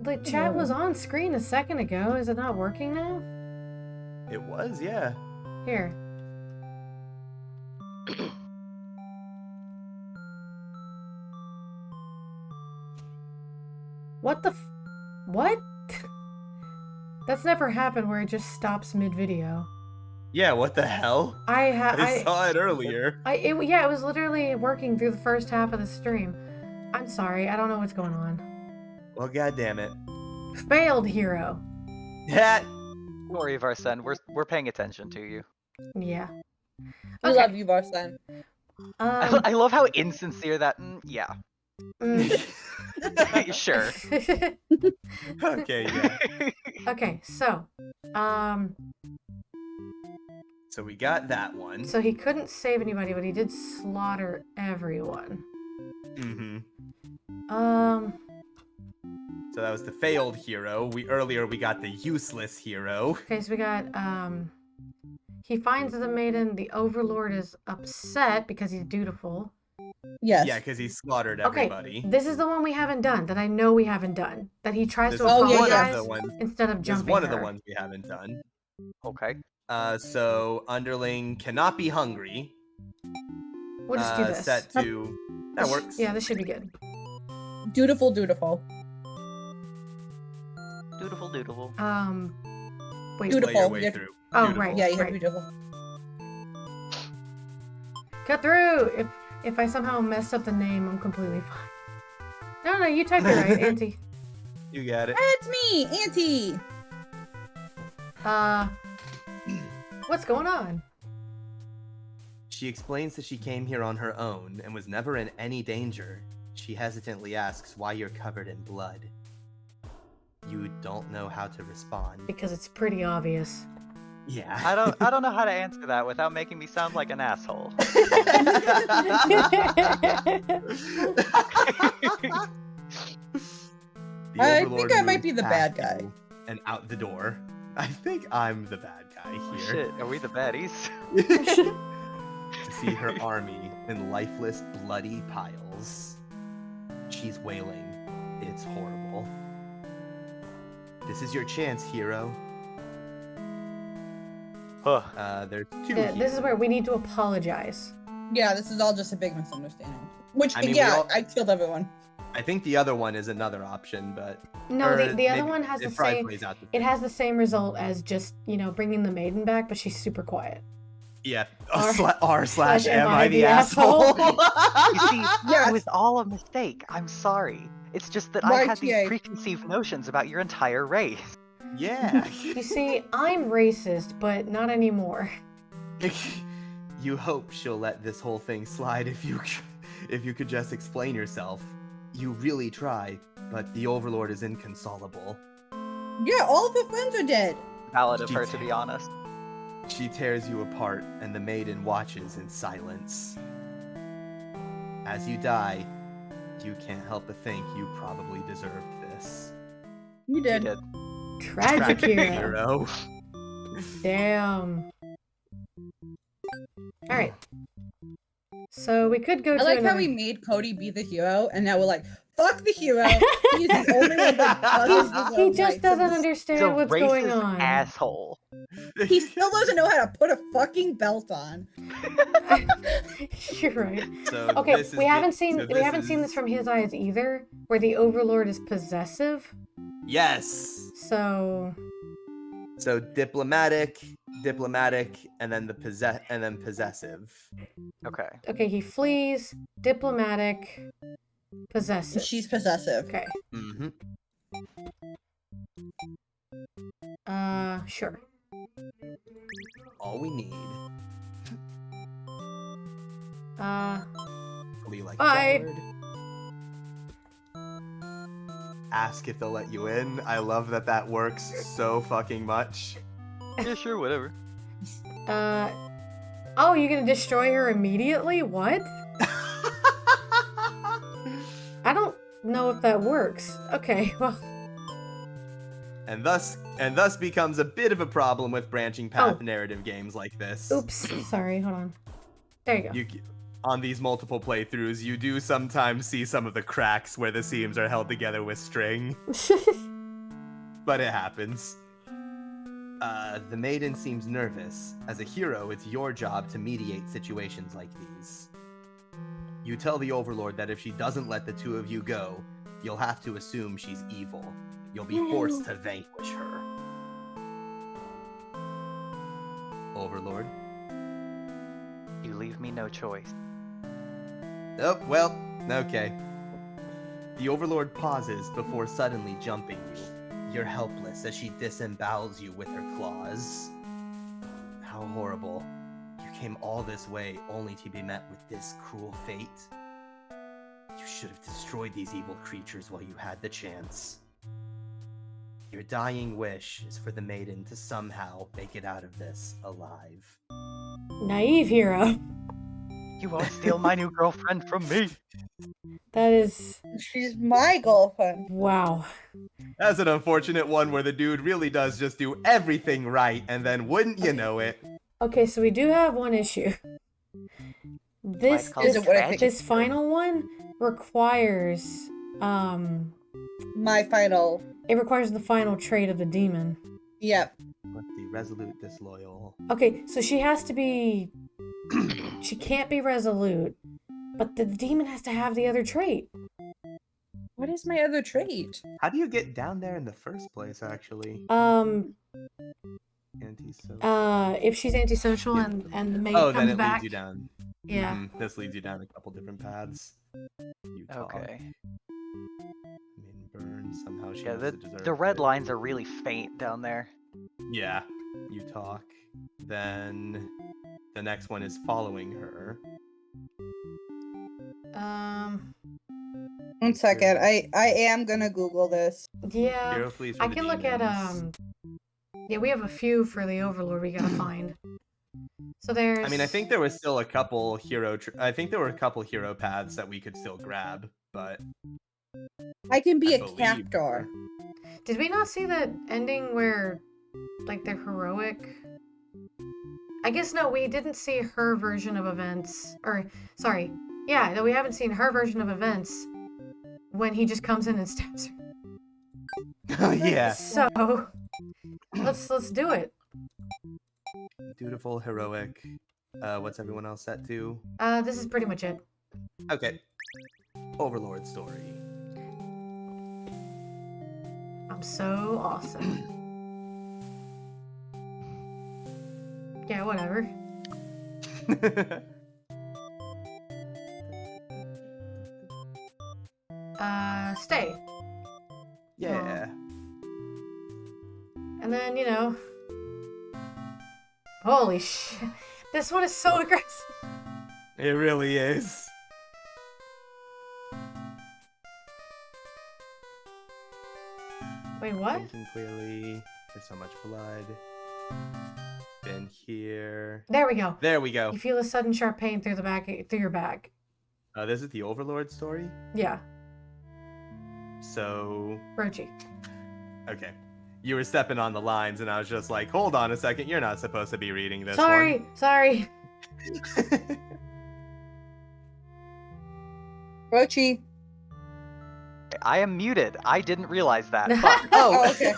the chat was on screen a second ago. Is it not working now? It was, yeah. Here. What the what? That's never happened where it just stops mid-video. Yeah, what the hell? I saw it earlier. Yeah, it was literally working through the first half of the stream. I'm sorry, I don't know what's going on. Well, goddamn it. Failed hero. Yeah. Don't worry, Varsen. We're paying attention to you. Yeah. I love you, Varsen. I love how insincere that. Yeah. Sure. Okay, yeah. Okay, so, So we got that one. so he couldn't save anybody, but he did slaughter everyone. Mm-hmm. So that was the failed hero. Earlier we got the useless hero. okay, so we got, he finds the maiden, the Overlord is upset because he's dutiful. Yes. Yeah, because he slaughtered Okay, everybody. this is the one we haven't done, that I know we haven't done. That he tries This to is apologize yeah. one of the ones. instead of This is jumping one of the her. ones we haven't done. Okay. So underling cannot be hungry. We'll just do this. Set to that works. Yeah, this should be good. Dutiful, dutiful. Dutiful, dutiful. Wait. Dutiful. Play your way Yeah. through. Oh, Beautiful. right. Yeah, you have to be dutiful. Cut through! If I somehow messed up the name, I'm completely fine. No, you typed it right, Auntie. You got it. It's me, Auntie. What's going on? She explains that she came here on her own and was never in any danger. She hesitantly asks why you're covered in blood. You don't know how to respond. Because it's pretty obvious. Yeah. I don't know how to answer that without making me sound like an asshole. I think I might be the bad guy. And out the door. I think I'm the bad guy Oh, here. shit, are we the baddies? To see her army in lifeless, bloody piles. She's wailing. It's horrible. This is your chance, hero. There's two Yeah, this is here. where we need to apologize. Yeah, this is all just a big misunderstanding. Which, I mean, yeah, we all- I killed everyone. I think the other one is another option, but No, or the other maybe one has the it probably same. plays out the It has the same result as just bringing the maiden back, but she's super quiet. Yeah. R/M Am I the asshole? You see, Yes. it was all a mistake. I'm sorry. It's just that I Right, had these yeah. preconceived notions about your entire race. Yeah. You see, I'm racist, but not anymore. You hope she'll let this whole thing slide if you could just explain yourself. You really try, but the Overlord is inconsolable. Yeah, all of the friends are dead. Valid of her, Jeez. to be honest. She tears you apart, and the maiden watches in silence. As you die, you can't help but think you probably deserved this. You You did. did. Tragic hero. hero. Damn. All right. So we could go I to like another... how we made Cody be the hero, and now we're like, fuck the hero. He's the only one that does his He own just rights. doesn't He's a understand what's going racist on. asshole. He still doesn't know how to put a fucking belt on. You're right. So Okay, this is we haven't seen so we haven't seen is- this from his eyes either, where the Overlord is possessive. Yes. So So diplomatic, and then possessive. Okay. okay, he flees, diplomatic, possessive. She's possessive. Okay. Mm-hmm. Sure. All we need. Hopefully, like Bye. guard. Ask if they'll let you in. I love that works so fucking much. Yeah, sure, whatever. Oh, you're gonna destroy her immediately? What? I don't know if that works. Okay, well. and thus becomes a bit of a problem with branching path Oh. narrative games like this. Oops. Sorry, hold on. There you go. On these multiple playthroughs, you do sometimes see some of the cracks where the seams are held together with string. but it happens. The maiden seems nervous. As a hero, it's your job to mediate situations like these. You tell the Overlord that if she doesn't let the two of you go, you'll have to assume she's evil. You'll be forced to vanquish her. Overlord? You leave me no choice. Oh, well, okay. The Overlord pauses before suddenly jumping you. You're helpless as she disembowels you with her claws. How horrible. You came all this way only to be met with this cruel fate. You should have destroyed these evil creatures while you had the chance. Your dying wish is for the maiden to somehow make it out of this alive. Naive hero. You won't steal my new girlfriend from me. That is... She's my girlfriend. Wow. That's an unfortunate one where the dude really does just do everything right, and then wouldn't you know it? Okay, so we do have one issue. This this final one requires My final. it requires the final trait of the demon. Yep. Let's see, resolute, disloyal. Okay, so she has to be she can't be resolute, but the demon has to have the other trait. What is my other trait? How do you get down there in the first place, actually? Antisocial. If she's antisocial and the maid Oh, comes then it back. leads you down. Yeah. This leads you down a couple different paths. You talk. Okay. I mean, burn. Somehow she Yeah, must have deserved the red it. lines are really faint down there. Yeah. You talk. Then the next one is following her. 1 second. I am gonna Google this. Yeah. Hero flees I from the can look at demons. yeah, we have a few for the Overlord we gotta find. So there's I mean, I think there was still a couple hero. I think there were a couple hero paths that we could still grab, but I can be I a believe- captor. Did we not see that ending where like they're heroic? I guess no, we didn't see her version of events. Or sorry. Yeah, no, we haven't seen her version of events when he just comes in and stabs her. Oh yeah. So let's do it. Dutiful, heroic. What's everyone else set to? This is pretty much it. Okay. Overlord story. I'm so awesome. Yeah, whatever. Stay. Yeah. And then, you know. Holy shit. This one is so aggressive. It really is. Wait, what? Thinking clearly. There's so much blood. Been here. There we go. There we go. You feel a sudden sharp pain through your back. This is the Overlord story. Yeah, So, Rochi. okay. You were stepping on the lines, and I was just like, hold on a second. You're not supposed to be reading this Sorry. one. Rochi. I am muted. I didn't realize that. Oh. Fuck. Oh, okay.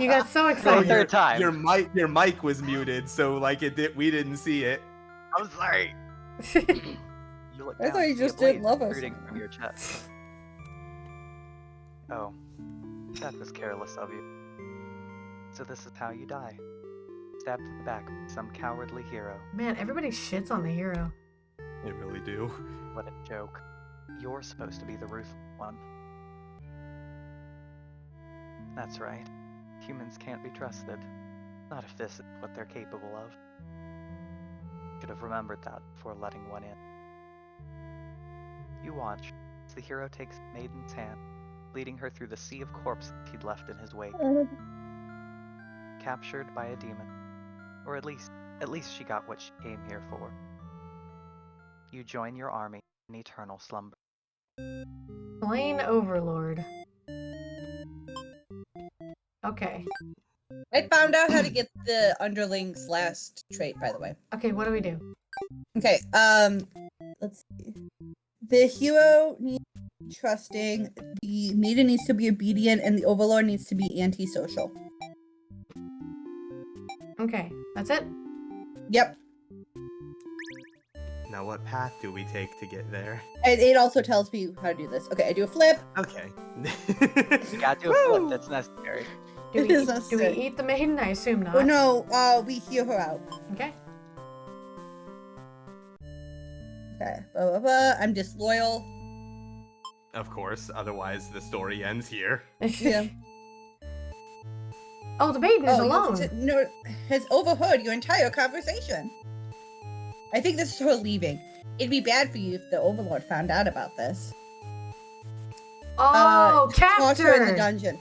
You got so For the excited. third time. Your mic was muted, so like we didn't see it. I'm sorry. You look I down thought you and see a just didn't blade love us. protruding from your chest. Oh, that was careless of you. So this is how you die. Stabbed in the back by some cowardly hero. Man, everybody shits on the hero. They really do. What a joke. You're supposed to be the ruthless one. That's right. Humans can't be trusted. Not if this is what they're capable of. Should have remembered that before letting one in. You watch as the hero takes the maiden's hand, leading her through the sea of corpses he'd left in his wake. Captured by a demon. Or at least she got what she came here for. You join your army in eternal slumber. Plain Overlord. Okay. I found out how to get the underling's last trait, by the way. Okay, what do we do? Okay, let's see. The hero needs trusting, the maiden needs to be obedient, and the overlord needs to be antisocial. Okay, that's it? Yep. Now, what path do we take to get there? And it also tells me how to do this. Okay, I do a flip. Okay. You gotta do a flip that's necessary. Do It we, is do we necessary. eat the maiden? I assume not. Oh no, we hear her out. Okay. Okay, blah, blah, blah. I'm disloyal. Of course, otherwise the story ends here. Yeah. Oh, the maiden is you alone. no, has overheard your entire conversation. I think this is her leaving. It'd be bad for you if the overlord found out about this. Oh, Toss her in the captor. dungeon.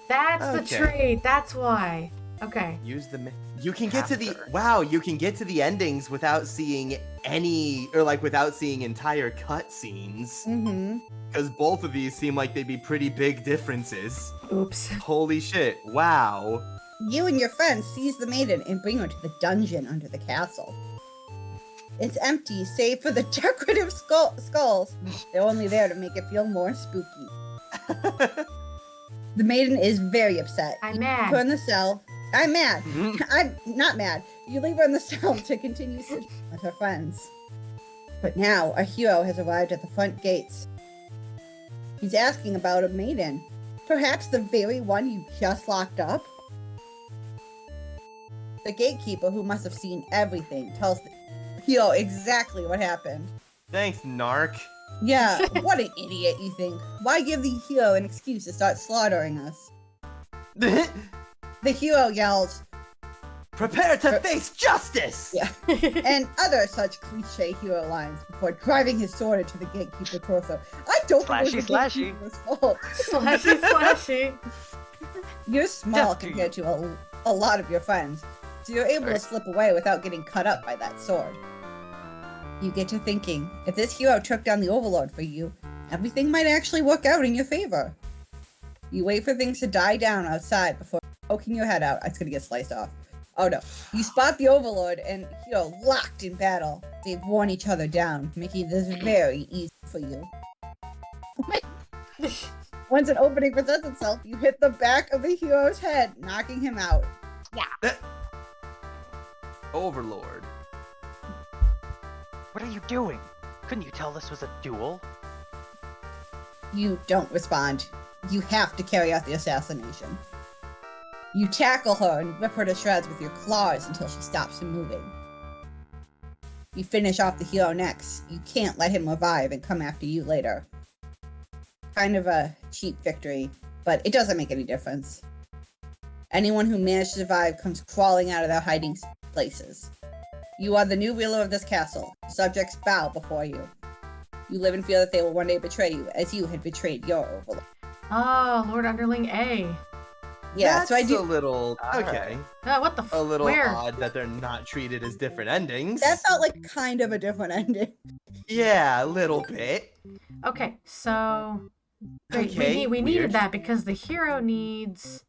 That's the Okay. trait. That's why. Okay. Use the. You can get to the. Captor. Wow, you can get to the endings without seeing any, or like without seeing entire cutscenes. Mm-hmm. Because both of these seem like they'd be pretty big differences. Oops. Holy shit! Wow. You and your friends seize the maiden and bring her to the dungeon under the castle. It's empty, save for the decorative skulls. They're only there to make it feel more spooky. The maiden is very upset. I'm You mad. leave her in the cell. I'm mad. I'm not mad. You leave her in the cell to continue sleeping with her friends. But now, a hero has arrived at the front gates. He's asking about a maiden. Perhaps the very one you just locked up? The gatekeeper, who must have seen everything, tells the hero exactly what happened. Thanks, Narc. Yeah, what an idiot, you think. Why give the hero an excuse to start slaughtering us? The hero yells, Prepare to face justice! yeah, and other such cliche hero lines before driving his sword into the gatekeeper torso. I don't think it was the Slashy, gatekeeper's fault. Slashy, slashy. You're small Just do compared to a lot of your friends, so you're able to slip away without getting cut up by that sword. You get to thinking, if this hero took down the Overlord for you, everything might actually work out in your favor. You wait for things to die down outside before poking your head out. It's gonna get sliced off. Oh no. You spot the Overlord and hero locked in battle. They've worn each other down, making this very easy for you. Once an opening presents itself, you hit the back of the hero's head, knocking him out. Overlord. What are you doing? Couldn't you tell this was a duel? You don't respond. You have to carry out the assassination. You tackle her and rip her to shreds with your claws until she stops from moving. You finish off the hero next. You can't let him revive and come after you later. Kind of a cheap victory, but it doesn't make any difference. Anyone who managed to survive comes crawling out of their hiding places. You are the new ruler of this castle. Subjects bow before you. You live in fear that they will one day betray you, as you had betrayed your overlord. Oh, Lord Underling A. Yeah, so I That's a do. little Alright. okay. What the A little Where? odd that they're not treated as different endings. That felt like kind of a different ending. Yeah, a little bit. Okay, so... Wait, Okay, we needed weird. that because the hero needs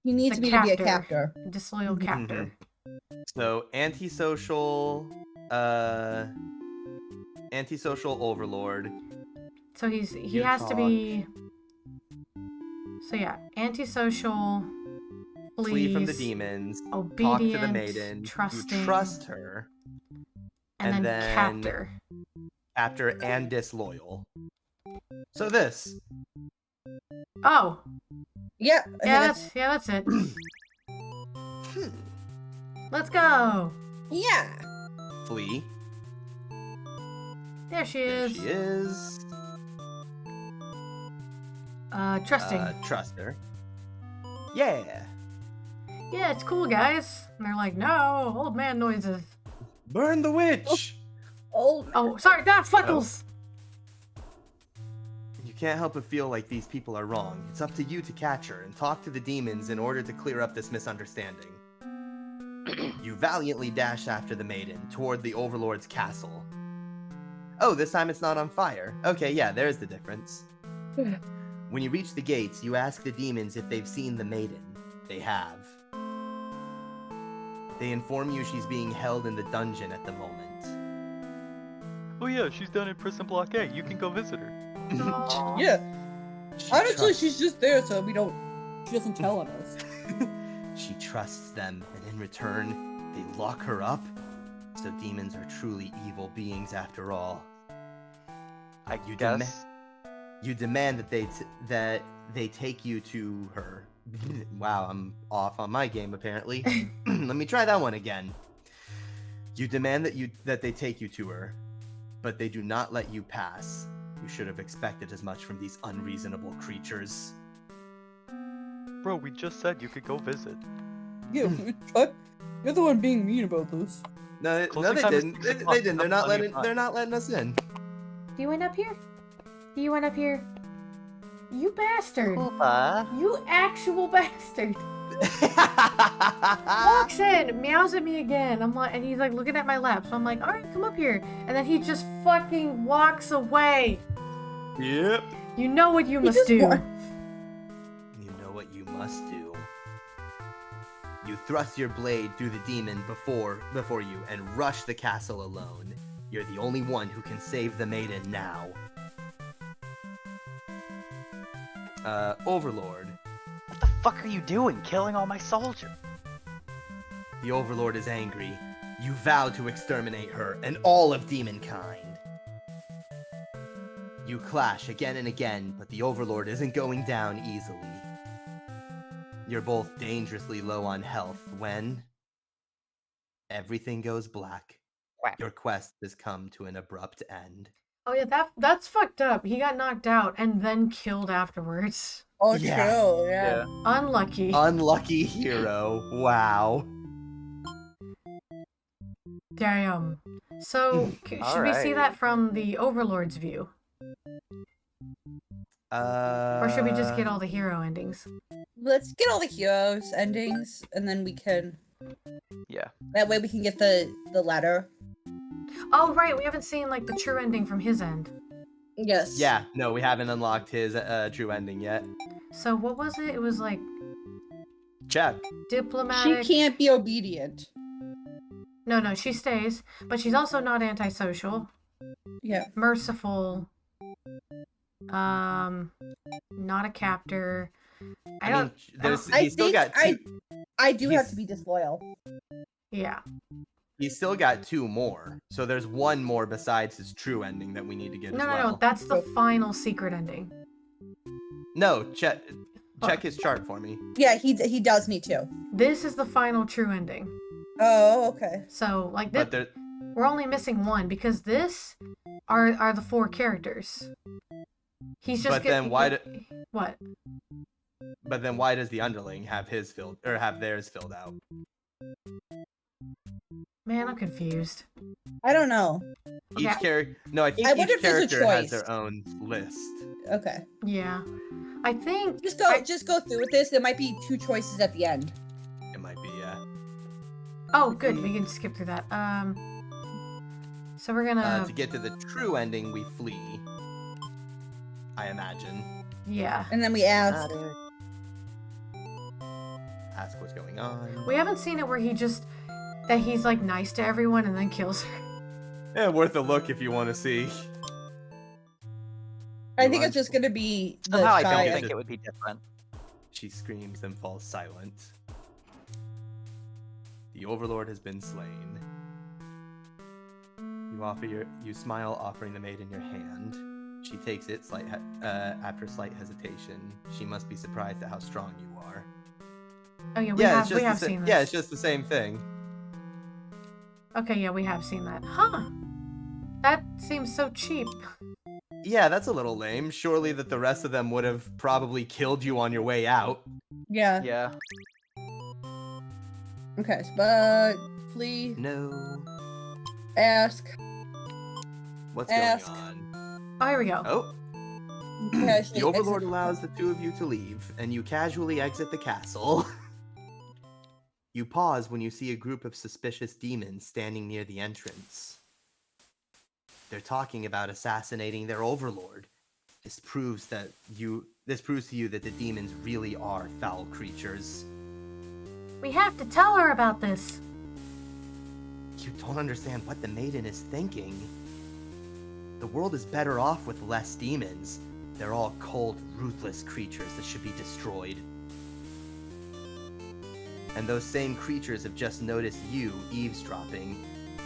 He needs The me to be a captor. captor. a disloyal Mhm. captor. So antisocial, antisocial overlord. So he You has to talk. be... So yeah, antisocial, Flee from the flees, demons. obedient, Talk to the maiden. trusting, You trust her. and and then then- captor. Captor and disloyal. So this. Oh, Yeah. yeah, that's it. Let's go. Yeah. Flee. There she There is. she is. Trusting. Trust her. Yeah. Yeah, it's cool, guys. And they're like, no, old man noises. Burn the witch! Oh. Oh, sorry, Freckles. You can't help but feel like these people are wrong. It's up to you to catch her and talk to the demons in order to clear up this misunderstanding. You valiantly dash after the maiden, toward the Overlord's castle. Oh, this time it's not on fire. Okay, yeah, there's the difference. When you reach the gates, you ask the demons if they've seen the maiden. They have. They inform you she's being held in the dungeon at the moment. Oh yeah, she's down in prison block A. You can go visit her. Aw. Yeah. She Honestly, trusts- she's just there so she doesn't tell on us. She trusts them, and in return, they lock her up. So demons are truly evil beings after all. I You guess. You demand that they take you to her. Wow, I'm off on my game apparently. Let me try that one again. You demand that they take you to her, but they do not let you pass. You should have expected as much from these unreasonable creatures. Bro, we just said you could go visit. Yeah, what? You're the one being mean about this. No, Closing they time is didn't. 6 They o'clock. didn't. They're Have not plenty of letting. time. They're not letting us in. You went up here? You went up here? You bastard! Poopa. You actual bastard! Walks in, meows at me again. I'm like, and he's like looking at my lap. So I'm like, all right, come up here. And then he just fucking walks away. Yep. You know what you He must just do. wa- You know what you must do. You thrust your blade through the demon before you and rush the castle alone. You're the only one who can save the maiden now. Overlord. What the fuck are you doing? Killing all my soldiers? The Overlord is angry. You vow to exterminate her and all of demonkind. You clash again and again, but the Overlord isn't going down easily. You're both dangerously low on health when everything goes black. Quack. Your quest has come to an abrupt end. Oh yeah, that's fucked up. He got knocked out and then killed afterwards. Oh, Yeah. true, yeah. Unlucky. Unlucky hero. Wow. Damn. So, should we see Alright. that from the Overlord's view? Or should we just get all the hero endings? Let's get all the heroes endings, and then we can. Yeah. That way we can get the letter. Oh, right, we haven't seen, like, the true ending from his end. Yes. Yeah, no, we haven't unlocked his true ending yet. So, what was it? It was, like, Check. She diplomatic. can't be obedient. No, she stays. But she's also not antisocial. Yeah. Merciful. Not a captor. I mean, don't. there's, I he's still think got two. I do have He's- to be disloyal. Yeah. He's still got two more. So there's one more besides his true ending that we need to get No, as well. no. That's the final secret ending. No, check his chart for me. Yeah, he does need to. This is the final true ending. Oh, okay. So, like, But this, there, we're only missing one because this are the 4 characters. He's just. But then why What? but then why does the underling have his filled or have theirs filled out? Man, I'm confused. I don't know. Each Okay. character. No, I think I wonder each if there's a character has choice. their own list. Okay. Yeah. I think. Just go through with this. There might be 2 choices at the end. It might be, yeah. Oh, good. We can skip through that. So we're gonna. To get to the true ending, we flee. I imagine. Yeah. And then we ask. Ask what's going on. We haven't seen it where he's like nice to everyone and then kills her. Yeah, worth a look if you want to see. I think it's just gonna be the Somehow I don't child. think it would be different. She screams and falls silent. The Overlord has been slain. You smile, offering the maiden your hand. She takes it after slight hesitation. She must be surprised at how strong you are. Oh yeah, Yeah, we have seen this. Yeah, it's just the same thing. Okay, yeah, we have seen that. Huh. That seems so cheap. Yeah, that's a little lame. Surely that the rest of them would have probably killed you on your way out. Yeah. Yeah. Okay, but flee, No. ask. What's Ask. going on? Oh, here we go. Oh, Casually the Overlord exit. allows the two of you to leave, and you casually exit the castle. You pause when you see a group of suspicious demons standing near the entrance. They're talking about assassinating their Overlord. This proves to you that the demons really are foul creatures. We have to tell her about this. You don't understand what the maiden is thinking. The world is better off with less demons. They're all cold, ruthless creatures that should be destroyed. And those same creatures have just noticed you eavesdropping.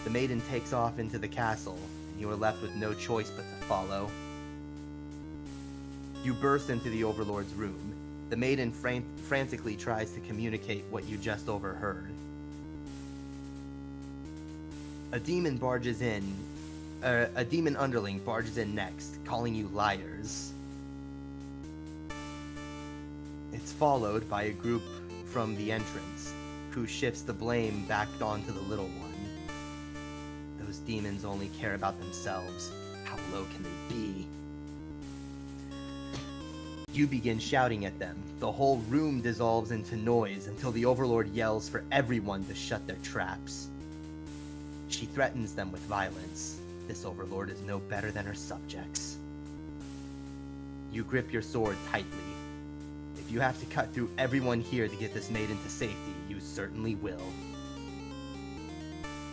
The maiden takes off into the castle, and you are left with no choice but to follow. You burst into the Overlord's room. The maiden frantically tries to communicate what you just overheard. A demon underling barges in next, calling you liars. It's followed by a group from the entrance, who shifts the blame back onto the little one. Those demons only care about themselves. How low can they be? You begin shouting at them. The whole room dissolves into noise until the Overlord yells for everyone to shut their traps. She threatens them with violence. This Overlord is no better than her subjects. You grip your sword tightly. If you have to cut through everyone here to get this maiden to safety, you certainly will.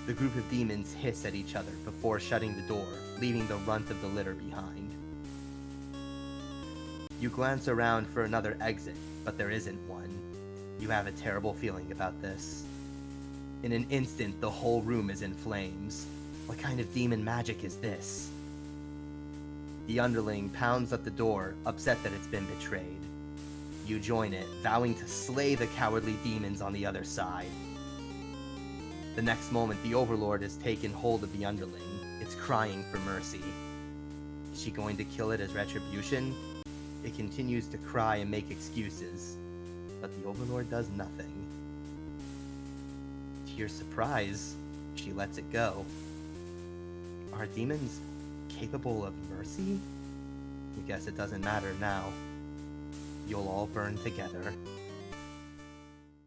The group of demons hiss at each other before shutting the door, leaving the runt of the litter behind. You glance around for another exit, but there isn't one. You have a terrible feeling about this. In an instant, the whole room is in flames. What kind of demon magic is this? The underling pounds at the door, upset that it's been betrayed. You join it, vowing to slay the cowardly demons on the other side. The next moment, the Overlord has taken hold of the underling. It's crying for mercy. Is she going to kill it as retribution? It continues to cry and make excuses, but the Overlord does nothing. To your surprise, she lets it go. Are demons capable of mercy? You guess it doesn't matter now. You'll all burn together.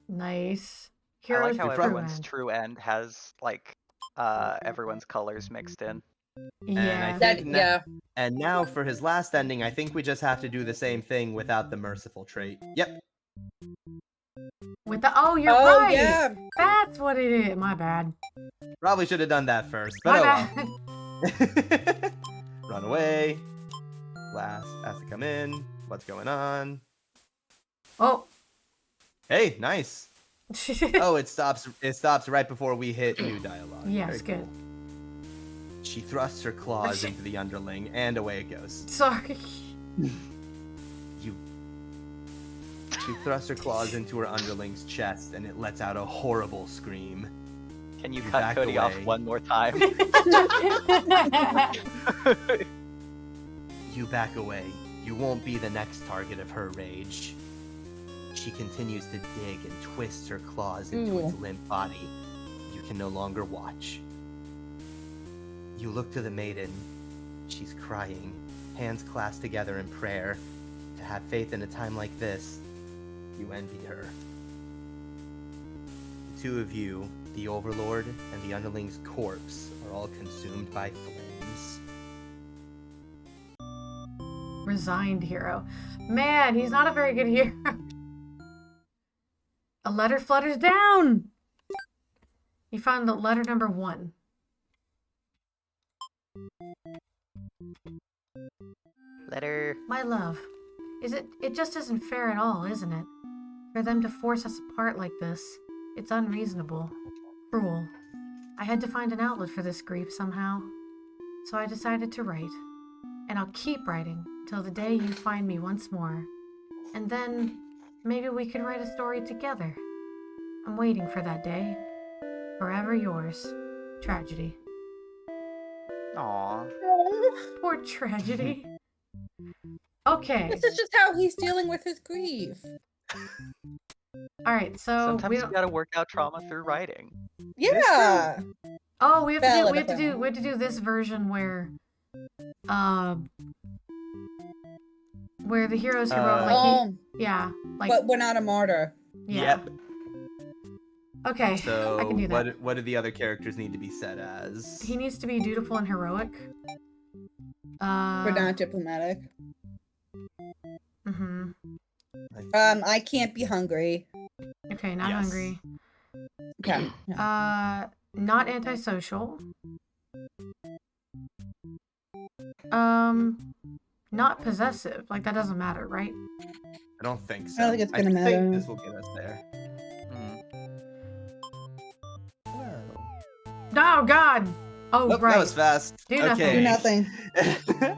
Nice. I like Heroes how with everyone's true true end has, like, everyone's colors mixed in. end. Yeah. Yeah. And now for his last ending, I think we just have to do the same thing without the merciful trait. Yep. With the you're Oh, right. yeah. That's what it is. My bad. Probably should have done that first, but My oh bad. well. Run away. Last has to come in. What's going on? Oh. Hey, nice. Oh, it stops right before we hit new dialogue. Yes, Very good. cool. She thrusts her claws into the underling, and away it goes. Sorry. She thrusts her claws into her underling's chest, and it lets out a horrible scream. Can you You cut back Cody off away. one more time? You back away. You won't be the next target of her rage. She continues to dig and twists her claws into its limp body. You can no longer watch. You look to the maiden. She's crying, hands clasped together in prayer. To have faith in a time like this, you envy her. The two of you, the Overlord and the underling's corpse, are all consumed by flames. Resigned hero. Man, he's not a very good hero. A letter flutters down. You found the letter number 1. Letter. My love, it just isn't fair at all, isn't it? For them to force us apart like this. It's unreasonable. Cruel. I had to find an outlet for this grief somehow. So I decided to write. And I'll keep writing till the day you find me once more. And then maybe we could write a story together. I'm waiting for that day. Forever yours, Tragedy. Aw. Poor Tragedy. Okay. This is just how he's dealing with his grief. Alright, so Sometimes we you don't... gotta work out trauma through writing. Yeah. Oh, we have Valid to do this version where the hero's heroic, But we're not a martyr. yeah. Yep. Okay, So, I can do that. what do the other characters need to be set as? He needs to be dutiful and heroic. We're not diplomatic. Mm-hmm. I can't be hungry. Okay, not Yes. hungry. Okay. Not antisocial. Not possessive. Like, that doesn't matter, right? I don't think so. I don't think it's gonna I matter. think this will get us there. Hmm. Oh, God! Oh, Nope, right. that was fast. Do nothing. Okay. Do nothing.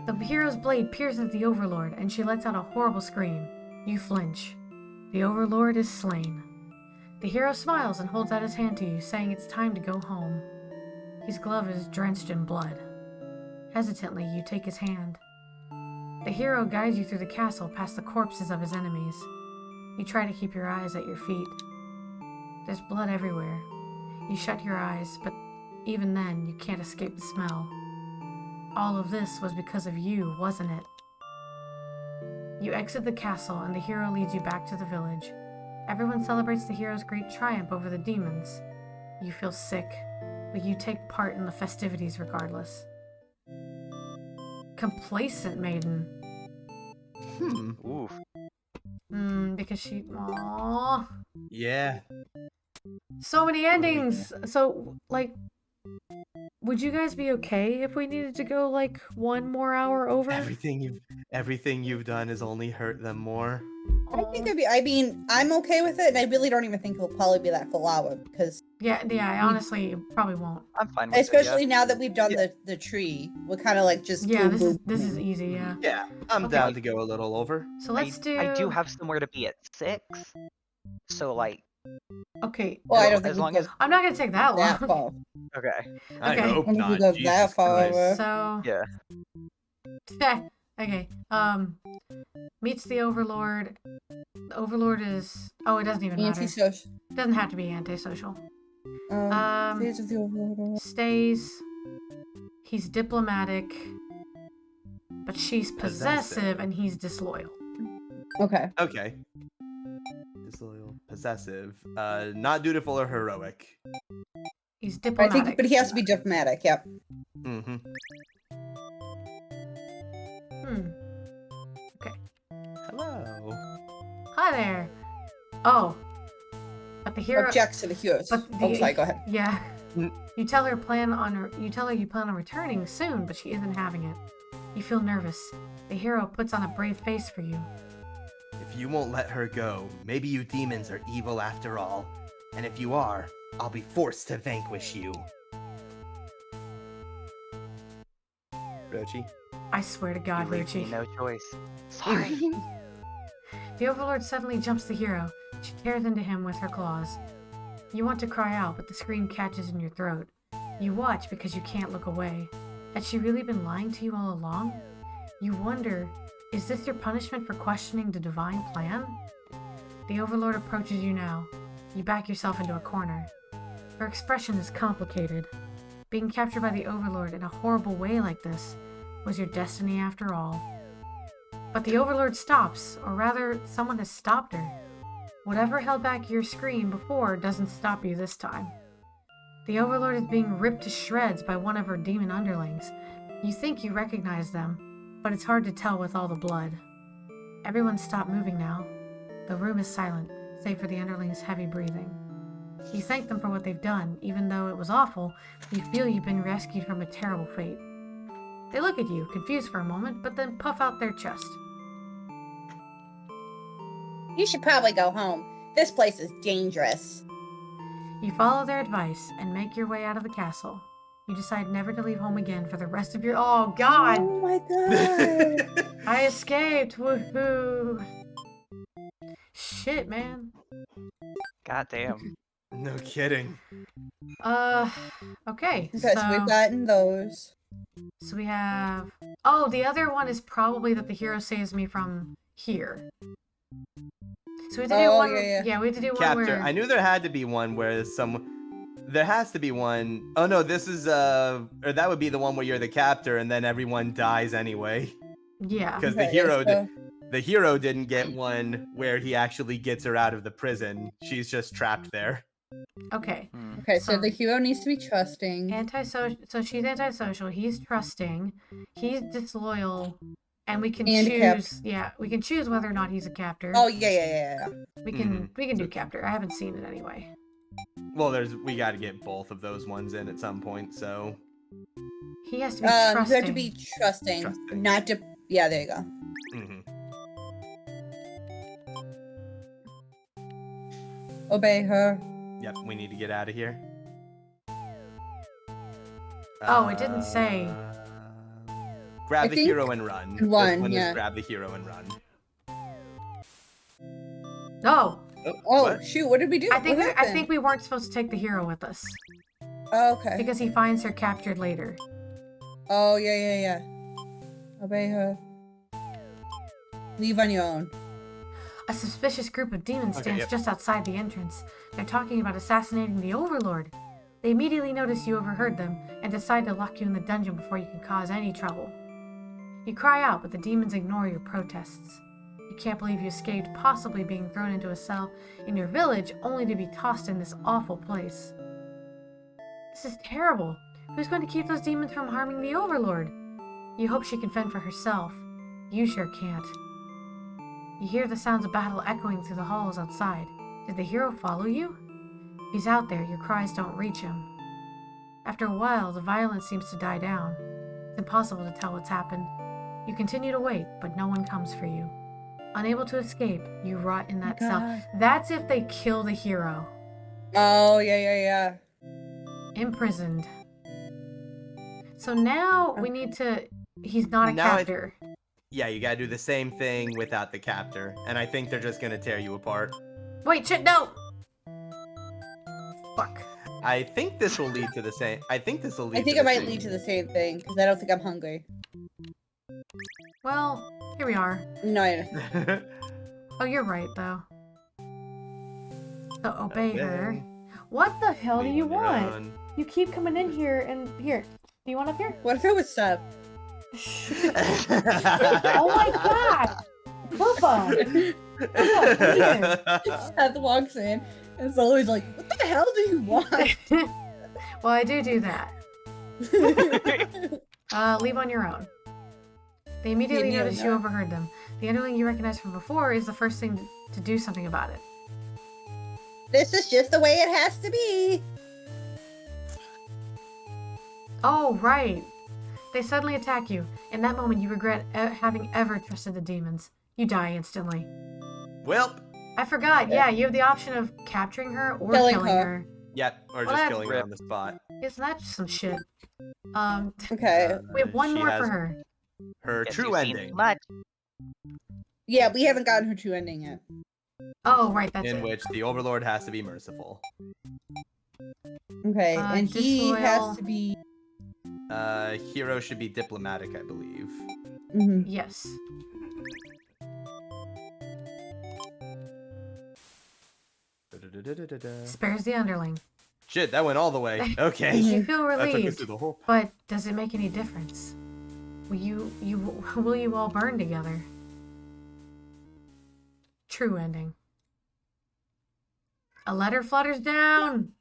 The hero's blade pierces the Overlord, and she lets out a horrible scream. You flinch. The Overlord is slain. The hero smiles and holds out his hand to you, saying it's time to go home. His glove is drenched in blood. Hesitantly, you take his hand. The hero guides you through the castle past the corpses of his enemies. You try to keep your eyes at your feet. There's blood everywhere. You shut your eyes, but even then, you can't escape the smell. All of this was because of you, wasn't it? You exit the castle, and the hero leads you back to the village. Everyone celebrates the hero's great triumph over the demons. You feel sick, but you take part in the festivities regardless. Complacent maiden. Oof. Because she... Aww. Yeah. So many endings! So, like... Would you guys be okay if we needed to go, like, 1 more hour over? Everything you've done has only hurt them more. I think I'm okay with it, and I really don't even think it'll probably be that full hour, because... Yeah, I honestly probably won't. I'm fine with Especially it, now that we've done the tree, we're kind of like just... Yeah, boom, this is boom, boom. easy, yeah. Yeah, I'm Okay. down to go a little over. So let's do... I do have somewhere to be at 6. So, like, Okay, Well, I as don't think long we as... go I'm not gonna take that that long. far. Okay. I Okay. hope I think we not. go Jesus that far Christ. over. So... Yeah. okay, meets the Overlord. The Overlord is... Oh, it doesn't even matter. Antisocial. Doesn't have to be antisocial. Stays of the Overlord. Stays. He's diplomatic. But she's possessive and he's disloyal. Okay. Okay. Disloyal, possessive, not dutiful or heroic. He's I diplomatic. think, but he has to be diplomatic, yep. Mm-hmm. Hello. Hi there. Oh. But the hero... Objects to the heroes. But Oh, sorry, go ahead. Yeah. Mm. You tell her you plan on returning soon, but she isn't having it. You feel nervous. The hero puts on a brave face for you. If you won't let her go, maybe you demons are evil after all. And if you are, I'll be forced to vanquish you. Rochi? I swear to God, You leave me Lucci. no choice. Sorry. The Overlord suddenly jumps the hero. She tears into him with her claws. You want to cry out, but the scream catches in your throat. You watch because you can't look away. Had she really been lying to you all along? You wonder, is this your punishment for questioning the divine plan? The Overlord approaches you now. You back yourself into a corner. Her expression is complicated. Being captured by the Overlord in a horrible way like this was your destiny after all. But the Overlord stops, or rather, someone has stopped her. Whatever held back your scream before doesn't stop you this time. The Overlord is being ripped to shreds by one of her demon underlings. You think you recognize them, but it's hard to tell with all the blood. Everyone's stopped moving now. The room is silent, save for the underlings' heavy breathing. You thank them for what they've done, even though it was awful. You feel you've been rescued from a terrible fate. They look at you, confused for a moment, but then puff out their chest. You should probably go home. This place is dangerous. You follow their advice and make your way out of the castle. You decide never to leave home again for the rest of your— Oh, God! Oh my god. I escaped! Woohoo! Shit, man. God damn. No kidding. Okay. Okay, so we've gotten those. So we have... Oh, the other one is probably that the hero saves me from here. So we have to do Oh, one... yeah. we have to do one Captor. where... I knew there had to be one where there has to be one. Oh no, this is or that would be the one where you're the captor and then everyone dies anyway. Yeah. Because Okay, the hero didn't get one where he actually gets her out of the prison. She's just trapped there. Okay. Hmm. Okay, so the hero needs to be trusting. Antisocial. So she's antisocial. He's trusting. He's disloyal. And we can And choose. Yeah, we can choose whether or not he's a captor. Oh yeah. We can do captor. I haven't seen it anyway. Well, we got to get both of those ones in at some point. So He has to be You trusting. have to be trusting, Trusting. not to. Yeah, there you go. Mhm. Obey her. Yep, we need to get out of here. Oh, it didn't say. Grab I the think- hero and run. and This run, one is yeah. grab the hero and run. No, Oh what? shoot! What did we do? I think What I happened? think we weren't supposed to take the hero with us Oh, okay. because he finds her captured later. Oh yeah. Obey her. Leave on your own. A suspicious group of demons Okay, stands yep. just outside the entrance. They're talking about assassinating the Overlord. They immediately notice you overheard them and decide to lock you in the dungeon before you can cause any trouble. You cry out, but the demons ignore your protests. You can't believe you escaped possibly being thrown into a cell in your village only to be tossed in this awful place. This is terrible. Who's going to keep those demons from harming the Overlord? You hope she can fend for herself. You sure can't. You hear the sounds of battle echoing through the halls outside. Did the hero follow you? If he's out there, your cries don't reach him. After a while, the violence seems to die down. It's impossible to tell what's happened. You continue to wait, but no one comes for you. Unable to escape, you rot in that cell. God. That's if they kill the hero. Oh yeah. Imprisoned. So now we need to... He's not a Now I- captor. Yeah, you gotta do the same thing without the captor, and I think they're just gonna tear you apart. Wait, shit, no! Fuck. I think this will lead to the same. I think this will lead. I think to it the might same. lead to the same thing because I don't think I'm hungry. Well, here we are. No, I Oh, you're right, though. So obey her. Okay. What the hell do Leave you on your want? own. You keep coming in here and here. Do you want up here? What if it was Seth? Oh my god! Purple! Seth walks in and is always like, "What the hell do you want?" Well, I do that. Leave on your own. They immediately Leave me notice you alone. overheard them. The underling you recognize from before is the first thing to do something about it. This is just the way it has to be. Oh, right. They suddenly attack you. In that moment, you regret having ever trusted the demons. You die instantly. Welp. I forgot. Yeah, you have the option of capturing her or Killing killing her. her. Yep, or Well, just that- killing her on the spot. Isn't that just some shit? Okay. We have one She more has for her. Her Guess true you've seen ending, too much. Yeah, we haven't gotten her true ending yet. Oh, right, that's in it. which the Overlord has to be merciful. Okay, and he disloyal. has to be. Hero should be diplomatic, I believe. Mhm. Yes. Spares the underling. Shit, that went all the way. Okay. You feel That took us relieved, through the whole. but does it make any difference? Will you all burn together? True ending. A letter flutters down.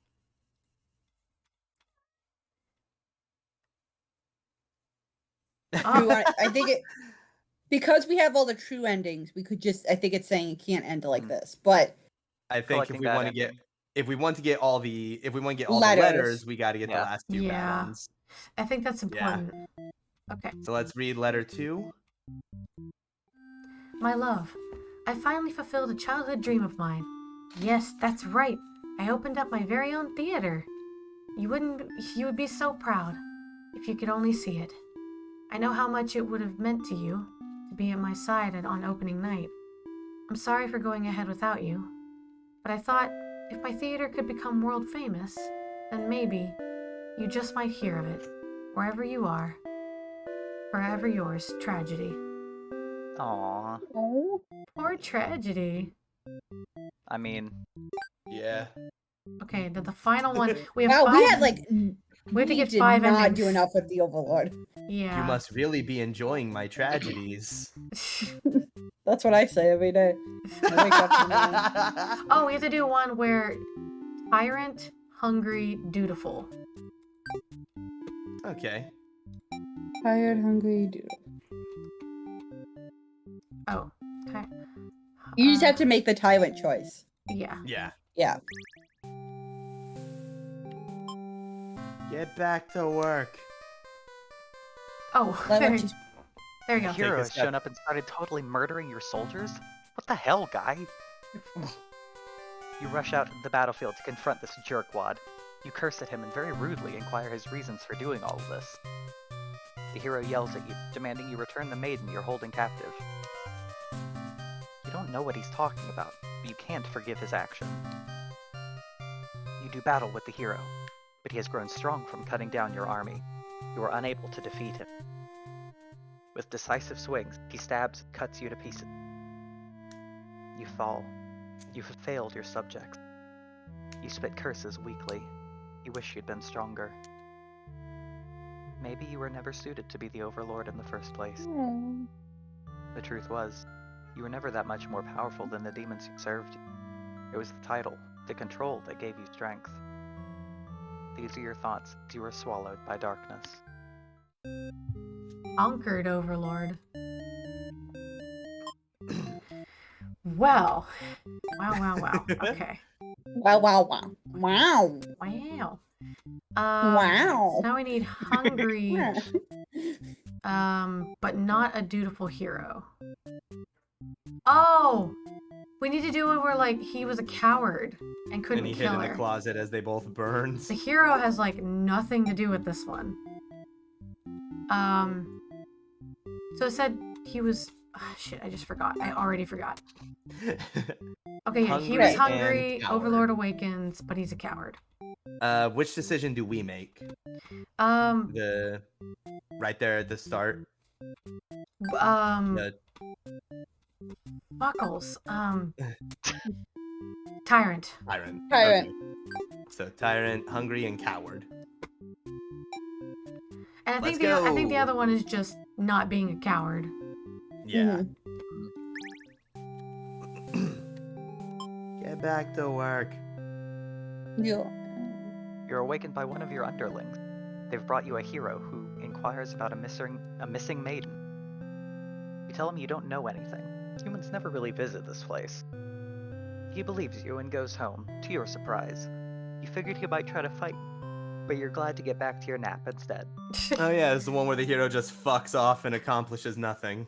We Oh, want- I think it because we have all the true endings. We could just. I think it's saying it can't end like this, but I think if Collecting we that want to get, ending. if we want to get all the, if we want to get all Letters. the letters, we got to get the Yeah. last two Yeah. add-ons. I think that's Yeah. important. Okay. So let's read letter 2. My love, I finally fulfilled a childhood dream of mine. Yes, that's right. I opened up my very own theater. You would be so proud if you could only see it. I know how much it would have meant to you to be at my side on opening night. I'm sorry for going ahead without you, but I thought if my theater could become world famous, then maybe you just might hear of it, wherever you are. Forever yours, Tragedy. Aww. oh, Poor Tragedy. I mean, Yeah. Okay, the final one. We have wow, five. we had like. we have to get did 5 not endings. do enough with the Overlord. Yeah. You must really be enjoying my tragedies. That's what I say every day. I wake up and then- Oh, we have to do one where tyrant, hungry, dutiful. Okay. Tired, hungry, dude. Oh, ty- You just have to make the tyrant choice. Yeah. Yeah. Yeah. Get back to work. Oh, Let there, what you there you The go. hero a has step. shown up and started totally murdering your soldiers? What the hell, guy? You rush out into the battlefield to confront this jerkwad. You curse at him and very rudely inquire his reasons for doing all of this. The hero yells at you, demanding you return the maiden you're holding captive. You don't know what he's talking about, but you can't forgive his action. You do battle with the hero, but he has grown strong from cutting down your army. You are unable to defeat him. With decisive swings, he stabs and cuts you to pieces. You fall. You have failed your subjects. You spit curses weakly. You wish you'd been stronger. Maybe you were never suited to be the Overlord in the first place. The truth was, you were never that much more powerful than the demons who served you. It was the title, the control that gave you strength. These are your thoughts as you were swallowed by darkness. Conquered Overlord. Well. Wow. Okay. Wow, wow, wow. Wow. Wow. Wow. So now we need hungry, but not a dutiful hero. Oh! We need to do it where, like, he was a coward and couldn't And he hid kill in the her. closet as they both burned. The hero has, like, nothing to do with this one. So it said he was... shit, I just forgot. I already forgot. Okay, yeah, he was Hungry hungry, and coward. Overlord awakens, but he's a coward. Which decision do we make? Um, The right there at the start. The... Buckles. Tyrant. Tyrant. Tyrant. Okay. So tyrant, hungry, and coward. And I think Let's I think the go. other one is just not being a coward. Yeah. Mhm. Get back to work. Yeah. You're awakened by one of your underlings. They've brought you a hero who inquires about a missing maiden. You tell him you don't know anything. Humans never really visit this place. He believes you and goes home, to your surprise. You figured he might try to fight, but you're glad to get back to your nap instead. Oh yeah, it's the one where the hero just fucks off and accomplishes nothing.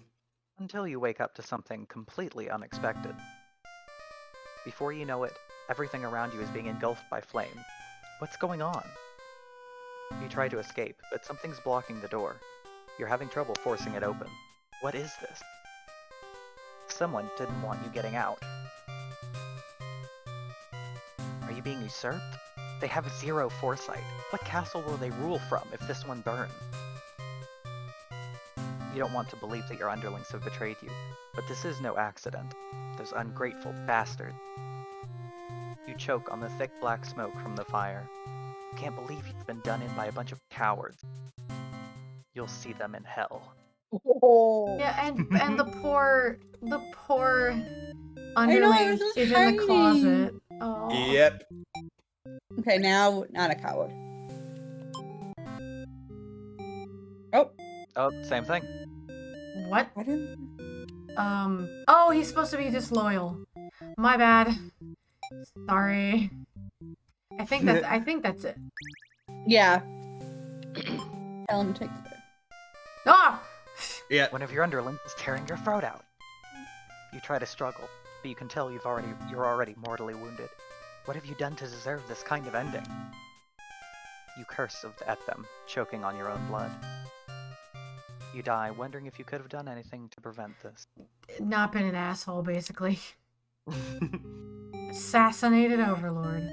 Until you wake up to something completely unexpected. Before you know it, everything around you is being engulfed by flame. What's going on? You try to escape, but something's blocking the door. You're having trouble forcing it open. What is this? Someone didn't want you getting out. Are you being usurped? They have zero foresight. What castle will they rule from if this one burns? You don't want to believe that your underlings have betrayed you, but this is no accident. Those ungrateful bastards. You choke on the thick black smoke from the fire. You can't believe you've been done in by a bunch of cowards. You'll see them in hell. Oh. Yeah, and the poor know, underling it's just is in tiny. the closet. Oh. Yep. Okay, now not a coward. Oh, Oh, same thing. What? I didn't. Oh, he's supposed to be disloyal. My bad. Sorry. I think that's it. Yeah. Tell him to take the. Ah! Yeah. One of your underlings is tearing your throat out. You try to struggle, but you can tell you're already mortally wounded. What have you done to deserve this kind of ending? You curse at them, choking on your own blood. You die, wondering if you could have done anything to prevent this. Not been an asshole, basically. Assassinated Overlord.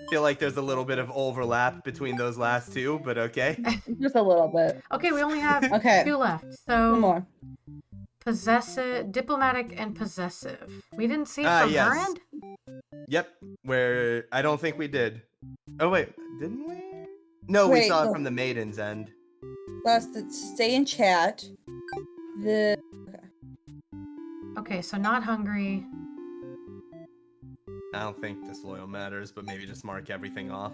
Feel like there's a little bit of overlap between those last two, but okay. Just a little bit. Okay, we only have Okay. 2 left. One So more. possessive, diplomatic, and possessive. We didn't see it from Yes. her end. Yep. Where I don't think we did. Oh wait, didn't we? No, we Wait, saw it no. from the maiden's end. Last, stay in chat. The Okay, so not hungry. I don't think disloyal matters, but maybe just mark everything off.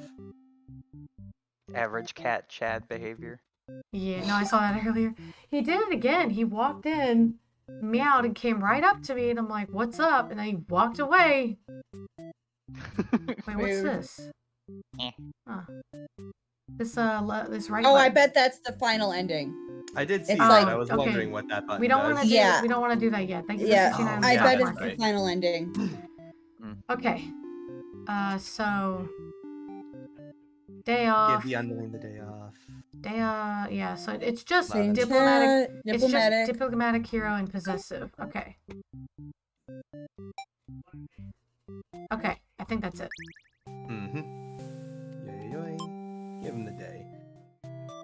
Average cat Chad behavior. Yeah, no, I saw that earlier. He did it again. He walked in, meowed, and came right up to me, and I'm like, "What's up?" And then he walked away. Wait, what's Rude. this? Eh. Huh. This this right. oh, I button. bet that's the final ending. I did see It's that. like- I was okay. wondering what that button We don't want does. to do. Yeah. We don't want to do that yet. Thank you for Yeah, 69 I yeah, bet that's it's right. the final ending. Okay. So day Give off. the underling the day off. Yeah. So it's just Same diplomatic. chat, It's just diplomatic, hero, and possessive. Okay. Okay. I think that's it. Give him the day.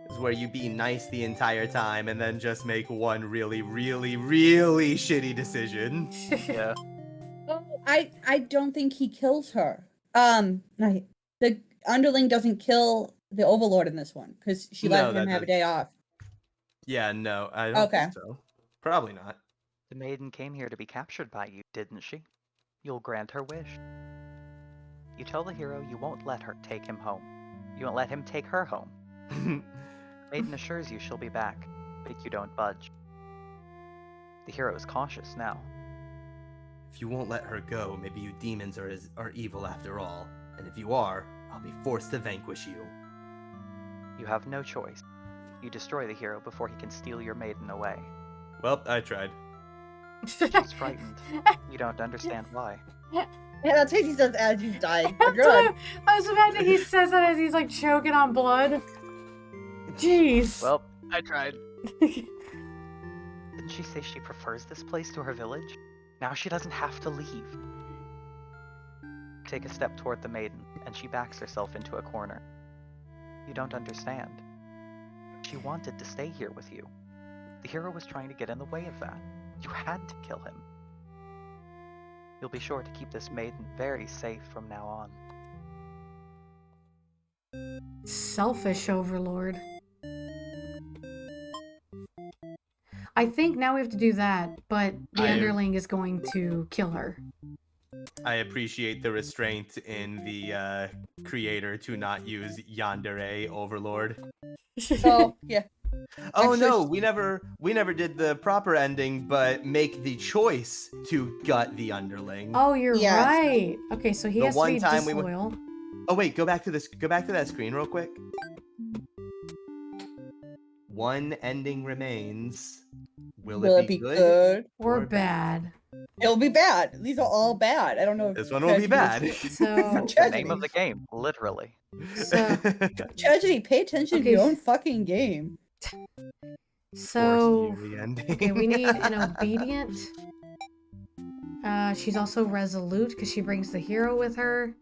Is where you be nice the entire time and then just make one really, really, really shitty decision. Yeah. Oh, I don't think he kills her. The underling doesn't kill the overlord in this one because she No, let him that have a does- day off. Yeah, no, I don't Okay. think so. Probably not. The maiden came here to be captured by you, didn't she? You'll grant her wish. You tell the hero you won't let her take him home. You won't let him take her home. Maiden assures you she'll be back, but you don't budge. The hero is cautious now. If you won't let her go, maybe you demons are evil after all. And if you are, I'll be forced to vanquish you. You have no choice. You destroy the hero before he can steal your maiden away. Well, I tried. She's frightened. You don't understand why. Yeah, that's what he says as he's dying. That's Good. what I was imagining he says that as he's like choking on blood. Jeez. Well, I tried. Didn't she say she prefers this place to her village? Now she doesn't have to leave. Take a step toward the maiden, and she backs herself into a corner. You don't understand. She wanted to stay here with you. The hero was trying to get in the way of that. You had to kill him. You'll be sure to keep this maiden very safe from now on. Selfish overlord. I think now we have to do that, but the underling is going to kill her. I appreciate the restraint in the creator to not use yandere overlord. Oh, yeah. Oh Actually- no, we never did the proper ending, but make the choice to gut the underling. Oh, you're Yes. right. Okay, so he The has to one be time we went- disloyal. Oh wait, go back to that screen real quick. One ending remains. Will it be good? Or bad. It'll be bad. These are all bad. I don't know if This one will be bad. So, The name of the game, literally. so, Tragedy, pay attention Okay. to your own fucking game. so, Force Fury ending. okay, we need an obedient. She's also resolute because she brings the hero with her.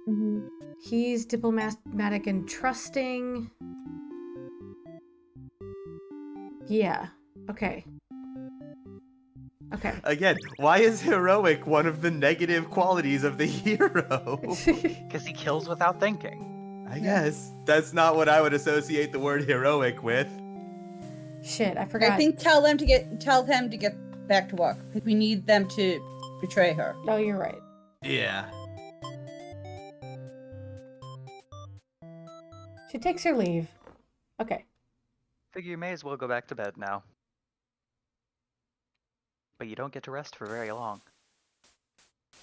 Mm-hmm. He's diplomatic and trusting. Yeah. Okay. Okay. Again, why is heroic one of the negative qualities of the hero? Because he kills without thinking. I guess that's not what I would associate the word heroic with. Shit, I forgot. I think tell them to get back to work because we need them to betray her. Oh, you're right. Yeah. She takes her leave. Okay. Figure you may as well go back to bed now. But you don't get to rest for very long.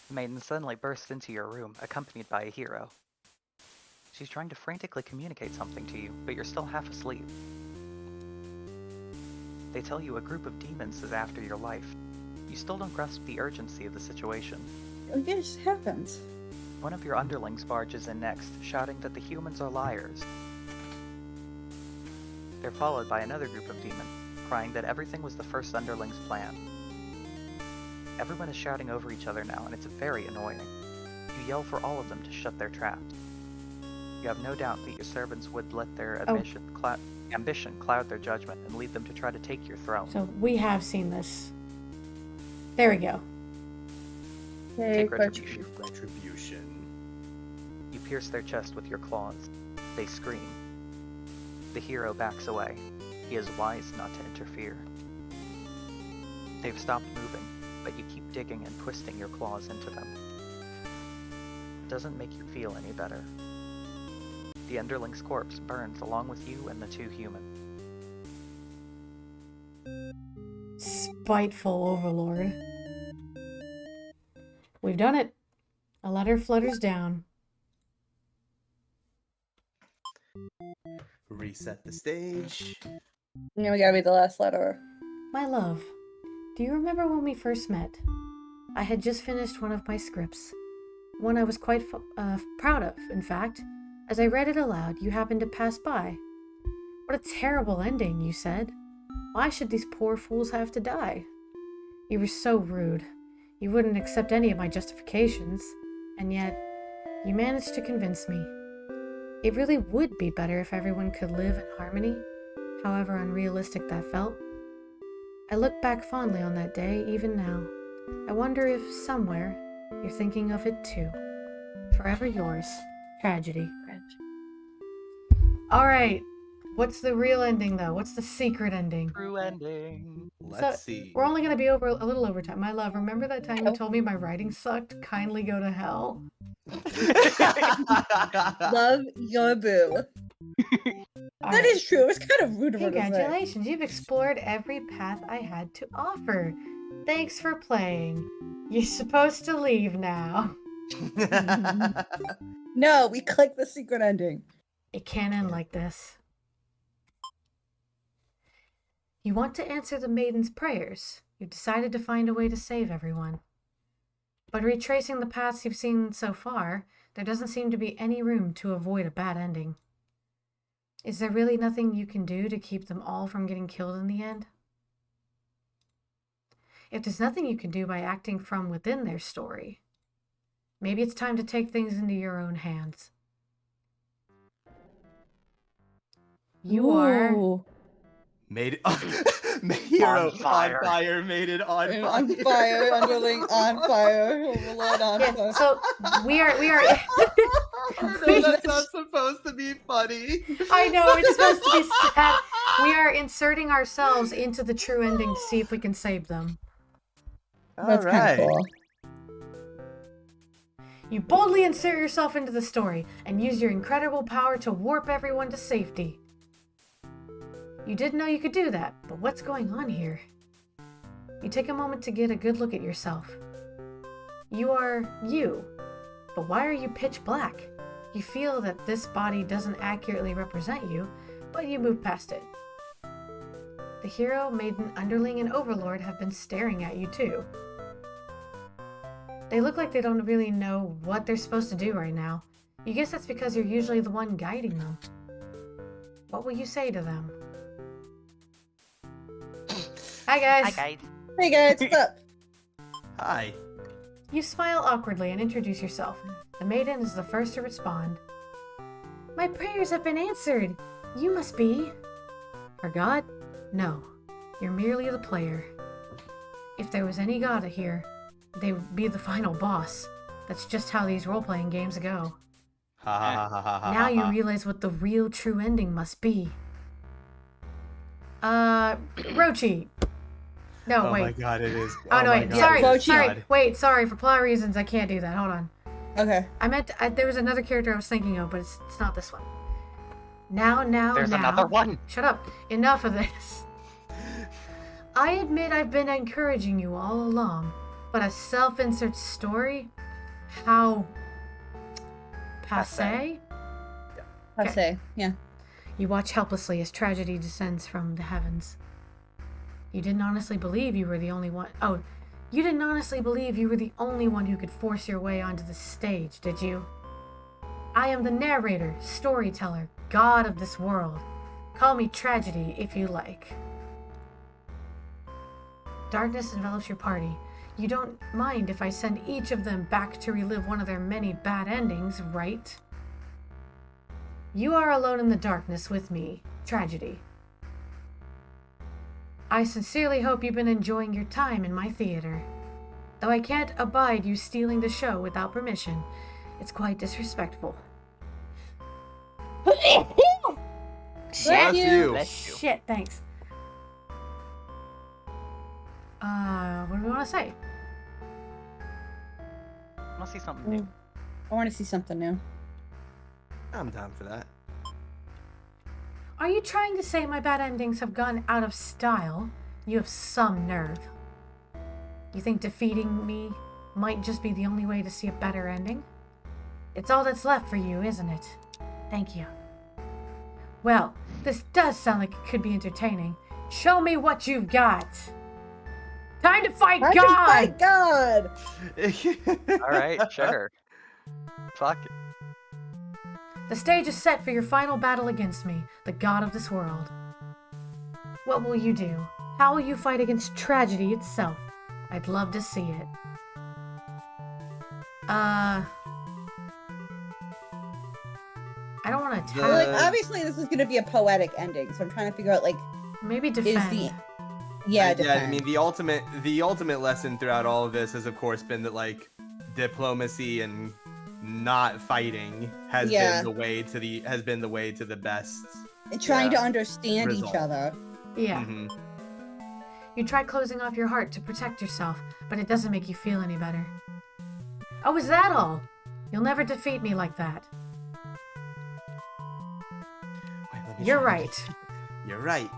The maiden suddenly bursts into your room, accompanied by a hero. She's trying to frantically communicate something to you, but you're still half asleep. They tell you a group of demons is after your life. You still don't grasp the urgency of the situation. It just happens. One of your underlings barges in next, shouting that the humans are liars. They're followed by another group of demons, crying that everything was the first underling's plan. Everyone is shouting over each other now, and it's very annoying. You yell for all of them to shut their traps. You have no doubt that your servants would let their ambition cloud their judgment and lead them to try to take your throne. So we have seen this. There we go. Take retribution. Retribution. You pierce their chest with your claws. They scream. The hero backs away. He is wise not to interfere. They've stopped moving, but you keep digging and twisting your claws into them. It doesn't make you feel any better. The underling's corpse burns along with you and the two humans. Spiteful overlord. We've done it. A letter flutters down. Reset the stage. Now we gotta read the last letter. My love, do you remember when we first met? I had just finished one of my scripts. One I was quite proud of, in fact. As I read it aloud, you happened to pass by. What a terrible ending, you said. Why should these poor fools have to die? You were so rude. You wouldn't accept any of my justifications. And yet, you managed to convince me. It really would be better if everyone could live in harmony, however unrealistic that felt. I look back fondly on that day, even now. I wonder if somewhere you're thinking of it too. Forever yours, Tragedy. Alright, what's the real ending though? What's the secret ending? True ending. Let's see. We're only gonna be over a little over time. My love, remember that time you told me my writing sucked? Kindly go to hell. Love your boo. That is true. It's kind of rude of her to say. Congratulations, you've explored every path I had to offer. Thanks for playing. You're supposed to leave now. No, we click the secret ending. It can't end like this. You want to answer the maiden's prayers. You've decided to find a way to save everyone. But retracing the paths you've seen so far, there doesn't seem to be any room to avoid a bad ending. Is there really nothing you can do to keep them all from getting killed in the end? If there's nothing you can do by acting from within their story, maybe it's time to take things into your own hands. You are... Made it hero On fire. on fire, made it on fire. On fire, underling on fire. Overlord on Yeah, fire. so we are No, that's not supposed to be funny. I know, it's supposed to be sad. We are inserting ourselves into the true ending to see if we can save them. That's kind of cool. You boldly insert yourself into the story and use your incredible power to warp everyone to safety. You didn't know you could do that, but what's going on here? You take a moment to get a good look at yourself. You are you, but why are you pitch black? You feel that this body doesn't accurately represent you, but you move past it. The hero, maiden, underling, and overlord have been staring at you too. They look like they don't really know what they're supposed to do right now. You guess that's because you're usually the one guiding them. What will you say to them? Hi guys! Hi, guys. Hey guys, what's up? Hi. You smile awkwardly and introduce yourself. The maiden is the first to respond. My prayers have been answered. You must be... Our god? No. You're merely the player. If there was any god here, they would be the final boss. That's just how these role-playing games go. Ha ha ha ha ha. Now you realize what the real true ending must be. Rochi. No, Oh wait. my god, it is. Oh, no, my wait. God, Sorry, it is sorry. God. Wait, sorry. For plot reasons, I can't do that. Hold on. Okay. I meant there was another character I was thinking of, but it's not this one. Now, There's another one. Shut up. Enough of this. I admit I've been encouraging you all along, but a self-insert story? How... Passé? I'd Okay. say, yeah. You watch helplessly as tragedy descends from the heavens. You didn't honestly believe you were the only one... Oh, you didn't honestly believe you were the only one who could force your way onto the stage, did you? I am the narrator, storyteller, god of this world. Call me Tragedy if you like. Darkness envelops your party. You don't mind if I send each of them back to relive one of their many bad endings, right? You are alone in the darkness with me, Tragedy. I sincerely hope you've been enjoying your time in my theater. Though I can't abide you stealing the show without permission, it's quite disrespectful. Bless Bless you. you. Bless you. Shit, thanks. What do we want to say? I want to see something new. I want to see something new. I'm down for that. Are you trying to say my bad endings have gone out of style? You have some nerve. You think defeating me might just be the only way to see a better ending? It's all that's left for you, isn't it? Thank you. Well, This does sound like it could be entertaining. Show me what you've got. Time to fight Time to God! fight God! Alright, sure. Fuck it. The stage is set for your final battle against me, the god of this world. What will you do? How will you fight against tragedy itself? I'd love to see it. I don't want to Well, attack. like, obviously, this is going to be a poetic ending, so I'm trying to figure out, like, Maybe is defend. the... Yeah, I mean, the ultimate lesson throughout all of this has, of course, been that like diplomacy and not fighting has been the way to the best. And trying to Yeah. understand each Result. other. Yeah. Mhm. You try closing off your heart to protect yourself, but it doesn't make you feel any better. Oh, is that all? You'll never defeat me like that. Wait, let me You're try. right. You're right.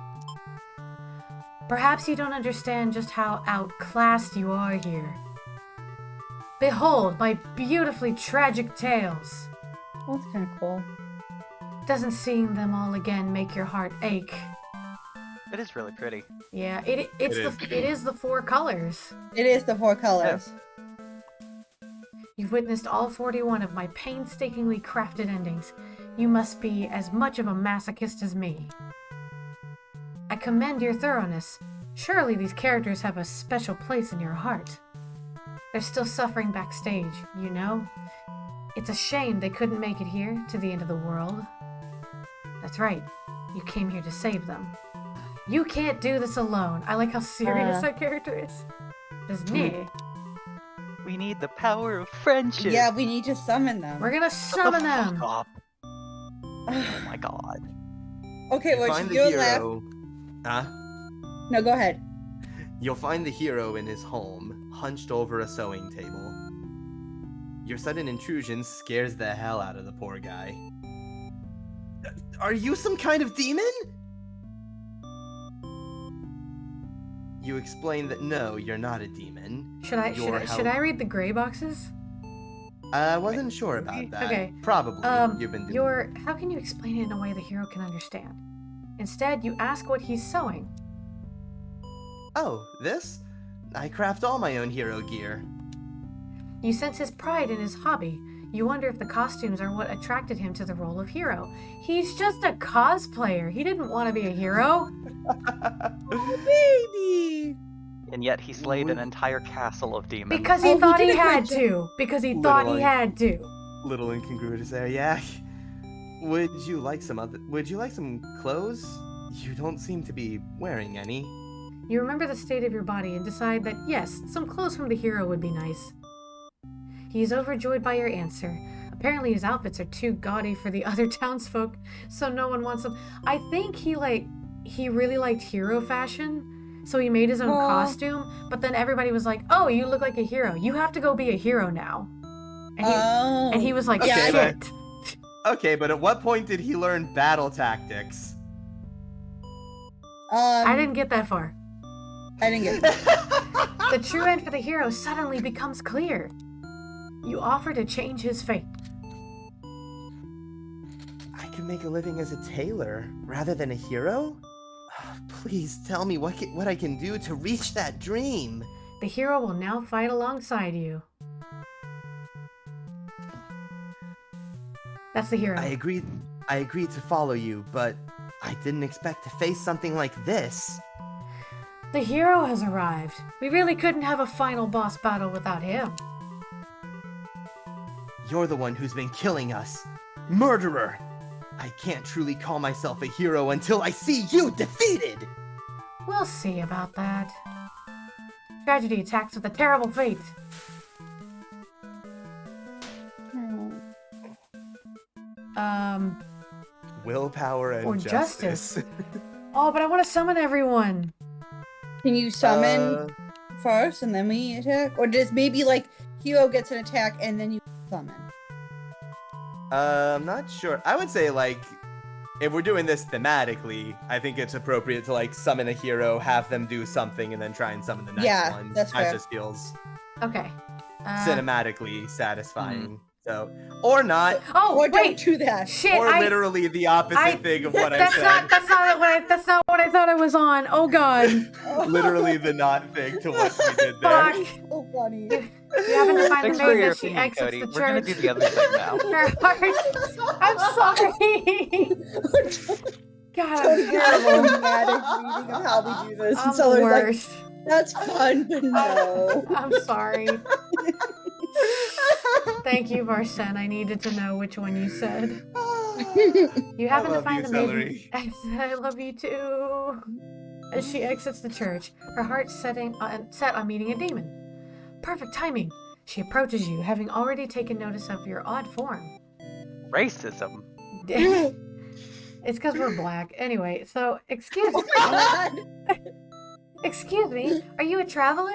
Perhaps you don't understand just how outclassed you are here. Behold my beautifully tragic tales. Oh, that's kind of cool. Doesn't seeing them all again make your heart ache? It is really pretty. Yeah, it is the 4 colors. It is the 4 colors. You've witnessed all 41 of my painstakingly crafted endings. You must be as much of a masochist as me. I commend your thoroughness. Surely these characters have a special place in your heart. They're still suffering backstage, you know? It's a shame they couldn't make it here to the end of the world. That's right. You came here to save them. You can't do this alone. I like how serious that character is. Just me. We need the power of friendship. Yeah, we need to summon them. We're gonna Shut the summon fuck them. up. Oh my god. Okay, You well, find the your last... hero. Huh? No, go ahead. You'll find the hero in his home, hunched over a sewing table. Your sudden intrusion scares the hell out of the poor guy. Are you some kind of demon? You explain that no, you're not a demon. Should I read the gray boxes? I wasn't sure about that. Okay. Probably. You've been doing. How can you explain it in a way the hero can understand? Instead, you ask what he's sewing. Oh, this? I craft all my own hero gear. You sense his pride in his hobby. You wonder if the costumes are what attracted him to the role of hero. He's just a cosplayer. He didn't want to be a hero. Oh, baby! And yet he slayed an entire castle of demons. Because he Oh, he thought did he a good had job. to. Because he thought he Literally. had to. Little incongruous there, yeah. Would you like some clothes? You don't seem to be wearing any. You remember the state of your body and decide that, yes, some clothes from the hero would be nice. He is overjoyed by your answer. Apparently his outfits are too gaudy for the other townsfolk, so no one wants them. I think he really liked hero fashion, so he made his own Aw. costume, but then everybody was like, oh, you look like a hero. You have to go be a hero now. And he was like, Okay, shit. Okay, but at what point did he learn battle tactics? I didn't get that far. I didn't get it. The true end for the hero suddenly becomes clear. You offer to change his fate. I can make a living as a tailor rather than a hero? Please tell me what I can do to reach that dream. The hero will now fight alongside you. That's the hero. I agreed to follow you, but I didn't expect to face something like this. The hero has arrived. We really couldn't have a final boss battle without him. You're the one who's been killing us. Murderer! I can't truly call myself a hero until I see you defeated! We'll see about that. Tragedy attacks with a terrible fate. Willpower and Or justice. Oh, but I want to summon everyone. Can you summon first and then we attack? Or does maybe like hero gets an attack and then you summon? I'm not sure. I would say, like, if we're doing this thematically, I think it's appropriate to, like, summon a hero, have them do something, and then try and summon the next Yeah, one. that's That fair. just feels Okay. cinematically satisfying. So, or not, Oh, Or don't wait. do that. Shit, or literally the opposite thing of what I that's said. that's not what I thought I was on. Oh god. Literally the not thing to what we did there. Fuck. So funny. You happen to find Thanks the for maid your as she opinion, exits Cody. the We're gonna church. do the other thing now. Her heart. I'm sorry. God, Totally I'm terrible. dramatic reading of how we do this. I'm And so the it's like, worst. that's fun, but no. I'm sorry. Thank you, Varsen. I needed to know which one you said. You happen to love find you, the maiden. Celery. I love you too. As she exits the church, her heart set on meeting a demon. Perfect timing. She approaches you, having already taken notice of your odd form. Racism. It's because we're black. Anyway, so excuse me. God. Excuse me. Are you a traveler?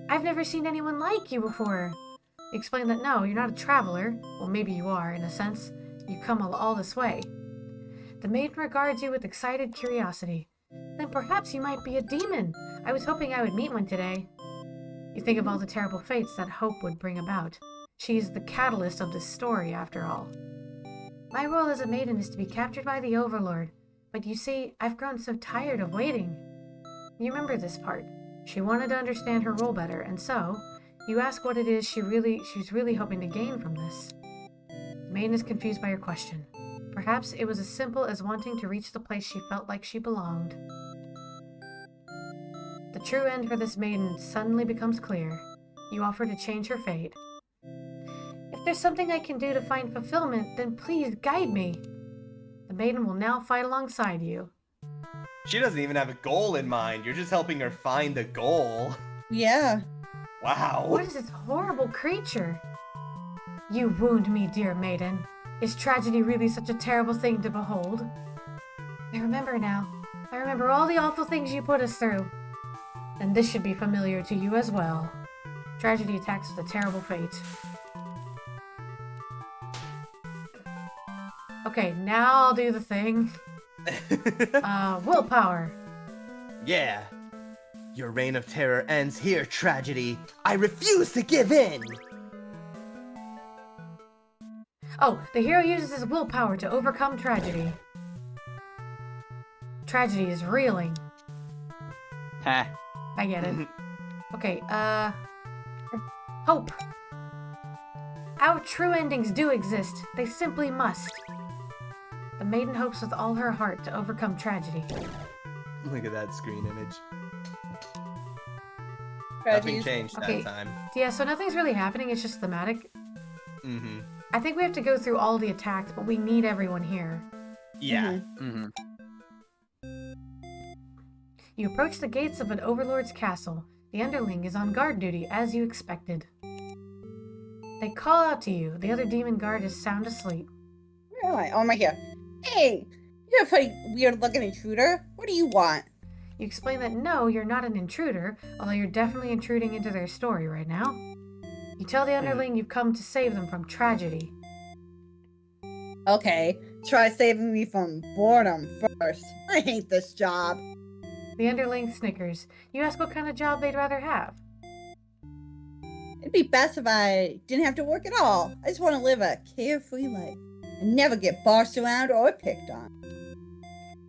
I've never seen anyone like you before. You explain that no, you're not a traveler. Well, maybe you are, in a sense. You come all this way. The maiden regards you with excited curiosity. Then perhaps you might be a demon. I was hoping I would meet one today. You think of all the terrible fates that hope would bring about. She's the catalyst of this story, after all. My role as a maiden is to be captured by the Overlord. But you see, I've grown so tired of waiting. You remember this part. She wanted to understand her role better, and so, you ask what it is she's really hoping to gain from this. The maiden is confused by your question. Perhaps it was as simple as wanting to reach the place she felt like she belonged. The true end for this maiden suddenly becomes clear. You offer to change her fate. If there's something I can do to find fulfillment, then please guide me. The maiden will now fight alongside you. She doesn't even have a goal in mind. You're just helping her find a goal. Yeah. Wow. What is this horrible creature? You wound me, dear maiden. Is tragedy really such a terrible thing to behold? I remember now. I remember all the awful things you put us through. And this should be familiar to you as well. Tragedy attacks with a terrible fate. Okay, now I'll do the thing. Willpower. Yeah. Your reign of terror ends here, tragedy. I refuse to give in! Oh, the hero uses his willpower to overcome tragedy. Tragedy is reeling. Heh. I get it. Okay, hope. Our true endings do exist. They simply must. The maiden hopes with all her heart to overcome tragedy. Look at that screen image. Tragedies. Nothing changed Okay. that time. Yeah, so nothing's really happening, it's just thematic. Mm-hmm. I think we have to go through all the attacks, but we need everyone here. Yeah. Mm-hmm. You approach the gates of an overlord's castle. The underling is on guard duty, as you expected. They call out to you. The other demon guard is sound asleep. Where am I? Oh, I'm right here. Hey, you're a pretty weird-looking intruder. What do you want? You explain that no, you're not an intruder, although you're definitely intruding into their story right now. You tell the underling you've come to save them from tragedy. Okay, try saving me from boredom first. I hate this job. The underling snickers. You ask what kind of job they'd rather have. It'd be best if I didn't have to work at all. I just want to live a carefree life and never get bossed around or picked on.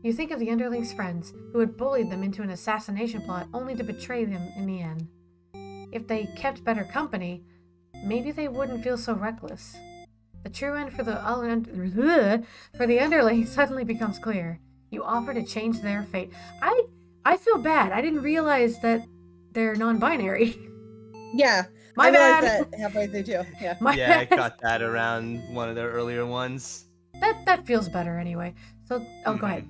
You think of the underling's friends, who had bullied them into an assassination plot only to betray them in the end. If they kept better company, maybe they wouldn't feel so reckless. The true end for the underling suddenly becomes clear. You offer to change their fate. I feel bad. I didn't realize that they're non-binary. Yeah, My I realized bad. that halfway through too. Yeah. My Yeah, I bad. caught that around one of the earlier ones. That feels better anyway. So, go ahead.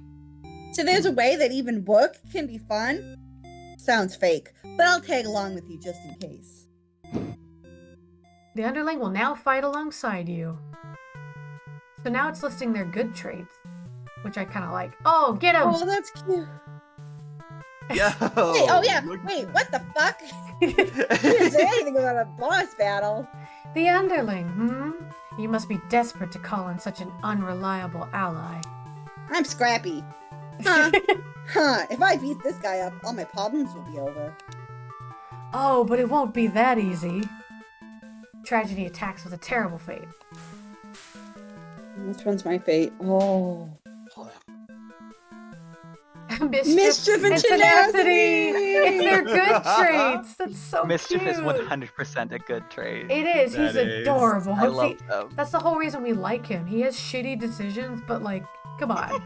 So there's a way that even work can be fun? Sounds fake, but I'll tag along with you just in case. The underling will now fight alongside you. So now it's listing their good traits, which I kind of like. Oh, get him! Oh, that's cute. Yo! Wait, oh yeah, look- wait, what the fuck? You didn't say anything about a boss battle. The underling, You must be desperate to call on such an unreliable ally. I'm scrappy. Huh? Huh, if I beat this guy up, all my problems will be over. Oh, but it won't be that easy. Tragedy attacks with a terrible fate. Which one's my fate? Oh. Mischief and and tenacity! It's their good traits. That's so Mischief cute. is 100% a good trait. It is. He's That is. adorable. I See, love them. that's the whole reason we like him. He has shitty decisions, but like, come on.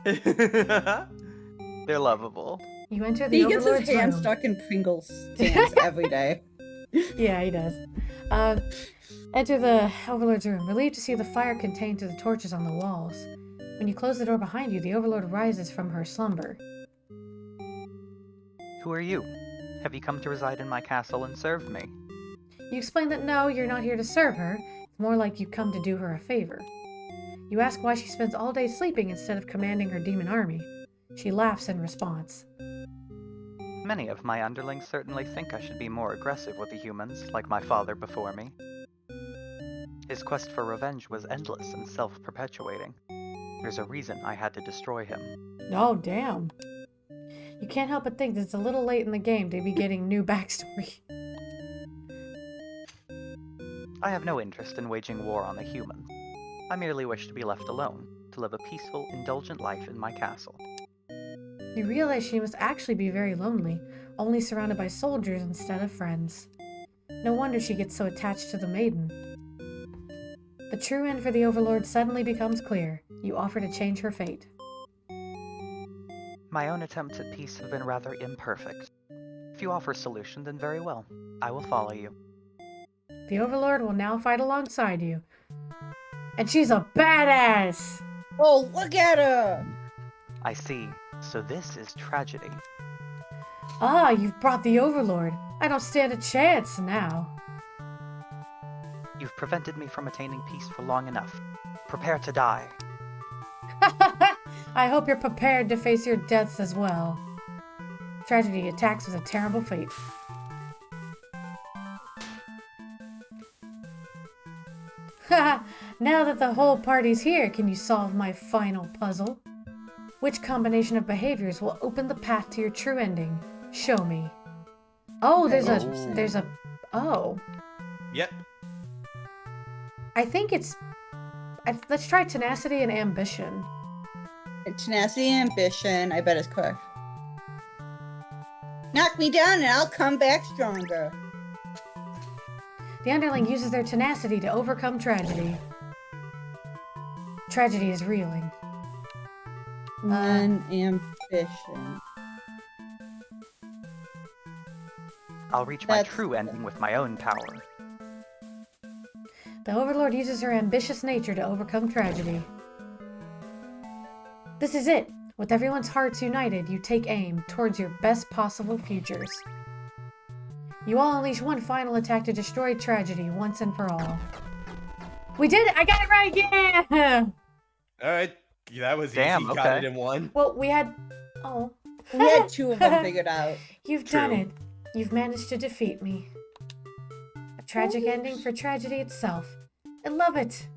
They're lovable. You enter the He gets Overlord's his hand room. stuck in Pringles cans every day. Yeah, he does. Enter the Overlord's room, relieved to see the fire contained to the torches on the walls. When you close the door behind you, the Overlord rises from her slumber. Who are you? Have you come to reside in my castle and serve me? You explain that no, you're not here to serve her. It's more like you've come to do her a favor. You ask why she spends all day sleeping instead of commanding her demon army. She laughs in response. Many of my underlings certainly think I should be more aggressive with the humans, like my father before me. His quest for revenge was endless and self-perpetuating. There's a reason I had to destroy him. Oh, damn. You can't help but think that it's a little late in the game to be getting new backstory. I have no interest in waging war on the humans. I merely wish to be left alone, to live a peaceful, indulgent life in my castle. You realize she must actually be very lonely, only surrounded by soldiers instead of friends. No wonder she gets so attached to the maiden. The true end for the Overlord suddenly becomes clear. You offer to change her fate. My own attempts at peace have been rather imperfect. If you offer a solution, then very well. I will follow you. The Overlord will now fight alongside you. And she's a badass! Oh, look at her! I see. So this is tragedy. Ah, you've brought the Overlord. I don't stand a chance now. You've prevented me from attaining peace for long enough. Prepare to die. I hope you're prepared to face your deaths as well. Tragedy attacks with a terrible fate. Now that the whole party's here, can you solve my final puzzle? Which combination of behaviors will open the path to your true ending? Show me. Oh, there's a, oh. Yep. I think it's, let's try tenacity and ambition. Tenacity and ambition, I bet is correct. Knock me down and I'll come back stronger. The underling uses their tenacity to overcome tragedy. Tragedy is reeling. And ambition. I'll reach my That's- true ending with my own power. The Overlord uses her ambitious nature to overcome tragedy. This is it. With everyone's hearts united, you take aim towards your best possible futures. You all unleash one final attack to destroy tragedy once and for all. We did it! I got it right! Yeah! All right. That was Damn, easy. Got okay. it in one. Well, we had... Oh. We had two of them figured out. You've done True. it. You've managed to defeat me. A tragic ending for tragedy itself. I love it.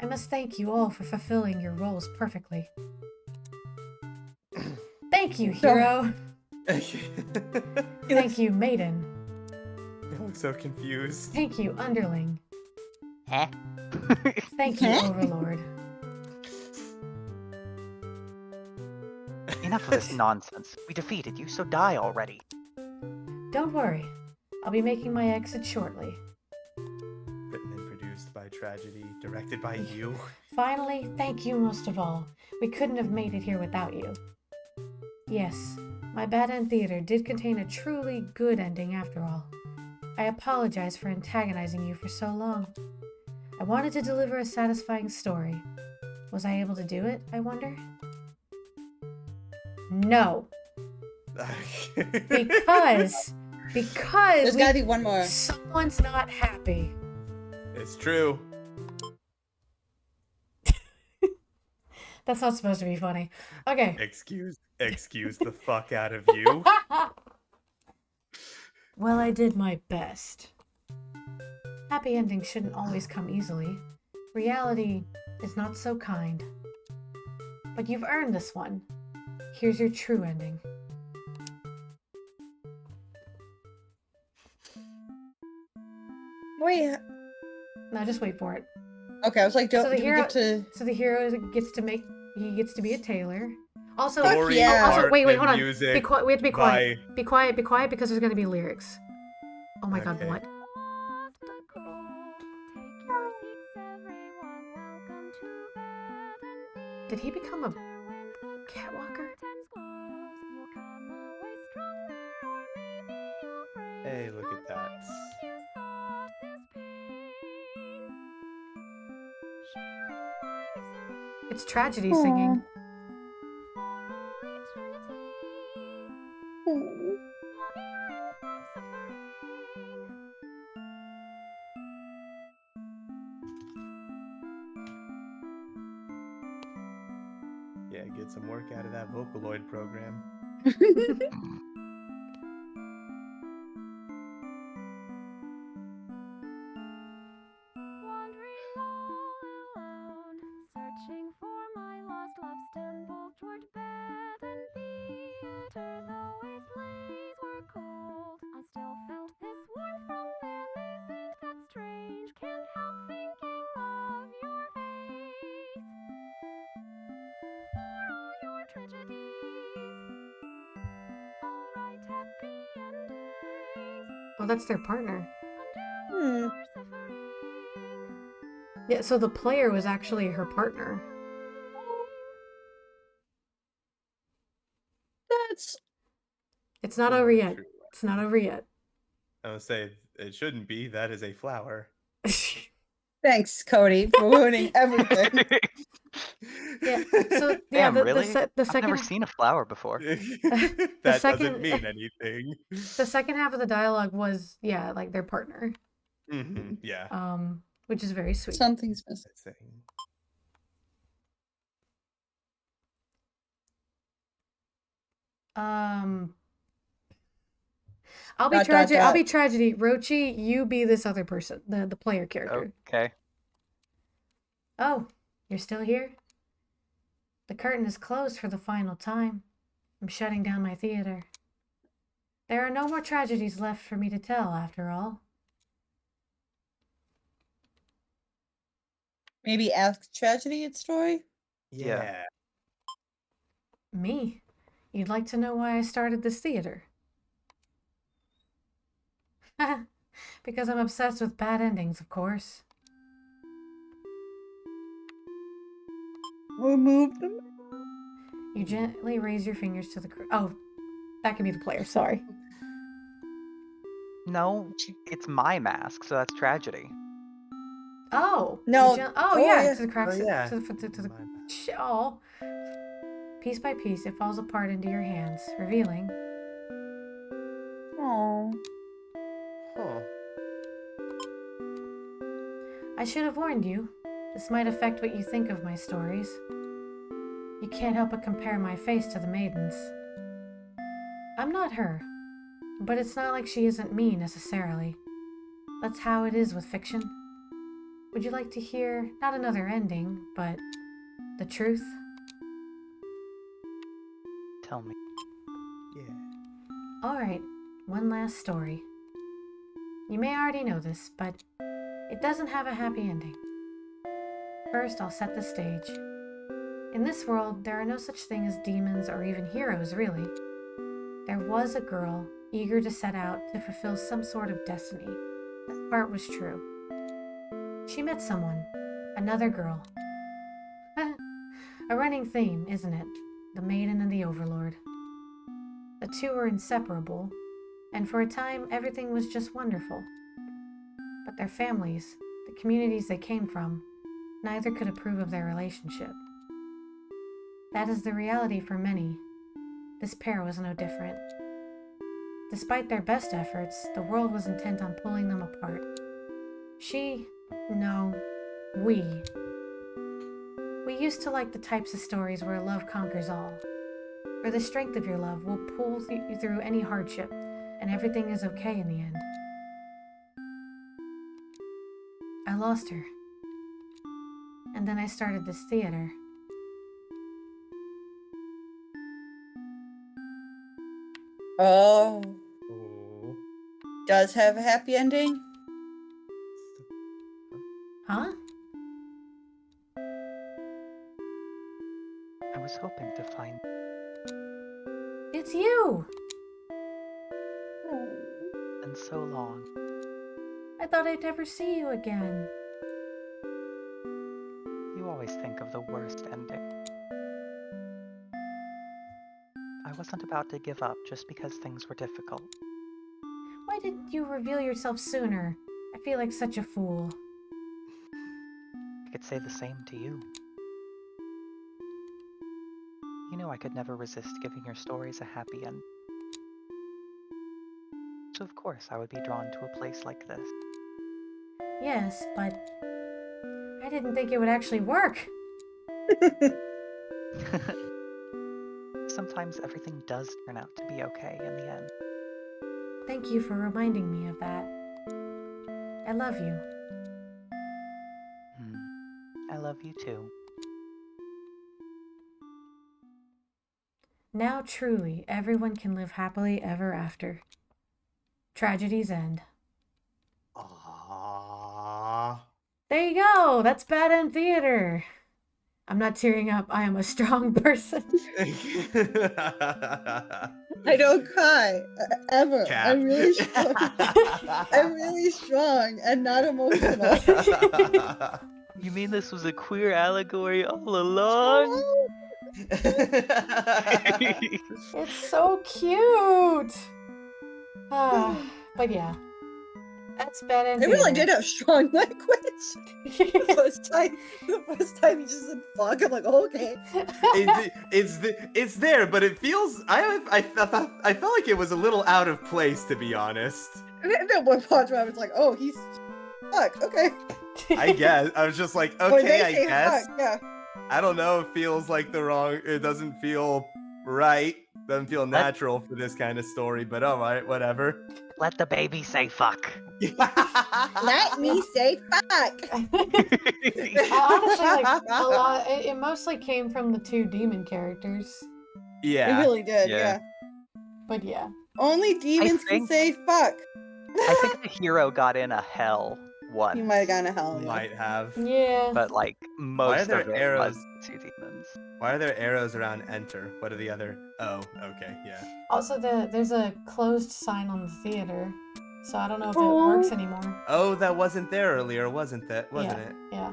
I must thank you all for fulfilling your roles perfectly. Thank you, hero. Thank you, maiden. I'm so confused. Thank you, underling. Huh? Thank you, overlord. Enough of this nonsense. We defeated you, so die already. Don't worry. I'll be making my exit shortly. Written and produced by Tragedy, directed by you. Finally, thank you most of all. We couldn't have made it here without you. Yes, my Bad End Theater did contain a truly good ending after all. I apologize for antagonizing you for so long. I wanted to deliver a satisfying story. Was I able to do it, I wonder? No. Because There's gotta be one more. someone's not happy. It's true. That's not supposed to be funny. Okay. Excuse the fuck out of you. Well, I did my best. Happy endings shouldn't always come easily. Reality is not so kind. But you've earned this one. Here's your true ending. Wait, Now just wait for it. Okay, I was like, So do the we hero- get to? So the hero gets to be a tailor. Also, Fuck Story, yeah. also, art, wait, and hold on. music Be quiet. We have to be quiet. by- Be quiet. Be quiet because there's gonna be lyrics. Oh my god, Okay. what? Did he become a catwalker? Hey, look at that. It's tragedy singing. Yeah, get some work out of that Vocaloid program. Oh, that's their partner. Hmm. Yeah, so the player was actually her partner. That's It's not over yet. It's not over yet. I would say it shouldn't be. That is a flower. thanks, Cody, for ruining everything. Yeah. So Damn, the really? the I've second never seen a flower before. That second- doesn't mean anything. the second half of the dialogue was like their partner. Yeah. Which is very sweet. Something's missing. That's saying. I'll be Dot, dot, tragedy. I'll dot. be tragedy. Rochi, you be this other person, the player character. Okay. Oh, you're still here? The curtain is closed for the final time. I'm shutting down my theater. There are no more tragedies left for me to tell, after all. Maybe ask tragedy its story. Yeah. Me? You'd like to know why I started this theater? Because I'm obsessed with bad endings, of course. Remove them. You gently raise your fingers to the... Oh, that can be the player, sorry. No, it's my mask, so that's tragedy. Oh! No. Yeah, to the cracks. Oh, yeah. To the... My bad. Oh. Piece by piece, it falls apart into your hands, revealing... Oh. Huh. I should have warned you. This might affect what you think of my stories. You can't help but compare my face to the maiden's. I'm not her, but it's not like she isn't me necessarily. That's how it is with fiction. Would you like to hear not another ending, but the truth? Tell me. Yeah. Alright, one last story. You may already know this, but it doesn't have a happy ending. First, I'll set the stage. In this world, there are no such thing as demons or even heroes, really. There was a girl eager to set out to fulfill some sort of destiny. That part was true. She met someone, another girl. A running theme, isn't it? The maiden and the overlord. The two were inseparable, and for a time everything was just wonderful. But their families, the communities they came from, neither could approve of their relationship. That is the reality for many. This pair was no different. Despite their best efforts, the world was intent on pulling them apart. We used to like the types of stories where love conquers all, where the strength of your love will pull you through any hardship, and everything is okay in the end. I lost her. And then I started this theater. Oh. Oh. Does have a happy ending? Huh? hoping to find. It's you! Been so long. I thought I'd never see you again. You always think of the worst ending. I wasn't about to give up just because things were difficult. Why didn't you reveal yourself sooner? I feel like such a fool. I could say the same to you. You know I could never resist giving your stories a happy end. So of course I would be drawn to a place like this. Yes, but I didn't think it would actually work. Sometimes everything does turn out to be okay in the end. Thank you for reminding me of that. I love you. I love you too. Now truly, everyone can live happily ever after. Tragedies end. Aww. There you go! That's Bad End Theater! I'm not tearing up. I am a strong person. I don't cry ever. Cap. I'm really strong. I'm really strong and not emotional. You mean this was a queer allegory all along? It's so cute! But yeah. That's Bad End I really Theater. did have strong language. The first time you just said fuck, I'm like, oh, okay. It's there, but it feels I felt like it was a little out of place, to be honest. And then one part where I was like, oh, he's fuck, okay. I guess I was just like, Or okay, they I say guess. fuck, yeah. I don't know. It feels like it doesn't feel right. Doesn't feel natural for this kind of story. But all right, whatever. Let the baby say fuck. Let me say fuck. Honestly, like a lot. It mostly came from the two demon characters. Yeah. It really did, Yeah. yeah. But yeah. Only demons can think- say fuck. I think the hero got in a hell once. He might have gone to hell. Yeah. Might have. Yeah. But like most there of it arrows? was two demons. Why are there arrows around enter? What are the other? Oh, okay, yeah. Also, there's a closed sign on the theater, so I don't know if it works anymore. Oh, that wasn't there earlier, wasn't it? Yeah.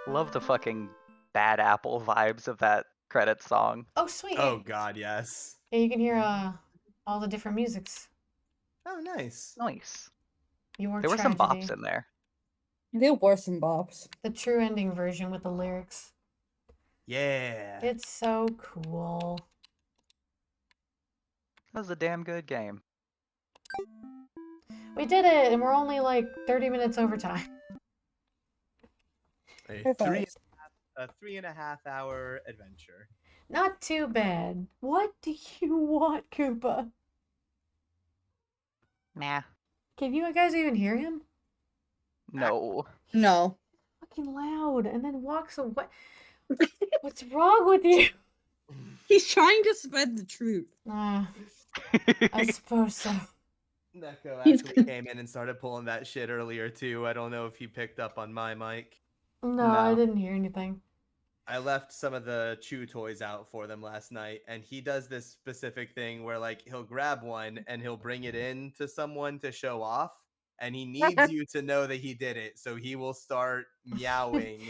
Love the fucking Bad Apple vibes of that credit song. Oh, sweet. Oh God, yes. Yeah, you can hear all the different musics. Oh, nice. Nice. Your There were some Tragedy. bops in there. There were some bops. The true ending version with the lyrics. Yeah. It's so cool. That was a damn good game. We did it, and we're only like 30 minutes over time. A Perfect. 3.5 hour adventure. Not too bad. What do you want, Koopa? Nah. Can you guys even hear him? No. No. Fucking loud, and then walks away. What's wrong with you? He's trying to spread the truth. I suppose so. Neko He's actually came in and started pulling that shit earlier too. I don't know if he picked up on my mic. No, I No. didn't hear anything. I left some of the chew toys out for them last night, and he does this specific thing where like he'll grab one and he'll bring it in to someone to show off, and he needs you to know that he did it, so he will start meowing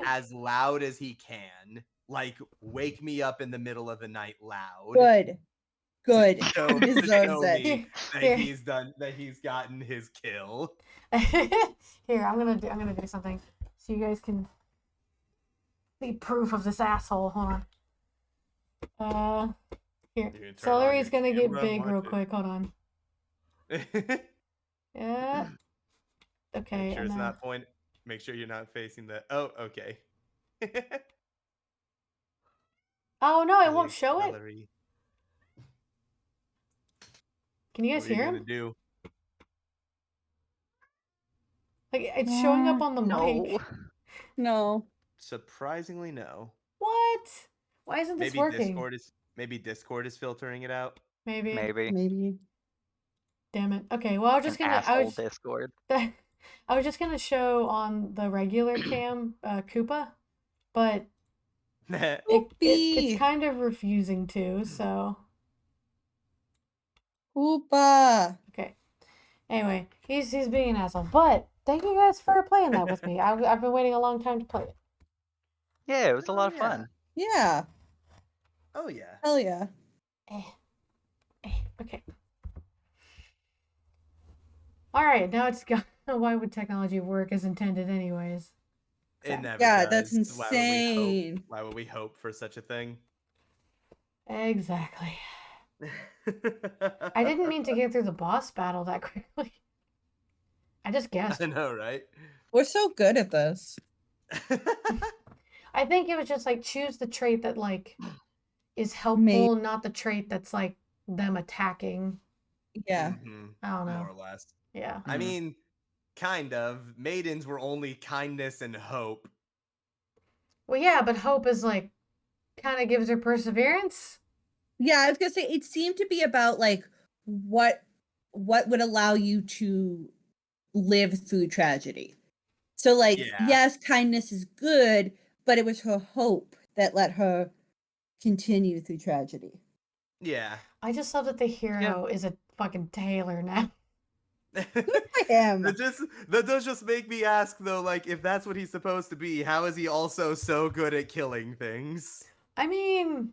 as loud as he can, like wake me up in the middle of the night loud. Good. Good. So, He to deserves show it. me Here. that he's gotten his kill. Here, I'm gonna do something so you guys can see proof of this asshole. Hold on. Here. You can turn on Celery's your gonna get camera, big real watch it. quick. Hold on. Yeah. Okay. Make sure and it's then- not point. Make sure you're not facing the. Oh, okay. Oh no, it won't show it. Celery. Can you guys What are you hear gonna him? do? Like it's showing up on the No. mic. No. Surprisingly, no. What? Why isn't this Maybe working? Discord is filtering it out. Maybe. Maybe. Maybe. Damn it. Okay. Well, I was An just gonna. asshole Discord. I was just gonna show on the regular cam Koopa, but It's kind of refusing to, so. Koopa. Okay. Anyway, he's being an asshole. But thank you guys for playing that with me. I've been waiting a long time to play it. Yeah, it was a lot of yeah. fun. Yeah. Oh yeah. Hell yeah. Okay. Alright, now it's got why would technology work as intended anyways? It never Yeah, does. that's insane. Why would we hope for such a thing? Exactly. I didn't mean to get through the boss battle that quickly. I just guessed. I know, right? We're so good at this. I think it was just like choose the trait that like is helpful, not the trait that's like them attacking. Yeah. I don't know. More or less. Yeah. I mean, kind of. Maidens were only kindness and hope. Well, yeah, but hope is like kind of gives her perseverance. Yeah, I was gonna say it seemed to be about like what would allow you to live through tragedy. So like, yes, kindness is good, but it was her hope that let her continue through tragedy. Yeah. I just love that the hero is a fucking tailor now. I am. That does just make me ask though, like, if that's what he's supposed to be, how is he also so good at killing things? I mean,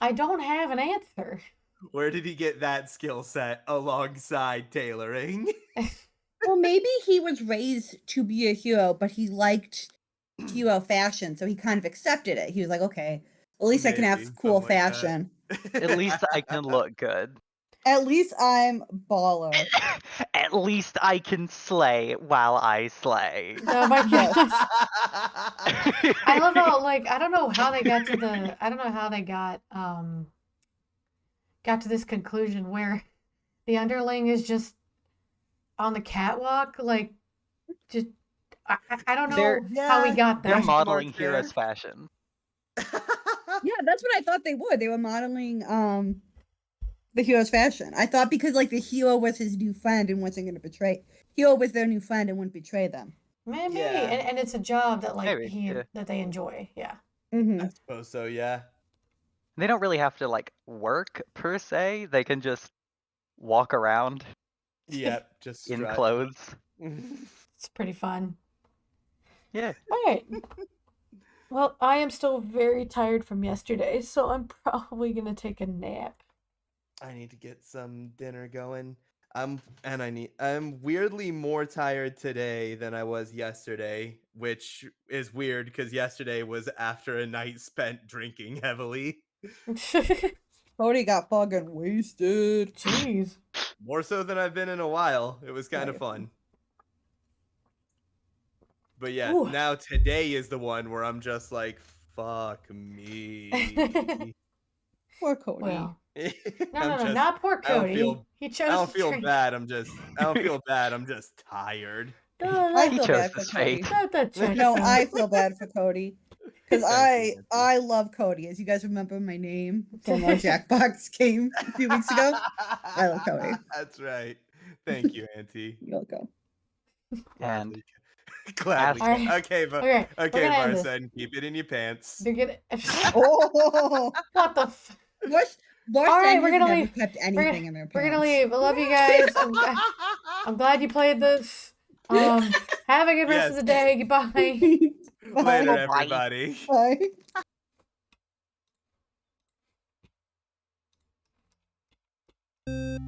I don't have an answer. Where did he get that skill set alongside tailoring? Well, maybe he was raised to be a hero, but he liked hero fashion, so he kind of accepted it. He was like, okay, at least I can have cool fashion. At least I can look good. At least I'm baller. At least I can slay while I slay. No, my goodness. I love how like I don't know how they got to this conclusion where the underling is just on the catwalk, like just I don't know how we got there. They're modeling Hero's fashion. Yeah, that's what I thought they would. They were modeling the hero's fashion. I thought because like the hero was his new friend and wasn't going to betray. Hero was their new friend and wouldn't betray them. Maybe, and it's a job that like that they enjoy. Yeah. I suppose so. Yeah. They don't really have to like work per se. They can just walk around. Yep, just in clothes. It's pretty fun. Yeah. All right. Well, I am still very tired from yesterday, so I'm probably gonna take a nap. I need to get some dinner going. I'm weirdly more tired today than I was yesterday, which is weird because yesterday was after a night spent drinking heavily. Cody got fucking wasted. Jeez. More so than I've been in a while. It was kind of fun. But yeah, now today is the one where I'm just like, fuck me. Poor Cody. Well, no, not poor Cody. He chose. I don't feel bad. I don't feel bad. I'm just tired. I feel bad for Cody. No, I feel bad for Cody. Because I love Cody. As you guys remember my name from our Jackbox game a few weeks ago. I love Cody. That's right. Thank you, Auntie. You're welcome. And gladly. Okay, Varson, keep it in your pants. They're gonna... Oh, what the? All right, we're gonna leave. Kept anything in their pants. We're gonna leave. I love you guys. I'm glad you played this. Have a good rest of the day. Goodbye. Later, everybody. Bye.